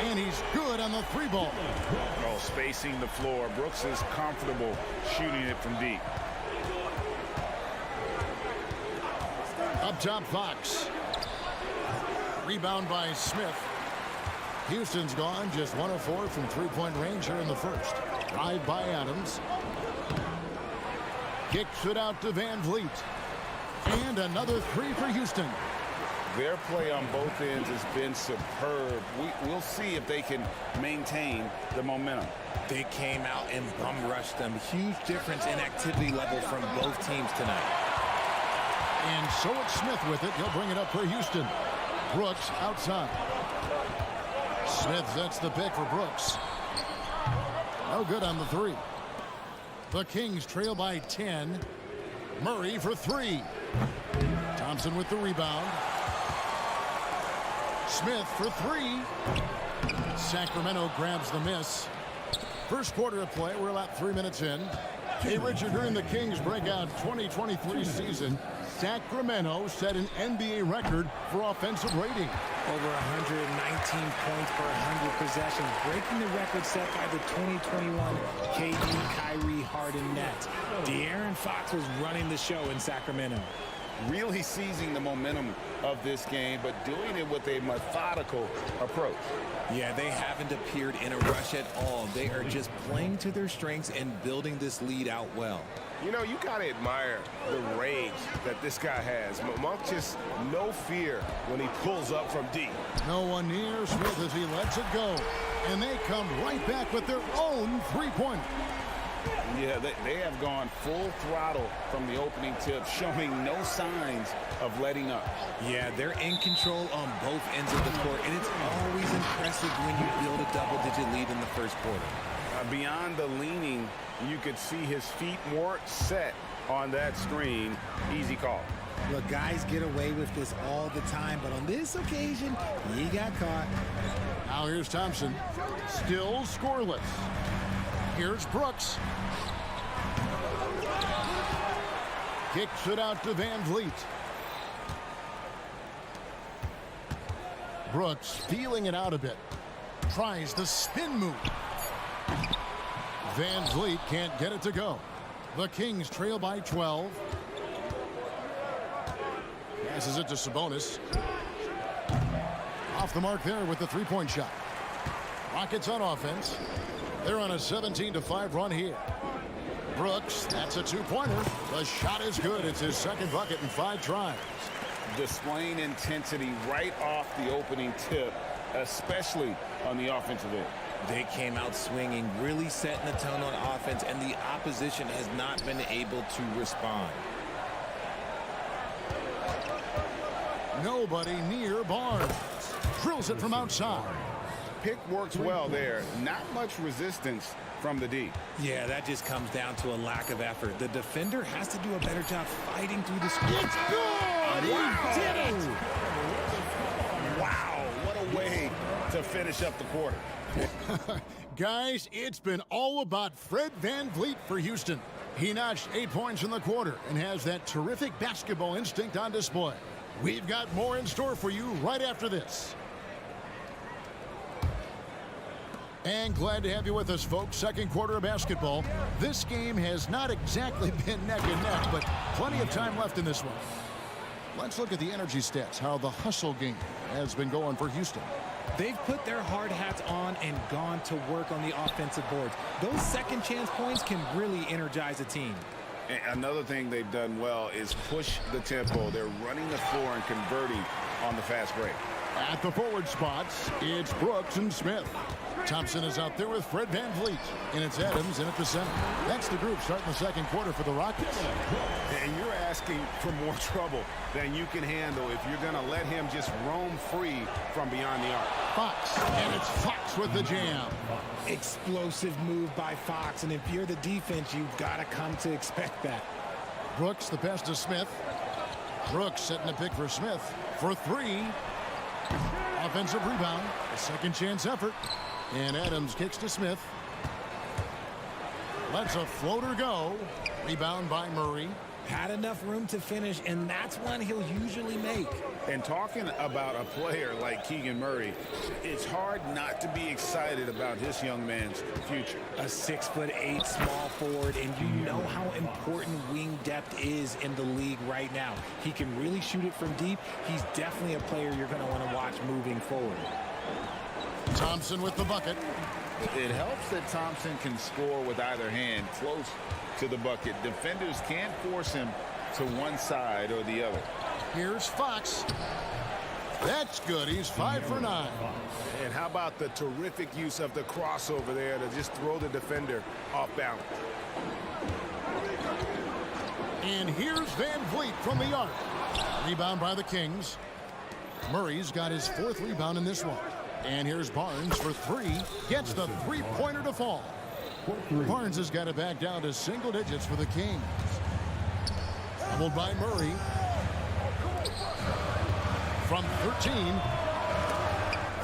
And he's good on the 3-ball. Oh, spacing the floor. Brooks is comfortable shooting it from deep. Up top, Fox. Rebound by Smith. Houston's gone just 1 of 4 from three-point range here in the first. Drive by Adams. Kicks it out to Van Vliet. And another 3 for Houston. Their play on both ends has been superb. We'll see if they can maintain the momentum. They came out and bum rushed them. Huge difference in activity level from both teams tonight. And so it's Smith with it. He'll bring it up for Houston. Brooks outside. Smith sets the pick for Brooks. No good on the 3. The Kings trail by 10. Murray for 3. Thompson with the rebound. Smith for 3. Sacramento grabs the miss. First quarter of play. We're about 3 minutes in. Hey, Richard, during the Kings breakout 2023 season, Sacramento set an NBA record for offensive rating. Over 119 points per 100 possessions, breaking the record set by the 2021 KD Kyrie Harden Nets. De'Aaron Fox was running the show in Sacramento. Really seizing the momentum of this game, but doing it with a methodical approach. Yeah, they haven't appeared in a rush at all. They are just playing to their strengths and building this lead out well. You know, you got to admire the rage that this guy has. Monk just no fear when he pulls up from deep. No one near Smith as he lets it go. And they come right back with their own 3-pointer. Yeah, they have gone full throttle from the opening tip, showing no signs of letting up. Yeah, they're in control on both ends of the court, and it's always impressive when you build a double-digit lead in the first quarter. Beyond the leaning, you could see his feet more set on that screen. Easy call. Look, guys get away with this all the time, but on this occasion, he got caught. Now here's Thompson. Still scoreless. Here's Brooks. Kicks it out to Van Vliet. Brooks feeling it out a bit. Tries the spin move. Van Vliet can't get it to go. The Kings trail by 12. Passes it to Sabonis. Off the mark there with the 3-point shot. Rockets on offense. They're on a 17-5 run here. Brooks, that's a 2-pointer. The shot is good. It's his second bucket in 5 tries. Displaying intensity right off the opening tip. especially on the offensive end. They came out swinging, really setting the tone on offense, and the opposition has not been able to respond. Nobody near Barnes. Drills it from outside. Pick works well there. Not much resistance from the D. Yeah, that just comes down to a lack of effort. The defender has to do a better job fighting through the screen. It's good! He did it! Wow, what a way to finish up the quarter. Guys, it's been all about Fred VanVleet for Houston. He notched 8 points in the quarter and has that terrific basketball instinct on display. We've got more in store for you right after this. And glad to have you with us, folks. Second quarter of basketball. This game has not exactly been neck and neck, but plenty of time left in this one. Let's look at the energy stats, how the hustle game has been going for Houston. They've put their hard hats on and gone to work on the offensive boards. Those second chance points can really energize a team. And another thing they've done well is push the tempo. They're running the floor and converting on the fast break. At the forward spots, it's Brooks and Smith. Thompson is out there with Fred VanVleet. And it's Adams in at the center. That's the group starting the second quarter for the Rockets. And you're asking for more trouble than you can handle if you're going to let him just roam free from beyond the arc. Fox, and it's Fox with the jam. Explosive move by Fox, and if you're the defense, you've got to come to expect that. Brooks, the pass to Smith. Brooks setting a pick for Smith for three. Offensive rebound, a second chance effort. And Adams kicks to Smith. Lets a floater go. Rebound by Murray. Had enough room to finish, and that's one he'll usually make. And talking about a player like Keegan Murray, it's hard not to be excited about this young man's future. A 6'8" small forward, and you know how important wing depth is in the league right now. He can really shoot it from deep. He's definitely a player you're going to want to watch moving forward. Thompson with the bucket. It helps that Thompson can score with either hand close to the bucket. Defenders can't force him to one side or the other. Here's Fox. That's good. He's 5 for 9. And how about the terrific use of the crossover there to just throw the defender off balance. And here's VanVleet from the arc. Rebound by the Kings. Murray's got his 4th rebound in this one. And here's Barnes for three. Gets the three-pointer to fall. Barnes has got it back down to single digits for the Kings. Doubled by Murray. From 13.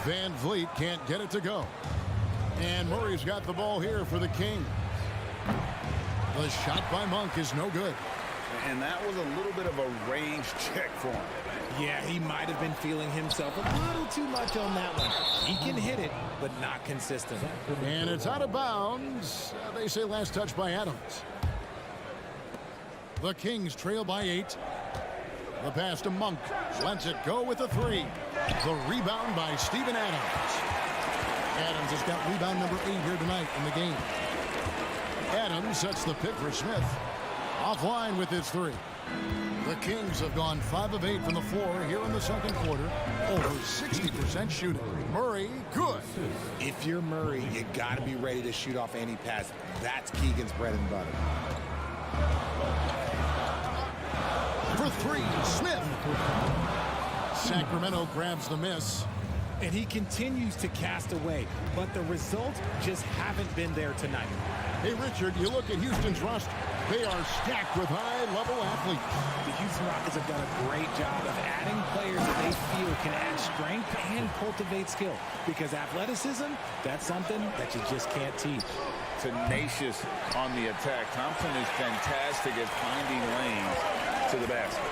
VanVleet can't get it to go. And Murray's got the ball here for the Kings. The shot by Monk is no good. And that was a little bit of a range check for him. Yeah, he might have been feeling himself a little too much on that one. He can hit it, but not consistent. And it's out of bounds. They say last touch by Adams. The Kings trail by 8. The pass to Monk. Lets it go with a 3. The rebound by Steven Adams. Adams has got rebound number 8 here tonight in the game. Adams sets the pick for Smith. Offline with his 3. The Kings have gone 5 of 8 from the floor here in the second quarter. Over 60% shooting. Murray, good. If you're Murray, you got to be ready to shoot off any pass. That's Keegan's bread and butter. For 3, Smith. Sacramento grabs the miss. And he continues to cast away, but the results just haven't been there tonight. Hey, Richard, you look at Houston's roster. They are stacked with high-level athletes. The Houston Rockets have done a great job of adding players that they feel can add strength and cultivate skill. Because athleticism, that's something that you just can't teach. Tenacious on the attack. Thompson is fantastic at finding lanes to the basket.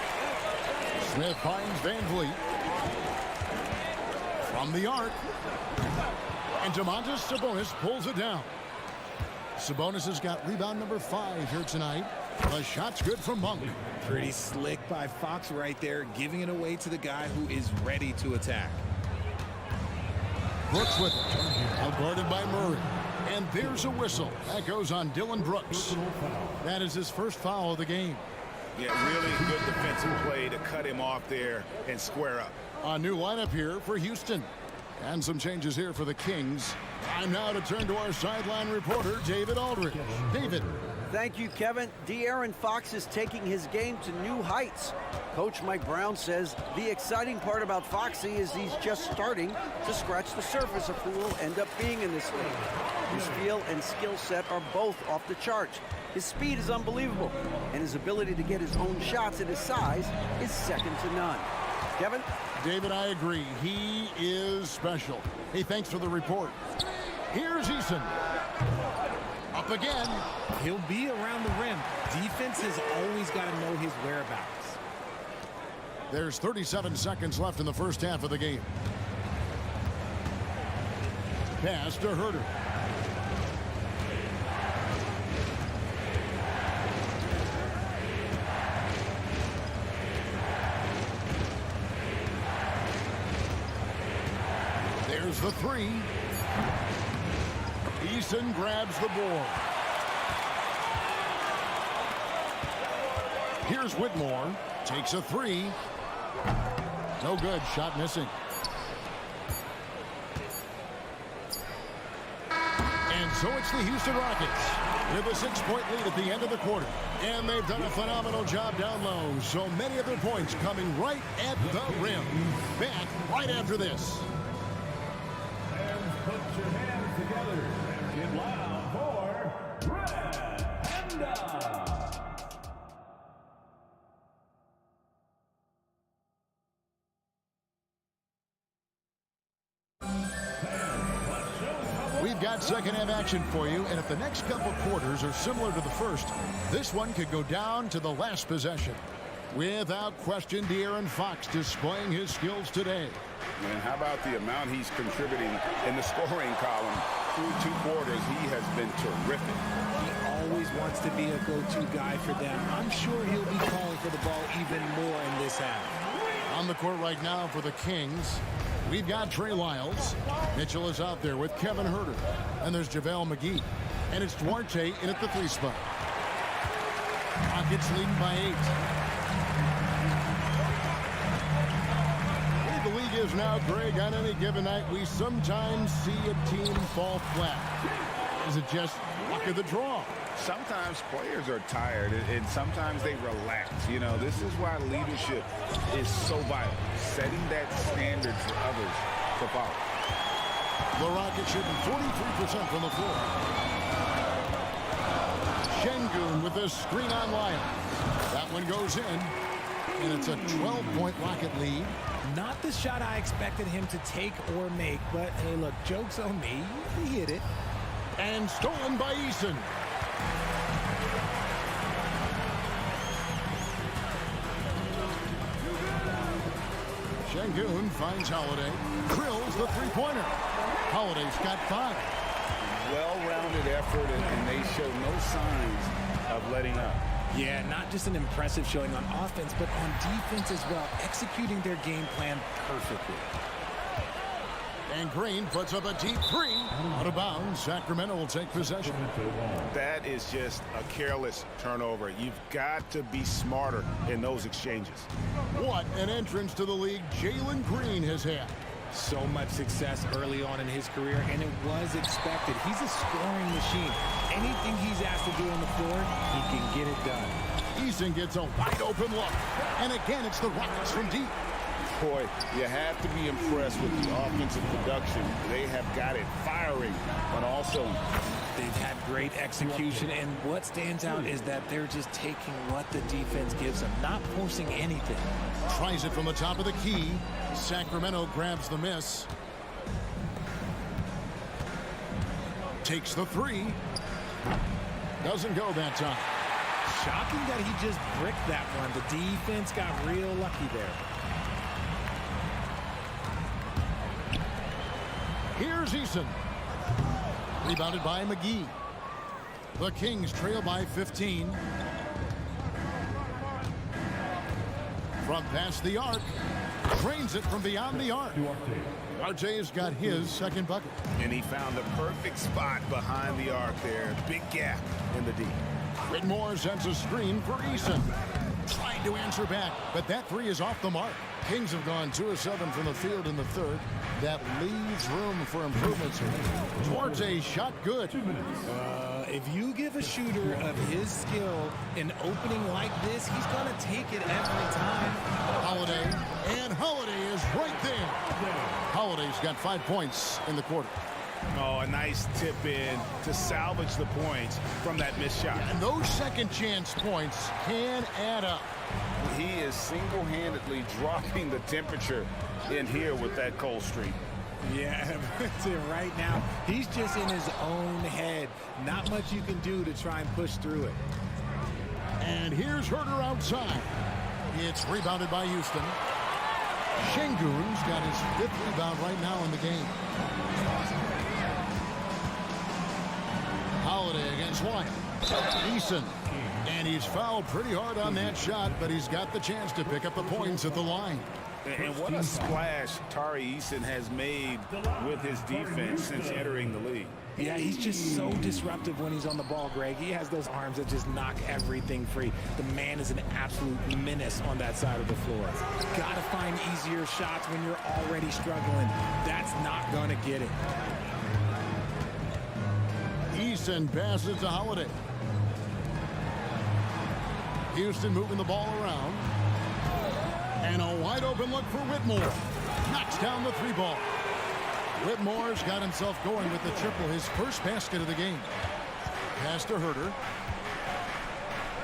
Smith finds VanVleet. From the arc. And Domantas Sabonis pulls it down. Sabonis has got rebound number 5 here tonight. The shot's good from Monk. Pretty slick by Fox right there, giving it away to the guy who is ready to attack. Brooks with it. Outguarded by Murray. And there's a whistle. That goes on Dylan Brooks. That is his first foul of the game. Yeah, really good defensive play to cut him off there and square up. A new lineup here for Houston. And some changes here for the Kings. Time now to turn to our sideline reporter, David Aldridge. David. Thank you, Kevin. De'Aaron Fox is taking his game to new heights. Coach Mike Brown says the exciting part about Foxy is he's just starting to scratch the surface of who will end up being in this league. His feel and skill set are both off the charts. His speed is unbelievable, and his ability to get his own shots at his size is second to none. Kevin? David, I agree. He is special. Hey, thanks for the report. Here's Eason. Up again. He'll be around the rim. Defense has always got to know his whereabouts. There's 37 seconds left in the first half of the game. Pass to Herter. There's the three. Eason grabs the board. Here's Whitmore. Takes a three. No good. Shot missing. And so it's the Houston Rockets with a 6-point lead at the end of the quarter. And they've done a phenomenal job down low. So many of their points coming right at the rim. Back right after this. Put your hands together and get loud for Red Panda. We've got second half action for you, and if the next couple quarters are similar to the first, this one could go down to the last possession. Without question, De'Aaron Fox displaying his skills today. And how about the amount he's contributing in the scoring column? Through 2 quarters, he has been terrific. He always wants to be a go-to guy for them. I'm sure he'll be calling for the ball even more in this half. On the court right now for the Kings, we've got Trey Lyles. Mitchell is out there with Kevin Herter. And there's JaVale McGee. And it's Duarte in at the 3 spot. Rockets leading by 8. The league is now, Greg, on any given night, we sometimes see a team fall flat. Is it just luck of the draw? Sometimes players are tired, and sometimes they relax. You know, this is why leadership is so vital. Setting that standard for others to follow. The Rockets shooting 43% from the floor. Şengün with a screen on Lyles. That one goes in, and it's a 12-point Rocket lead. Not the shot I expected him to take or make, but hey, look, joke's on me. He hit it. And stolen by Eason. Şengün finds Holiday. Drills the three-pointer. Holiday's got 5. Well-rounded effort, and they show no signs of letting up. Yeah, not just an impressive showing on offense, but on defense as well, executing their game plan perfectly. And Green puts up a deep 3. Out of bounds, Sacramento will take possession. That is just a careless turnover. You've got to be smarter in those exchanges. What an entrance to the league Jalen Green has had. So much success early on in his career, and it was expected. He's a scoring machine. Anything he's asked to do on the floor, he can get it done. Eason gets a wide open look. And again, it's the Rockets from deep. Boy, you have to be impressed with the offensive production. They have got it firing, but also they've had great execution, and what stands out is that they're just taking what the defense gives them, not forcing anything. Tries it from the top of the key. Sacramento grabs the miss. Takes the 3. Doesn't go that time. Shocking that he just bricked that one. The defense got real lucky there. Here's Eason. Rebounded by McGee. The Kings trail by 15. From past the arc. Drains it from beyond the arc. Duarte's got his second bucket. And he found the perfect spot behind the arc there. Big gap in the D. Whitmore sends a screen for Eason. Trying to answer back, but that 3 is off the mark. Kings have gone 2 of 7 from the field in the third. That leaves room for improvements. Duarte shot good. If you give a shooter of his skill an opening like this, he's going to take it every time. Holiday, and Holiday is right there. Holiday's got 5 points in the quarter. Oh, a nice tip in to salvage the points from that missed shot. And those second chance points can add up. He is single-handedly dropping the temperature in here with that cold streak. Yeah, right now, he's just in his own head. Not much you can do to try and push through it. And here's Herter outside. It's rebounded by Houston. Şengün's got his 5th rebound right now in the game. Holiday against White. Eason. And he's fouled pretty hard on that shot, but he's got the chance to pick up the points at the line. And what a splash Tari Eason has made with his defense since entering the league. Yeah, he's just so disruptive when he's on the ball, Greg. He has those arms that just knock everything free. The man is an absolute menace on that side of the floor. Got to find easier shots when you're already struggling. That's not going to get it. Eason passes to Holiday. Houston moving the ball around. And a wide open look for Whitmore. Knocks down the 3-ball. Whitmore's got himself going with the triple, his first basket of the game. Pass to Herter.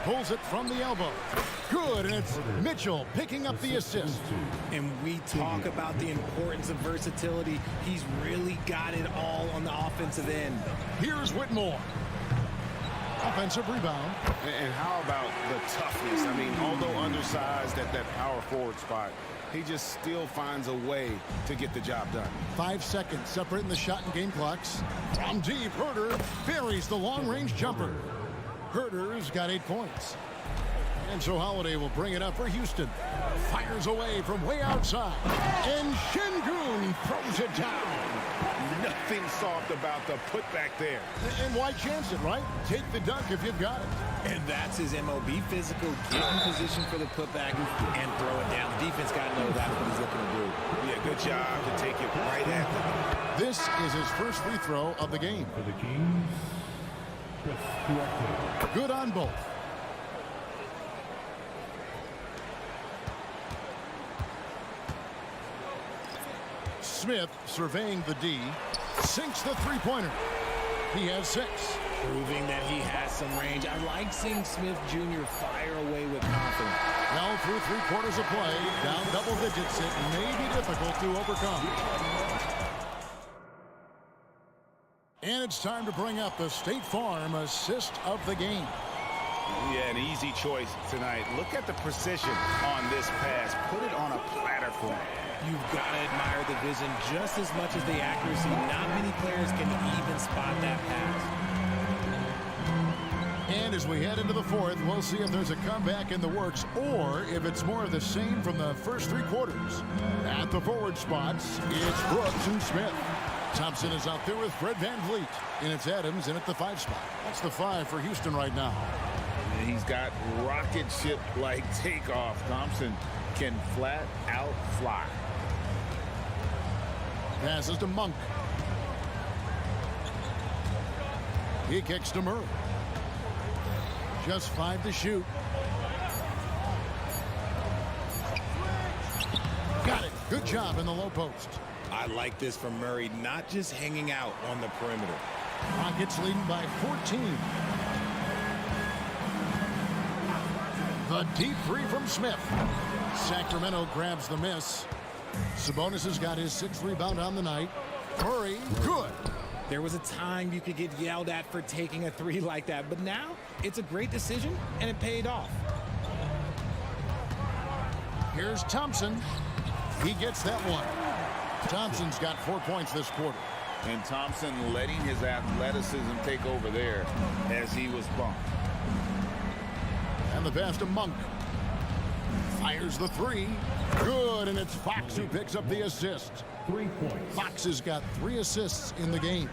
Pulls it from the elbow. Good, and it's Mitchell picking up the assist. And we talk about the importance of versatility. He's really got it all on the offensive end. Here's Whitmore. Offensive rebound. And how about the toughness? I mean, although undersized at that power forward spot, he just still finds a way to get the job done. 5 seconds separating the shot and game clocks. From deep, Herter buries the long-range jumper. Herter's got 8 points. And so Holiday will bring it up for Houston. Fires away from way outside. And Şengün throws it down. Nothing soft about the putback there. And why chance it, right? Take the dunk if you've got it. And that's his MOB physical. Get in position for the putback and throw it down. The defense got to know that's what he's looking to do. Yeah, good job to take it right at them. This is his first free throw of the game. For the Kings, Chris Duarte. Good on both. Smith surveying the D. Sinks the 3-pointer. He has 6. Proving that he has some range. I like seeing Smith Jr. fire away with confidence. Now through 3 quarters of play, down double digits, it may be difficult to overcome. And it's time to bring up the State Farm assist of the game. Yeah, an easy choice tonight. Look at the precision on this pass. Put it on a platter for him. You've got to admire the vision just as much as the accuracy. Not many players can even spot that pass. And as we head into the 4th, we'll see if there's a comeback in the works or if it's more of the same from the first 3 quarters. At the forward spots, it's Brooks and Smith. Thompson is out there with Fred VanVleet. And it's Adams in at the 5 spot. That's the 5 for Houston right now. And he's got rocket ship-like takeoff. Thompson can flat out fly. Passes to Monk. He kicks to Murray. Just 5 to shoot. Got it. Good job in the low post. I like this from Murray, not just hanging out on the perimeter. Rockets leading by 14. The deep 3 from Smith. Sacramento grabs the miss. Sabonis has got his 6th rebound on the night. Murray, good. There was a time you could get yelled at for taking a 3 like that, but now it's a great decision, and it paid off. Here's Thompson. He gets that one. Thompson's got 4 points this quarter. And Thompson letting his athleticism take over there as he was bumped. And the pass to Monk. Fires the 3. Good, and it's Fox who picks up the assist. 3 points. Fox has got 3 assists in the game.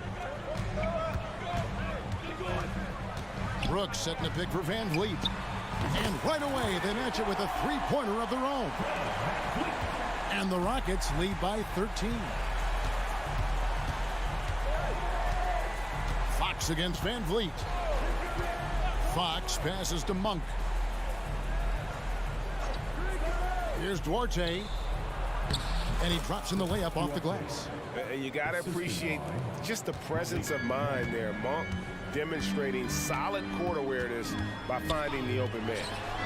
Brooks setting a pick for VanVleet. And right away, they match it with a 3-pointer of their own. And the Rockets lead by 13. Fox against Van Vliet. Fox passes to Monk. Here's Duarte. And he drops in the layup off the glass. And you got to appreciate just the presence of mind there. Monk demonstrating solid court awareness by finding the open man.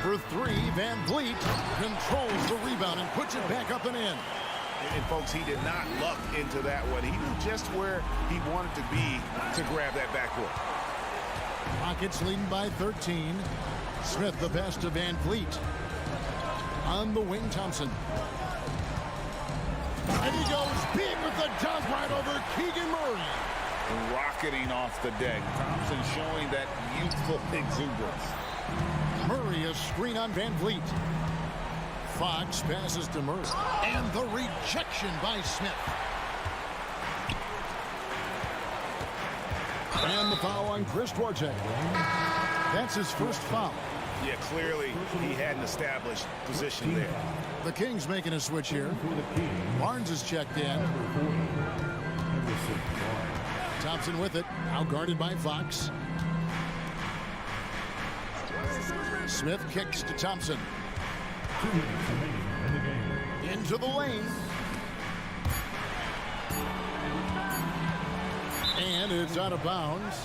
For three, Van Vliet controls the rebound and puts it back up and in. And folks, he did not luck into that one. He knew just where he wanted to be to grab that backcourt. Rockets leading by 13. Smith the pass to Van Vliet. On the wing, Thompson. And he goes big with the dunk right over Keegan Murray. Rocketing off the deck. Thompson showing that youthful exuberance. Murray a screen on Van Vliet. Fox passes to Murray. And the rejection by Smith. And the foul on Chris Duarte. That's his first foul. Yeah, clearly he hadn't established position there. The Kings making a switch here. Barnes is checked in. Thompson with it. Now guarded by Fox. Smith kicks to Thompson. Into the lane. And it's out of bounds.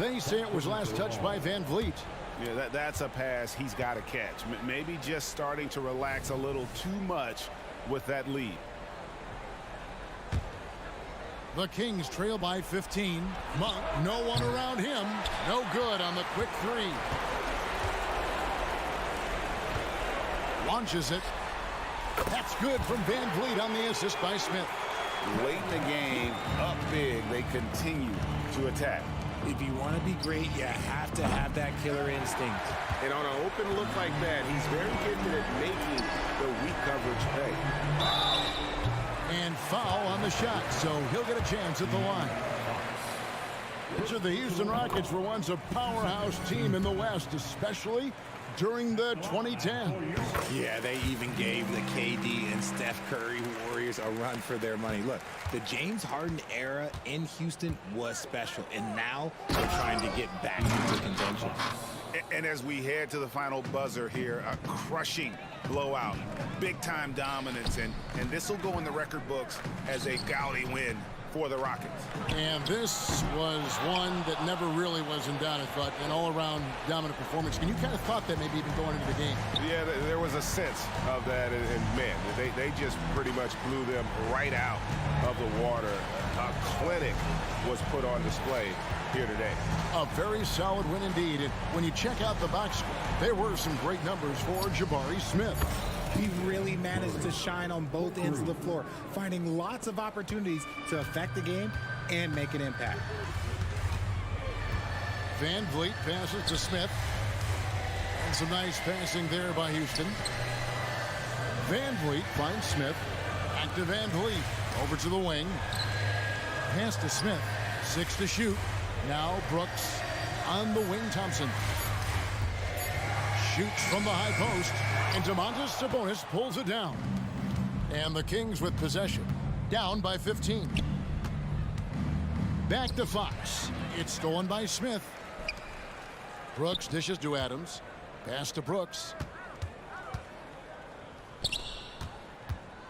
They say it was last touched by Van Vliet. Yeah, that's a pass he's got to catch. Maybe just starting to relax a little too much with that lead. The Kings trail by 15. Monk, no one around him. No good on the quick three. Launches it. That's good from Van Vliet on the assist by Smith. Late in the game, up big, they continue to attack. If you want to be great, you have to have that killer instinct. And on an open look like that, he's very gifted at making the weak coverage pay. And foul on the shot, so he'll get a chance at the line. Each of the Houston Rockets were once a powerhouse team in the West, especially during the 2010s. Yeah, they even gave the KD and Steph Curry Warriors a run for their money. Look, the James Harden era in Houston was special, and now they're trying to get back into contention. And as we head to the final buzzer here, a crushing blowout, big-time dominance, and this will go in the record books as a gaudy win for the Rockets. And this was one that never really was in doubt, I thought, an all-around dominant performance. And you kind of thought that maybe even going into the game. Yeah, there was a sense of that, and man, they just pretty much blew them right out of the water. A clinic was put on display here today. A very solid win indeed. And when you check out the box score, there were some great numbers for Jabari Smith. He really managed to shine on both ends of the floor, finding lots of opportunities to affect the game and make an impact. Van Vliet passes to Smith. And some nice passing there by Houston. Van Vliet finds Smith. Back to Van Vliet. Over to the wing. Pass to Smith. 6 to shoot. Now Brooks on the wing. Thompson shoots from the high post. And Domantas Sabonis pulls it down. And the Kings with possession. Down by 15. Back to Fox. It's stolen by Smith. Brooks dishes to Adams. Pass to Brooks.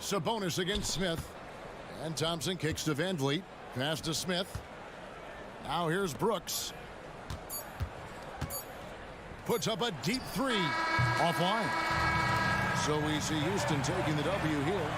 Sabonis against Smith. And Thompson kicks to Van Vliet. Pass to Smith. Now here's Brooks. Puts up a deep three. Offline. So we see Houston taking the W here.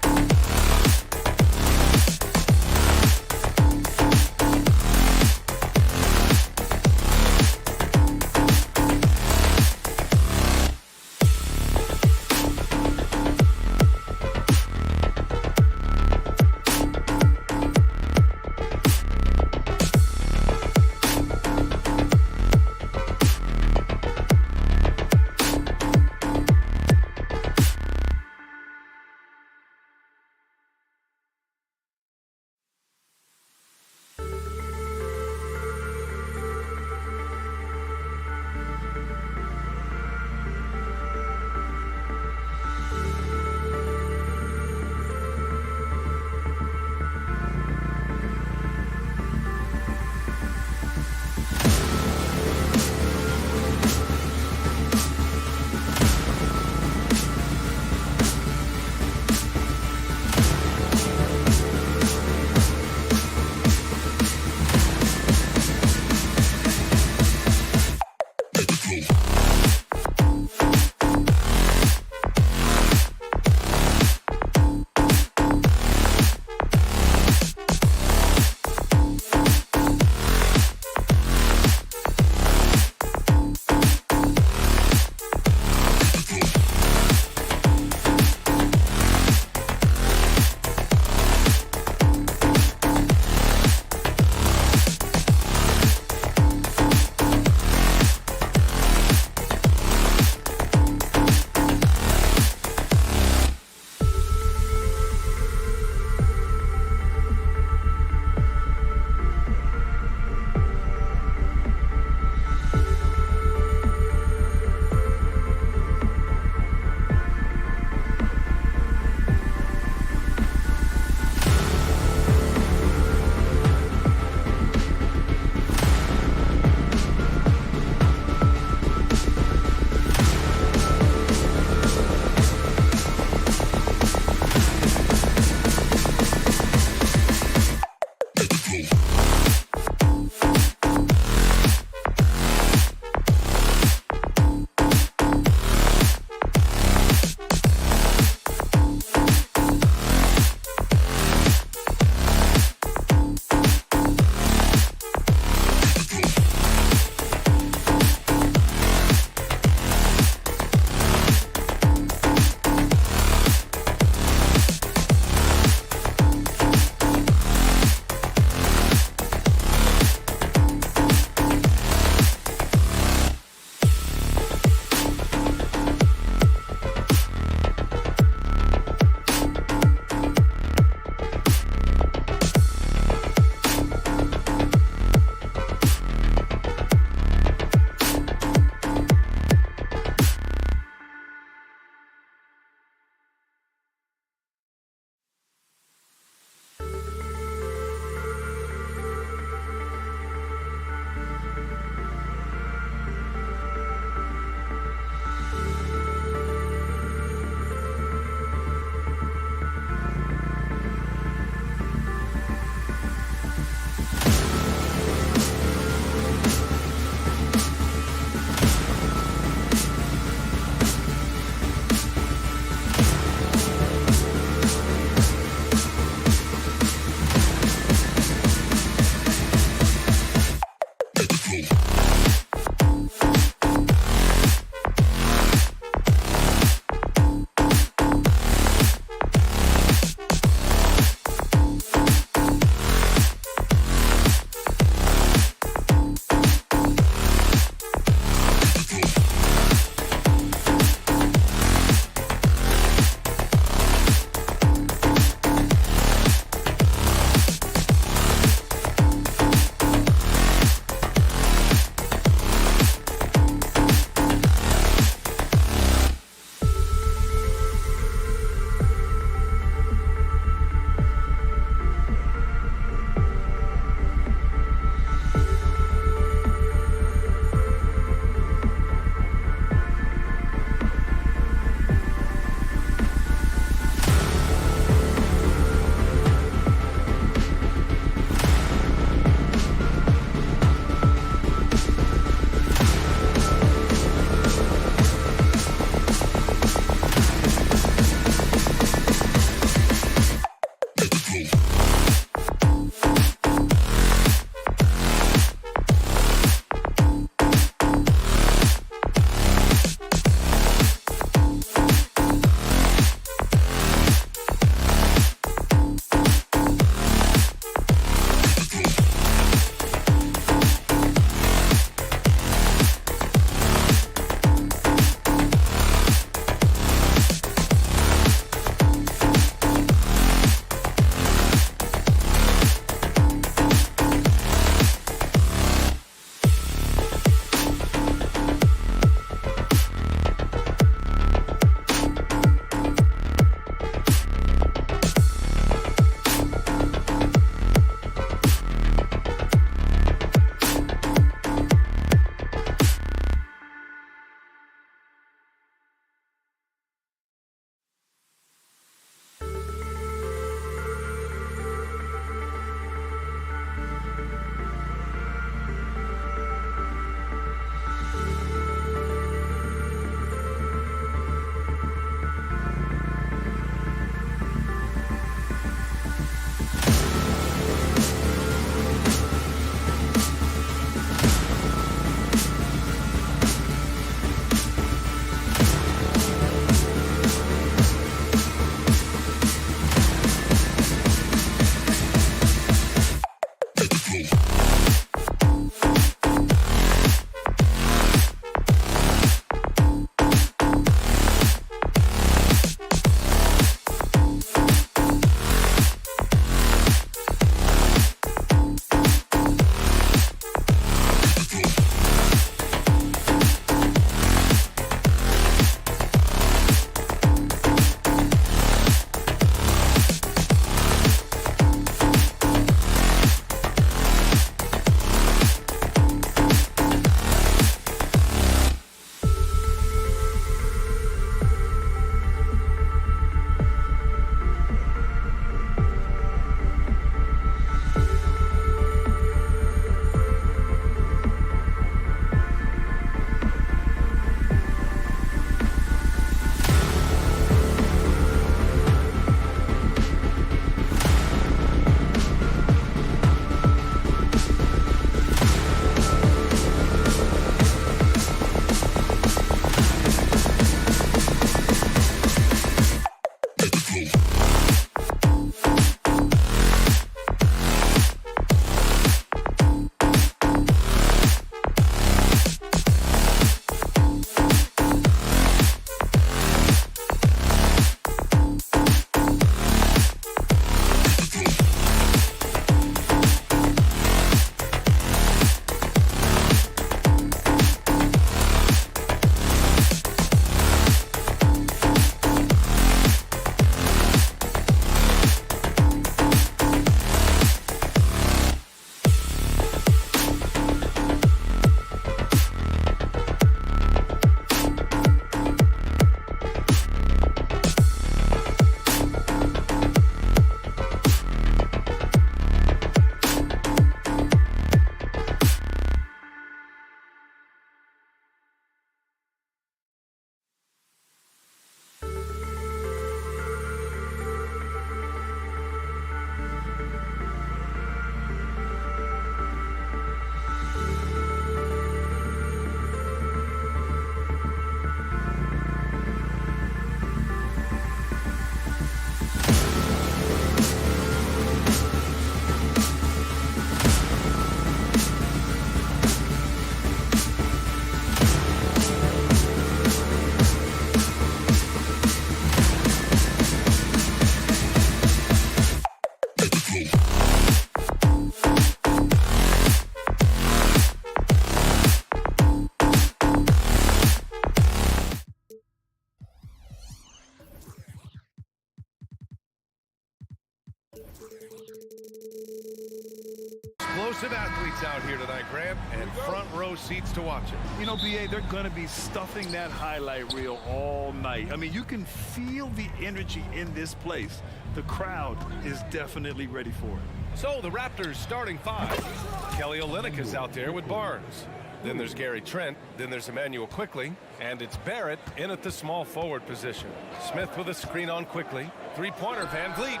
explosive athletes out here tonight, Grant, and front row seats to watch it. You know, BA, they're going to be stuffing that highlight reel all night. I mean, you can feel the energy in this place. The crowd is definitely ready for it. So the Raptors starting 5. Kelly Olynyk is out there with Barnes. Then there's Gary Trent. Then there's Emmanuel Quickly. And it's Barrett in at the small forward position. Smith with a screen on Quickly. Three-pointer, Van Vliet.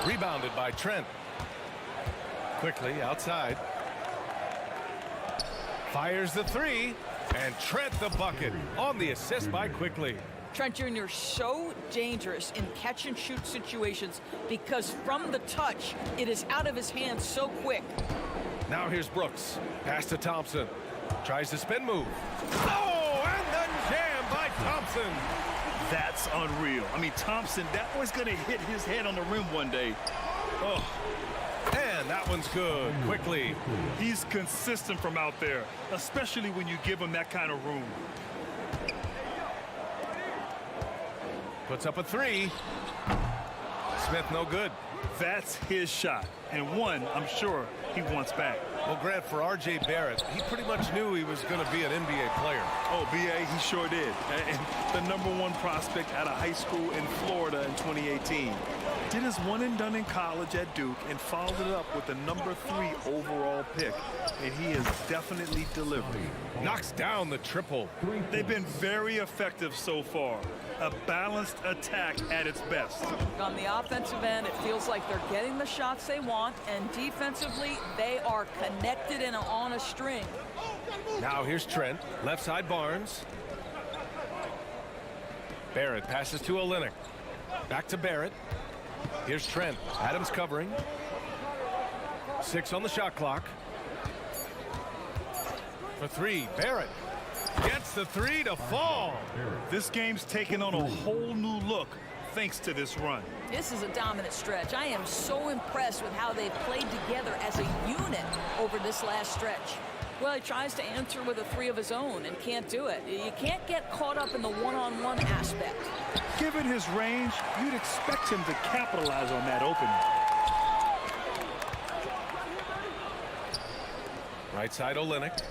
Rebounded by Trent. Quickly outside. Fires the 3. And Trent the bucket on the assist by Quickly. Trent Jr. so dangerous in catch-and-shoot situations because from the touch, it is out of his hands so quick. Now here's Brooks. Pass to Thompson. Tries the spin move. Oh, and the jam by Thompson. That's unreal. I mean, Thompson, that was going to hit his head on the rim one day. Oh. And that one's good. Quickly. He's consistent from out there, especially when you give him that kind of room. Puts up a 3. Smith no good. That's his shot, and one I'm sure he wants back. Well, Grant, for R.J. Barrett, he pretty much knew he was going to be an NBA player. Oh, B.A., he sure did. And the #1 prospect out of high school in Florida in 2018. Did his one and done in college at Duke and followed it up with the #3 overall pick. And he is definitely delivering. Knocks down the triple. They've been very effective so far. A balanced attack at its best. On the offensive end, it feels like they're getting the shots they want, and defensively, they are connected and on a string. Now here's Trent. Left side Barnes. Barrett passes to Olynyk. Back to Barrett. Here's Trent. Adams covering. 6 on the shot clock. For 3, Barrett gets the 3 to fall. This game's taken on a whole new look thanks to this run. This is a dominant stretch. I am so impressed with how they've played together as a unit over this last stretch. Well, he tries to answer with a 3 of his own and can't do it. You can't get caught up in the one-on-one aspect. Given his range, you'd expect him to capitalize on that opening. Right side Olynyk.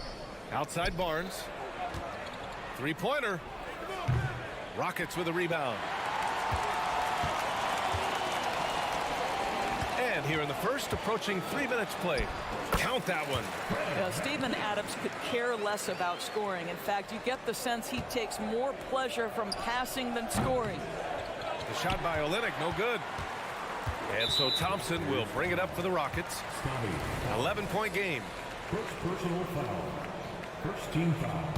Outside Barnes. 3-pointer. Rockets with a rebound. And here in the first, approaching 3 minutes played. Count that one. Steven Adams could care less about scoring. In fact, you get the sense he takes more pleasure from passing than scoring. The shot by Olynyk, no good. And so Thompson will bring it up for the Rockets. 11-point game. First personal foul. First team foul.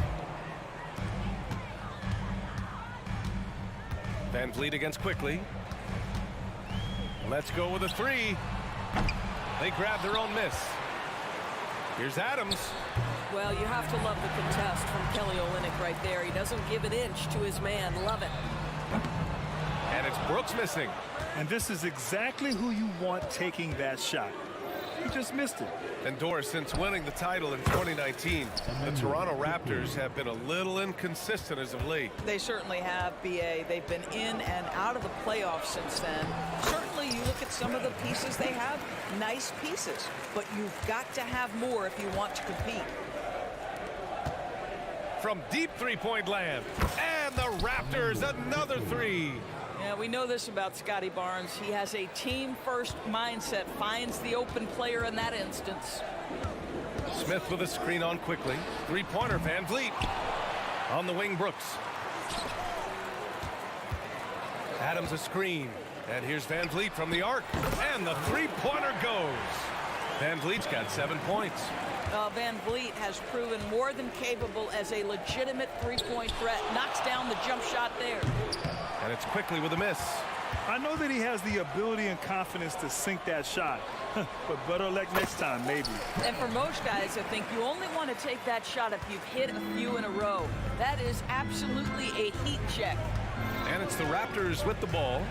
Van Vliet against Quickly. Let's go with a 3. They grab their own miss. Here's Adams. Well, you have to love the contest from Kelly Olynyk right there. He doesn't give an inch to his man. Love it. And it's Brooks missing. And this is exactly who you want taking that shot. He just missed it. And Doris, since winning the title in 2019, the Toronto Raptors have been a little inconsistent as of late. They certainly have, BA. They've been in and out of the playoffs since then. Certainly, you look at some of the pieces they have, nice pieces, but you've got to have more if you want to compete. From deep three-point land, and the Raptors, another 3. Yeah, we know this about Scotty Barnes. He has a team-first mindset, finds the open player in that instance. Smith with a screen on Quickly. 3-pointer, Van Vliet. On the wing, Brooks. Adams a screen. And here's Van Vliet from the arc. And the 3-pointer goes. Van Vliet's got 7 points. Van Vliet has proven more than capable as a legitimate three-point threat. Knocks down the jump shot there. And it's Quickly with a miss. I know that he has the ability and confidence to sink that shot, but better luck next time, maybe. And for most guys, I think you only want to take that shot if you've hit a few in a row. That is absolutely a heat check. And it's the Raptors with the ball.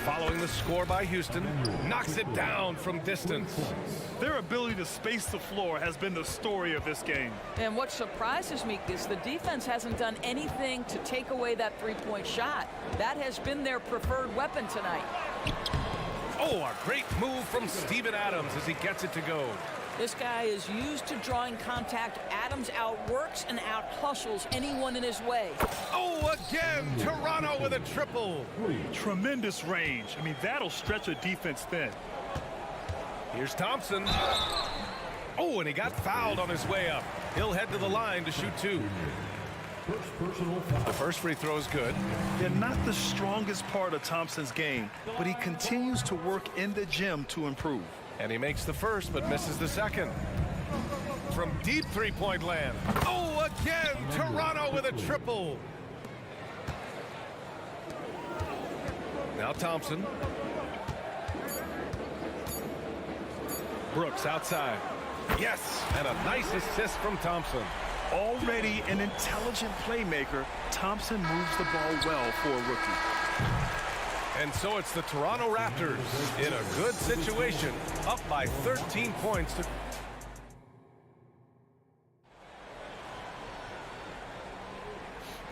Following the score by Houston, knocks it down from distance. Their ability to space the floor has been the story of this game. And what surprises me is the defense hasn't done anything to take away that three-point shot. That has been their preferred weapon tonight. Oh, a great move from Steven Adams as he gets it to go. This guy is used to drawing contact. Adams outworks and out-hustles anyone in his way. Oh, again, Toronto with a triple. Tremendous range. I mean, that'll stretch a defense thin. Here's Thompson. Oh, and he got fouled on his way up. He'll head to the line to shoot 2. The first free throw is good. They're not the strongest part of Thompson's game, but he continues to work in the gym to improve. And he makes the first, but misses the second. From deep three-point land. Oh, again, Toronto with a triple. Now Thompson. Brooks outside. Yes, and a nice assist from Thompson. Already an intelligent playmaker, Thompson moves the ball well for a rookie. And so it's the Toronto Raptors in a good situation, up by 13 points.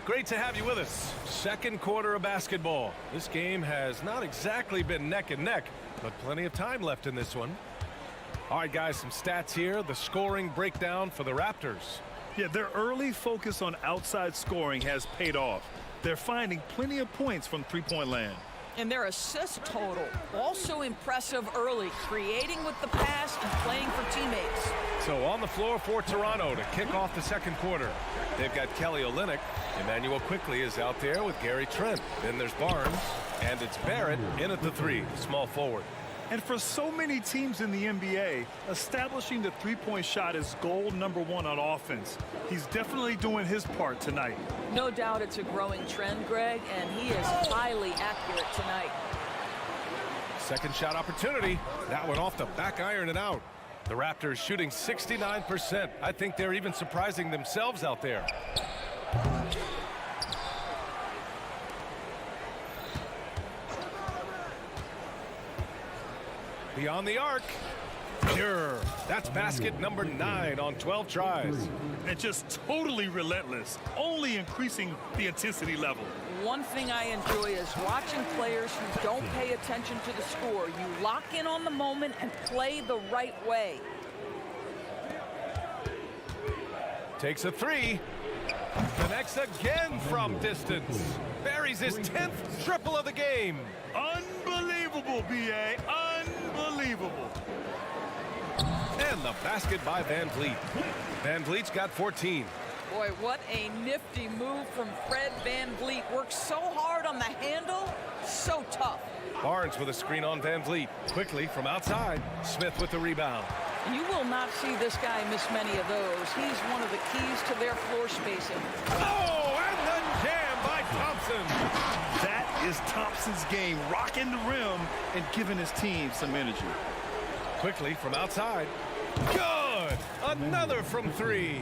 Great to have you with us. Second quarter of basketball. This game has not exactly been neck and neck, but plenty of time left in this one. All right, guys, some stats here. The scoring breakdown for the Raptors. Yeah, their early focus on outside scoring has paid off. They're finding plenty of points from three-point land. And their assist total, also impressive early, creating with the pass and playing for teammates. So on the floor for Toronto to kick off the second quarter. They've got Kelly Olynyk. Emmanuel Quickly is out there with Gary Trent. Then there's Barnes, and it's Barrett in at the 3, the small forward. And for so many teams in the NBA, establishing the three-point shot is goal number 1 on offense. He's definitely doing his part tonight. No doubt it's a growing trend, Greg, and he is highly accurate tonight. Second shot opportunity. That one off the back iron and out. The Raptors shooting 69%. I think they're even surprising themselves out there. Beyond the arc. Pure. That's basket number 9 on 12 tries. And just totally relentless, only increasing the intensity level. One thing I enjoy is watching players who don't pay attention to the score. You lock in on the moment and play the right way. Takes a 3. Connects again from distance. Buries his 10th triple of the game. Unbelievable, B.A. Unbelievable. And the basket by Van Vliet. Van Vliet's got 14. Boy, what a nifty move from Fred Van Vliet. Works so hard on the handle, so tough. Barnes with a screen on Van Vliet. Quickly from outside. Smith with the rebound. You will not see this guy miss many of those. He's one of the keys to their floor spacing. Oh, and the jam by Thompson. That is Thompson's game, rocking the rim and giving his team some energy. Quickly from outside. Good. Another from 3.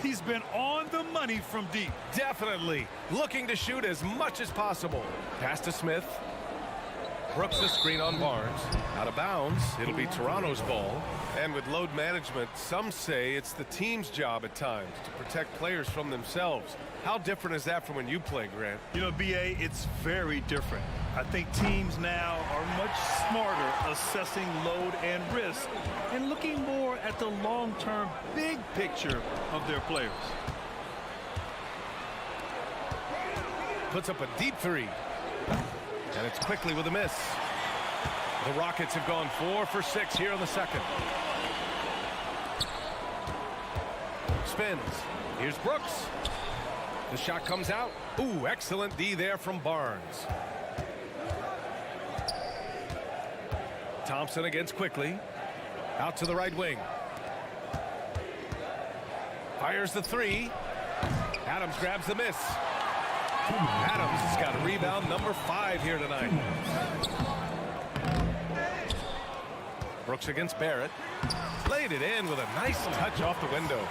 He's been on the money from deep. Definitely. Looking to shoot as much as possible. Pass to Smith. Brooks the screen on Barnes. Out of bounds. It'll be Toronto's ball. And with load management, some say it's the team's job at times to protect players from themselves. How different is that from when you play, Grant? You know, B.A., it's very different. I think teams now are much smarter assessing load and risk and looking more at the long-term big picture of their players. Puts up a deep 3. And it's Quickly with a miss. The Rockets have gone 4 for 6 here in the second. Spins. Here's Brooks. The shot comes out. Ooh, excellent D there from Barnes. Thompson against Quickly. Out to the right wing. Fires the 3. Adams grabs the miss. Adams has got a rebound number 5 here tonight. Brooks against Barrett. Laid it in with a nice touch off the window.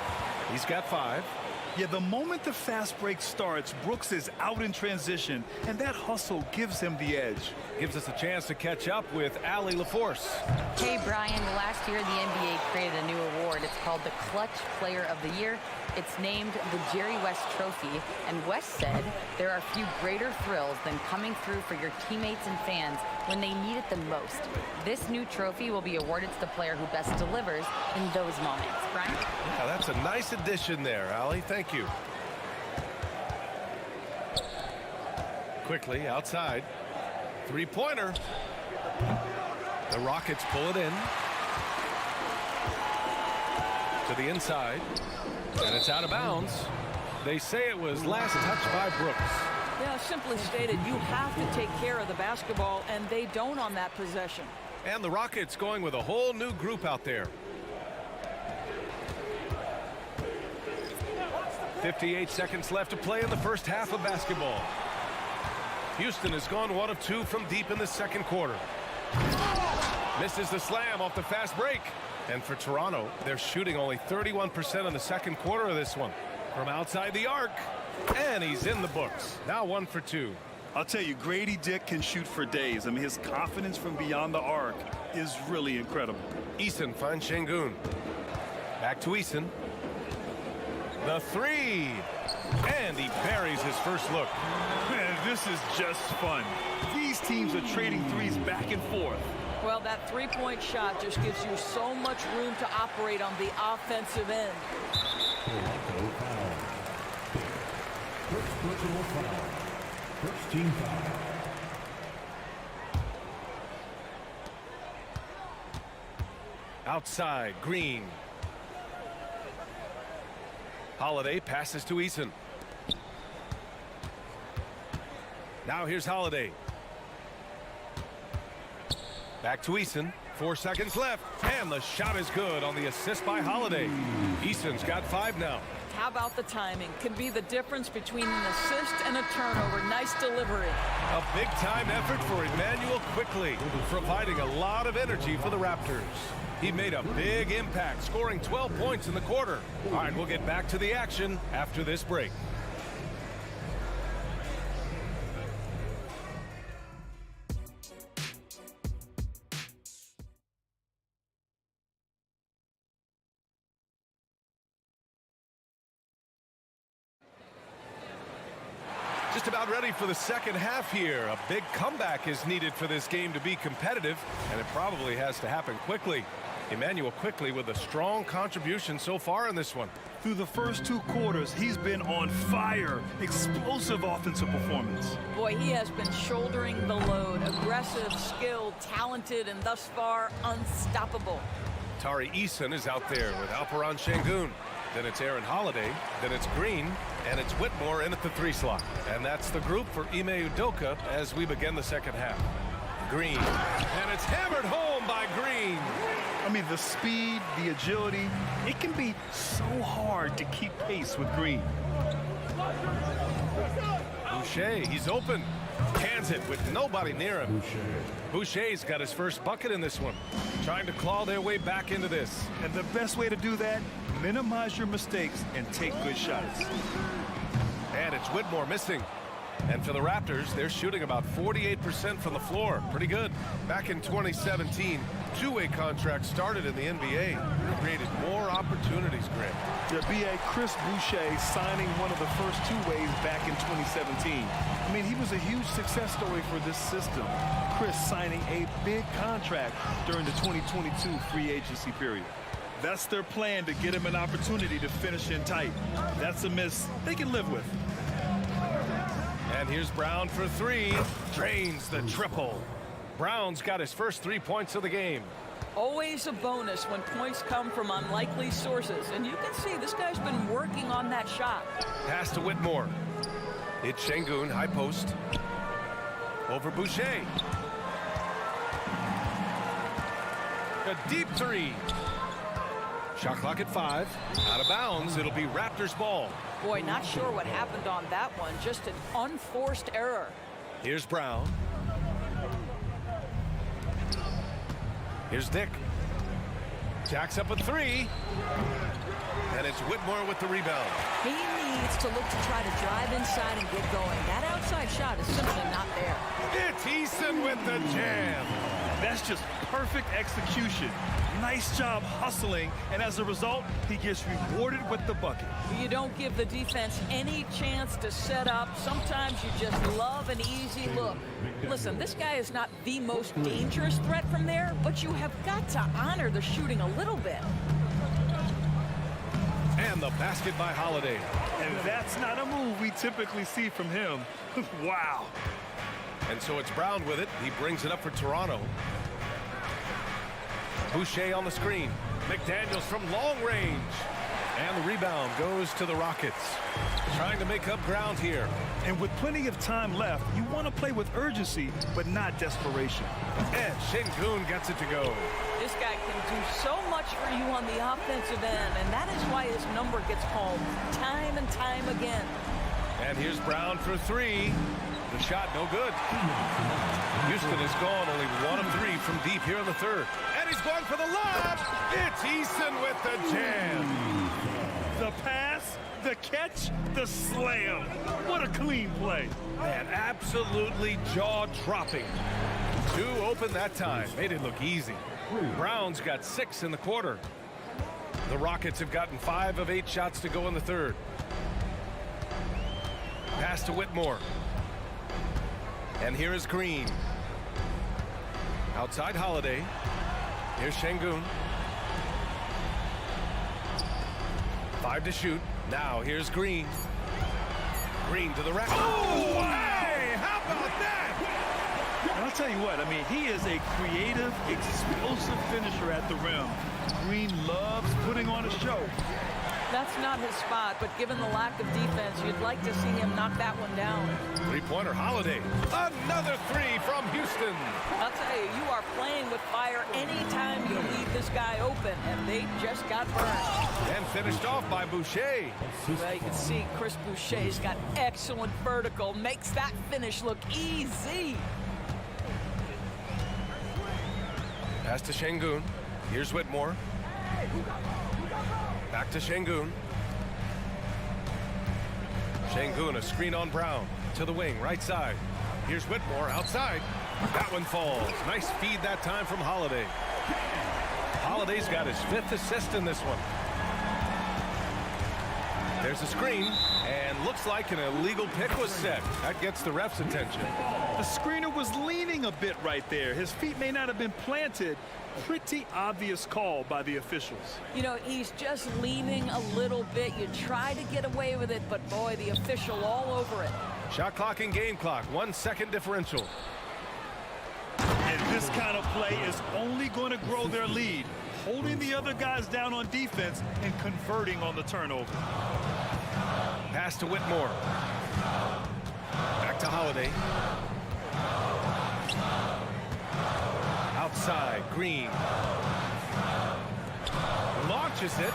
He's got 5. Yeah, the moment the fast break starts, Brooks is out in transition, and that hustle gives him the edge. Gives us a chance to catch up with Allie LaForce. Hey, Brian, last year the NBA created a new award. It's called the Clutch Player of the Year. It's named the Jerry West Trophy, and West said there are few greater thrills than coming through for your teammates and fans when they need it the most. This new trophy will be awarded to the player who best delivers in those moments. Brian? Yeah, that's a nice addition there, Allie. Thank you. Quickly outside. Three-pointer. The Rockets pull it in. To the inside. And it's out of bounds. They say it was last touched by Brooks. Yeah, simply stated, you have to take care of the basketball, and they don't on that possession. And the Rockets going with a whole new group out there. 58 seconds left to play in the first half of basketball. Houston has gone 1 of 2 from deep in the second quarter. Misses the slam off the fast break. And for Toronto, they're shooting only 31% in the second quarter of this one. From outside the arc. And he's in the books. Now 1 for 2. I'll tell you, Grady Dick can shoot for days. I mean, his confidence from beyond the arc is really incredible. Eason finds Şengün. Back to Eason. The three. And he buries his first look. Man, this is just fun. These teams are trading threes back and forth. Well, that three-point shot just gives you so much room to operate on the offensive end. First personal foul. First team foul. Outside, Green. Holiday passes to Eason. Now here's Holiday. Back to Eason. 4 seconds left. And the shot is good on the assist by Holiday. Eason's got 5 now. How about the timing? Can be the difference between an assist and a turnover. Nice delivery. A big-time effort for Emmanuel Quickley, providing a lot of energy for the Raptors. He made a big impact, scoring 12 points in the quarter. All right, we'll get back to the action after this break. Just about ready for the second half here. A big comeback is needed for this game to be competitive, and it probably has to happen quickly. Emmanuel Quickley with a strong contribution so far in this one. Through the first 2 quarters, he's been on fire. Explosive offensive performance. Boy, he has been shouldering the load. Aggressive, skilled, talented, and thus far unstoppable. Tari Eason is out there with Alperen Şengün. Then it's Aaron Holiday. Then it's Green. And it's Whitmore in at the 3 slot. And that's the group for Ime Udoka as we begin the second half. Green. And it's hammered home by Green. I mean, the speed, the agility, it can be so hard to keep pace with Green. Boucher, he's open. Cans it with nobody near him. Boucher's got his first bucket in this one. Trying to claw their way back into this. And the best way to do that, minimize your mistakes and take good shots. And it's Whitmore missing. And for the Raptors, they're shooting about 48% from the floor. Pretty good. Back in 2017, two-way contracts started in the NBA. Created more opportunities, Grant. The BA Chris Boucher signing one of the first two-ways back in 2017. I mean, he was a huge success story for this system. Chris signing a big contract during the 2022 free agency period. That's their plan, to get him an opportunity to finish in tight. That's a miss they can live with. And here's Brown for 3. Drains the triple. Brown's got his first 3 points of the game. Always a bonus when points come from unlikely sources. And you can see this guy's been working on that shot. Pass to Whitmore. It's Şengün, high post. Over Boucher. A deep 3. Shot clock at 5. Out of bounds. It'll be Raptors ball. Boy, not sure what happened on that one. Just an unforced error. Here's Brown. Here's Dick. Jacks up a 3. And it's Whitmore with the rebound. He needs to look to try to drive inside and get going. That outside shot is simply not there. It's Eason with the jam. That's just perfect execution. Nice job hustling, and as a result, he gets rewarded with the bucket. You don't give the defense any chance to set up. Sometimes you just love an easy look. Listen, this guy is not the most dangerous threat from there, but you have got to honor the shooting a little bit. And the basket by Holiday. And that's not a move we typically see from him. Wow. And so it's Brown with it. He brings it up for Toronto. Boucher on the screen. McDaniels from long range. And the rebound goes to the Rockets. Trying to make up ground here. And with plenty of time left, you want to play with urgency, but not desperation. And Şengün gets it to go. This guy can do so much for you on the offensive end, and that is why his number gets called time and time again. And here's Brown for three. The shot no good. Houston is gone, only 1 of 3 from deep here in the third. And he's going for the lob. It's Eason with the jam. The pass, the catch, the slam. What a clean play. Man, absolutely jaw-dropping. 2 open that time. Made it look easy. Brown's got 6 in the quarter. The Rockets have gotten 5 of 8 shots to go in the third. Pass to Whitmore. And here is Green. Outside Holiday. Here's Şengün. 5 to shoot. Now here's Green. Green to the rack. Oh, hey! How about that? And I'll tell you what, I mean, he is a creative, explosive finisher at the rim. Green loves putting on a show. That's not his spot, but given the lack of defense, you'd like to see him knock that one down. Three-pointer Holiday. Another 3 from Houston. I'll tell you, you are playing with fire anytime you leave this guy open, and they just got burned. And finished off by Boucher. Well, you can see Chris Boucher's got excellent vertical, makes that finish look easy. Pass to Şengün. Here's Whitmore. Back to Şengün. Şengün, a screen on Brown. To the wing, right side. Here's Whitmore, outside. That one falls. Nice feed that time from Holiday. Holiday's got his 5th assist in this one. There's a screen, and looks like an illegal pick was set. That gets the ref's attention. The screener was leaning a bit right there. His feet may not have been planted. Pretty obvious call by the officials. You know, he's just leaning a little bit. You try to get away with it, but boy, the official all over it. Shot clock and game clock, 1 second differential. And this kind of play is only going to grow their lead, holding the other guys down on defense and converting on the turnover. Pass to Whitmore. Back to Holiday. Outside, Green. Launches it.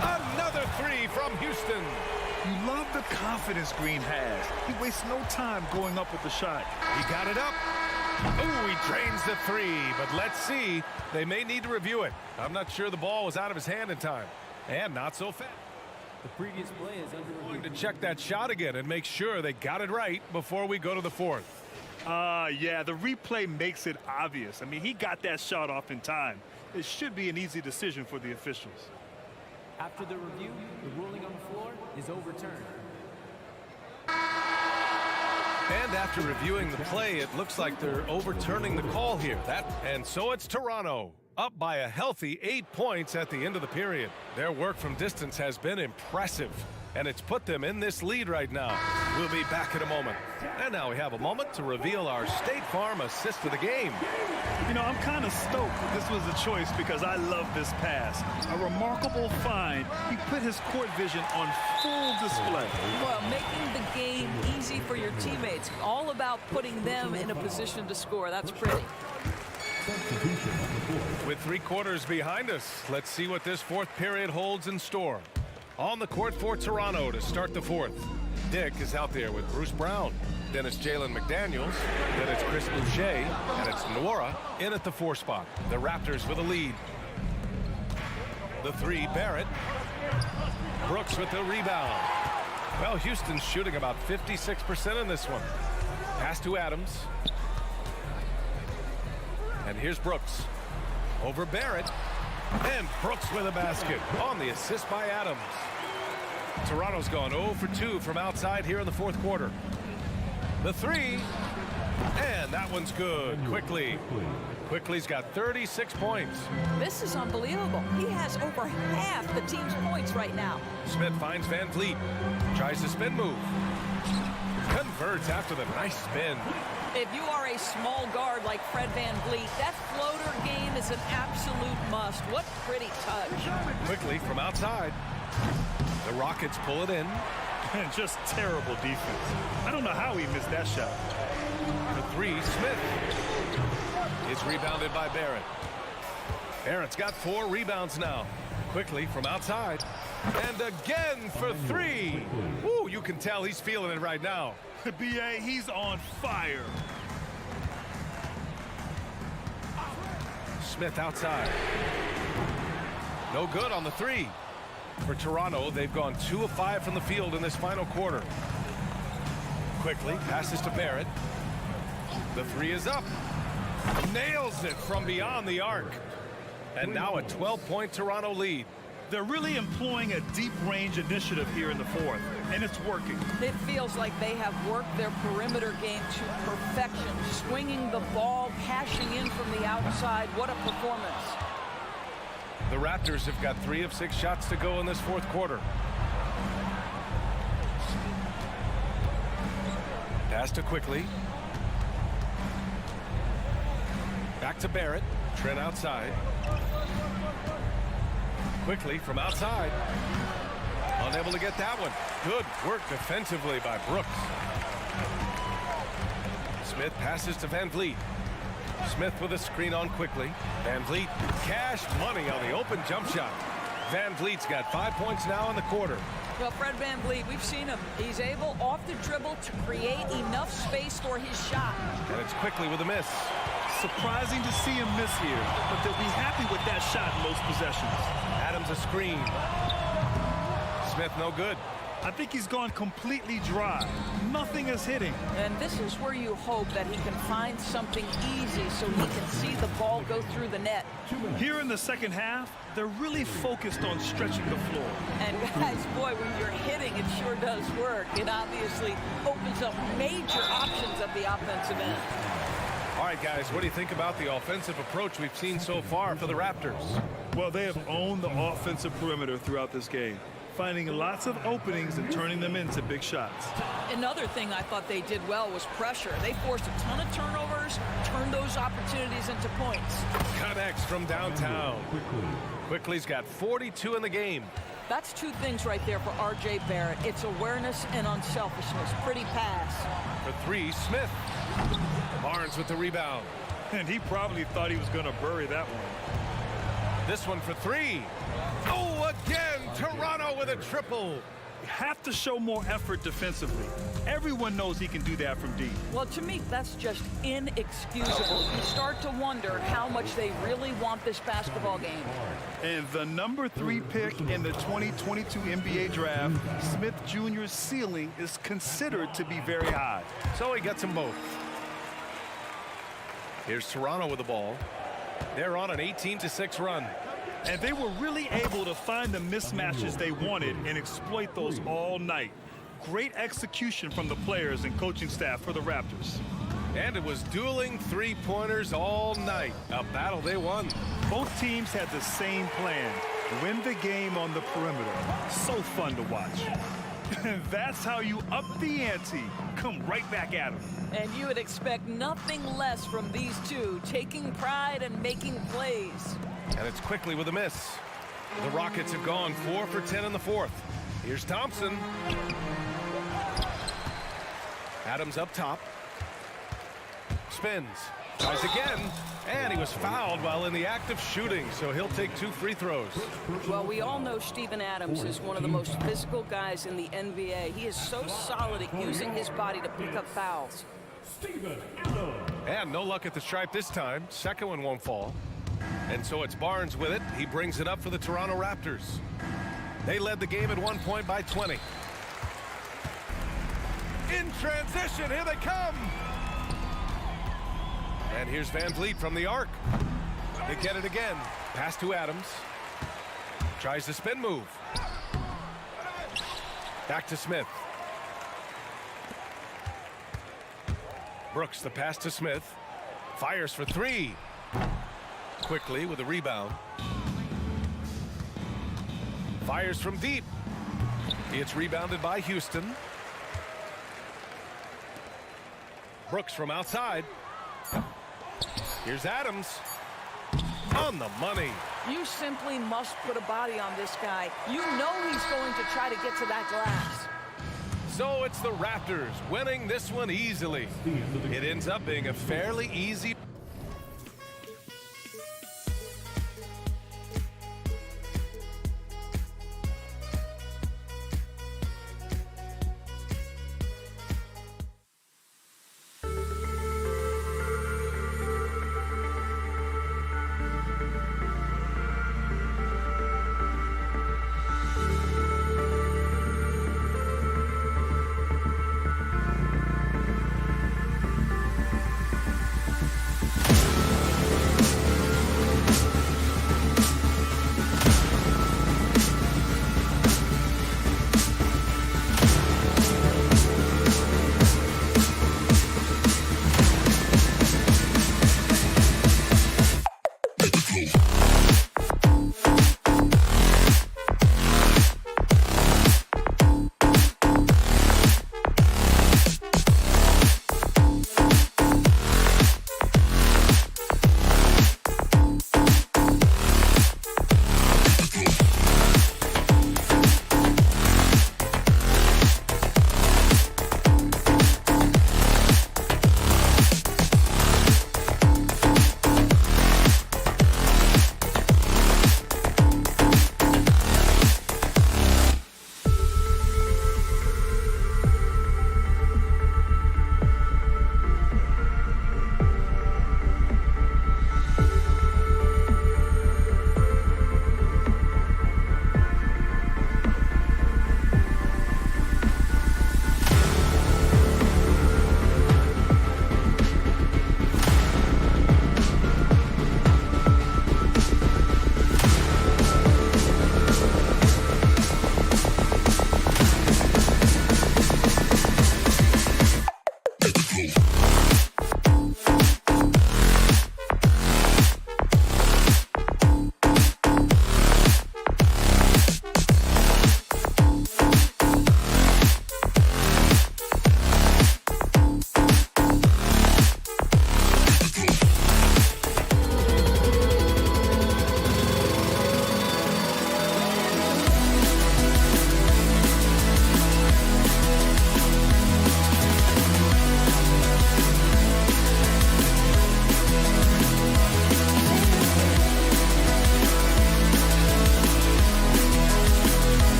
Another 3 from Houston. You love the confidence Green has. He wastes no time going up with the shot. He got it up. Oh, he drains the 3, but let's see. They may need to review it. I'm not sure the ball was out of his hand in time. And not so fast. The previous play is under review. Going to check that shot again and make sure they got it right before we go to the 4th. Yeah, the replay makes it obvious. I mean, he got that shot off in time. It should be an easy decision for the officials. After the review, the ruling on the floor is overturned. And after reviewing the play, it looks like they're overturning the call here. And so it's Toronto, up by a healthy 8 points at the end of the period. Their work from distance has been impressive, and it's put them in this lead right now. We'll be back in a moment. And now we have a moment to reveal our State Farm assist of the game. You know, I'm kind of stoked that this was a choice because I love this pass. A remarkable find. He put his court vision on full display. Well, making the game easy for your teammates. All about putting them in a position to score. That's pretty. With 3 quarters behind us, let's see what this 4th period holds in store. On the court for Toronto to start the 4th. Dick is out there with Bruce Brown. Then it's Jalen McDaniels. Then it's Chris Boucher. And it's Nwora in at the 4 spot. The Raptors with a lead. The 3, Barrett. Brooks with the rebound. Well, Houston's shooting about 56% in this one. Pass to Adams. And here's Brooks. Over Barrett. And Brooks with a basket on the assist by Adams. Toronto's gone 0 for 2 from outside here in the fourth quarter. The three. And that one's good. Quickly's got 36 points. This is unbelievable. He has over half the team's points right now. Smith finds Van Vliet. Tries the spin move. Converts after the nice spin. If you are a small guard like Fred Van Vliet, that floater game is an absolute must. What pretty touch. Quickly from outside. The Rockets pull it in. And just terrible defense. I don't know how he missed that shot. The three, Smith. It's rebounded by Barrett. Barrett's got 4 rebounds now. Quickly from outside. And again for 3. Woo, you can tell he's feeling it right now. B.A., he's on fire. Smith outside. No good on the 3. For Toronto, they've gone 2 of 5 from the field in this final quarter. Quickly passes to Barrett. The 3 is up. Nails it from beyond the arc. And now a 12-point Toronto lead. They're really employing a deep range initiative here in the fourth, and it's working. It feels like they have worked their perimeter game to perfection, swinging the ball, cashing in from the outside. What a performance. The Raptors have got 3 of 6 shots to go in this fourth quarter. Pass to Quickly. Back to Barrett. Trent outside. Quickly from outside. Unable to get that one. Good work defensively by Brooks. Smith passes to Van Vliet. Smith with a screen on Quickly. Van Vliet, cash money on the open jump shot. Van Vliet's got 5 points now in the quarter. Well, Fred Van Vliet, we've seen him. He's able off the dribble to create enough space for his shot. And it's Quickly with a miss. Surprising to see him miss here, but they'll be happy with that shot in most possessions. Adams a screen. Smith no good. I think he's gone completely dry. Nothing is hitting. And this is where you hope that he can find something easy so he can see the ball go through the net. Here in the second half, they're really focused on stretching the floor. And guys, boy, when you're hitting, it sure does work. It obviously opens up major options at the offensive end. All right, guys, what do you think about the offensive approach we've seen so far for the Raptors? Well, they have owned the offensive perimeter throughout this game, finding lots of openings and turning them into big shots. Another thing I thought they did well was pressure. They forced a ton of turnovers, turned those opportunities into points. Connects from downtown. Quickly's got 42 in the game. That's 2 things right there for R.J. Barrett. It's awareness and unselfishness. Pretty pass. For 3, Smith. Barnes with the rebound. And he probably thought he was going to bury that one. This one for 3. Oh, again, Toronto with a triple. You have to show more effort defensively. Everyone knows he can do that from deep. Well, to me, that's just inexcusable. You start to wonder how much they really want this basketball game. And the number 3 pick in the 2022 NBA draft, Smith Jr.'s ceiling is considered to be very high. So he gets them both. Here's Toronto with the ball. They're on an 18-6 run. And they were really able to find the mismatches they wanted and exploit those all night. Great execution from the players and coaching staff for the Raptors. And it was dueling 3-pointers all night. A battle they won. Both teams had the same plan. Win the game on the perimeter. So fun to watch. And that's how you up the ante. Come right back at them. And you would expect nothing less from these two, taking pride and making plays. And it's Quickly with a miss. The Rockets have gone 4 for 10 in the fourth. Here's Thompson. Adams up top. Spins. Tries again. And he was fouled while in the act of shooting, so he'll take 2 free throws. Well, we all know Steven Adams is one of the most physical guys in the NBA. He is so solid at using his body to pick up fouls. And no luck at the stripe this time. Second one won't fall. And so it's Barnes with it. He brings it up for the Toronto Raptors. They led the game at one point by 20. In transition, here they come. And here's Van Vliet from the arc. They get it again. Pass to Adams. Tries the spin move. Back to Smith. Brooks, the pass to Smith. Fires for three. Quickly with a rebound. Fires from deep. It's rebounded by Houston. Brooks from outside. Here's Adams. On the money. You simply must put a body on this guy. You know he's going to try to get to that glass. So it's the Raptors winning this one easily. It ends up being a fairly easy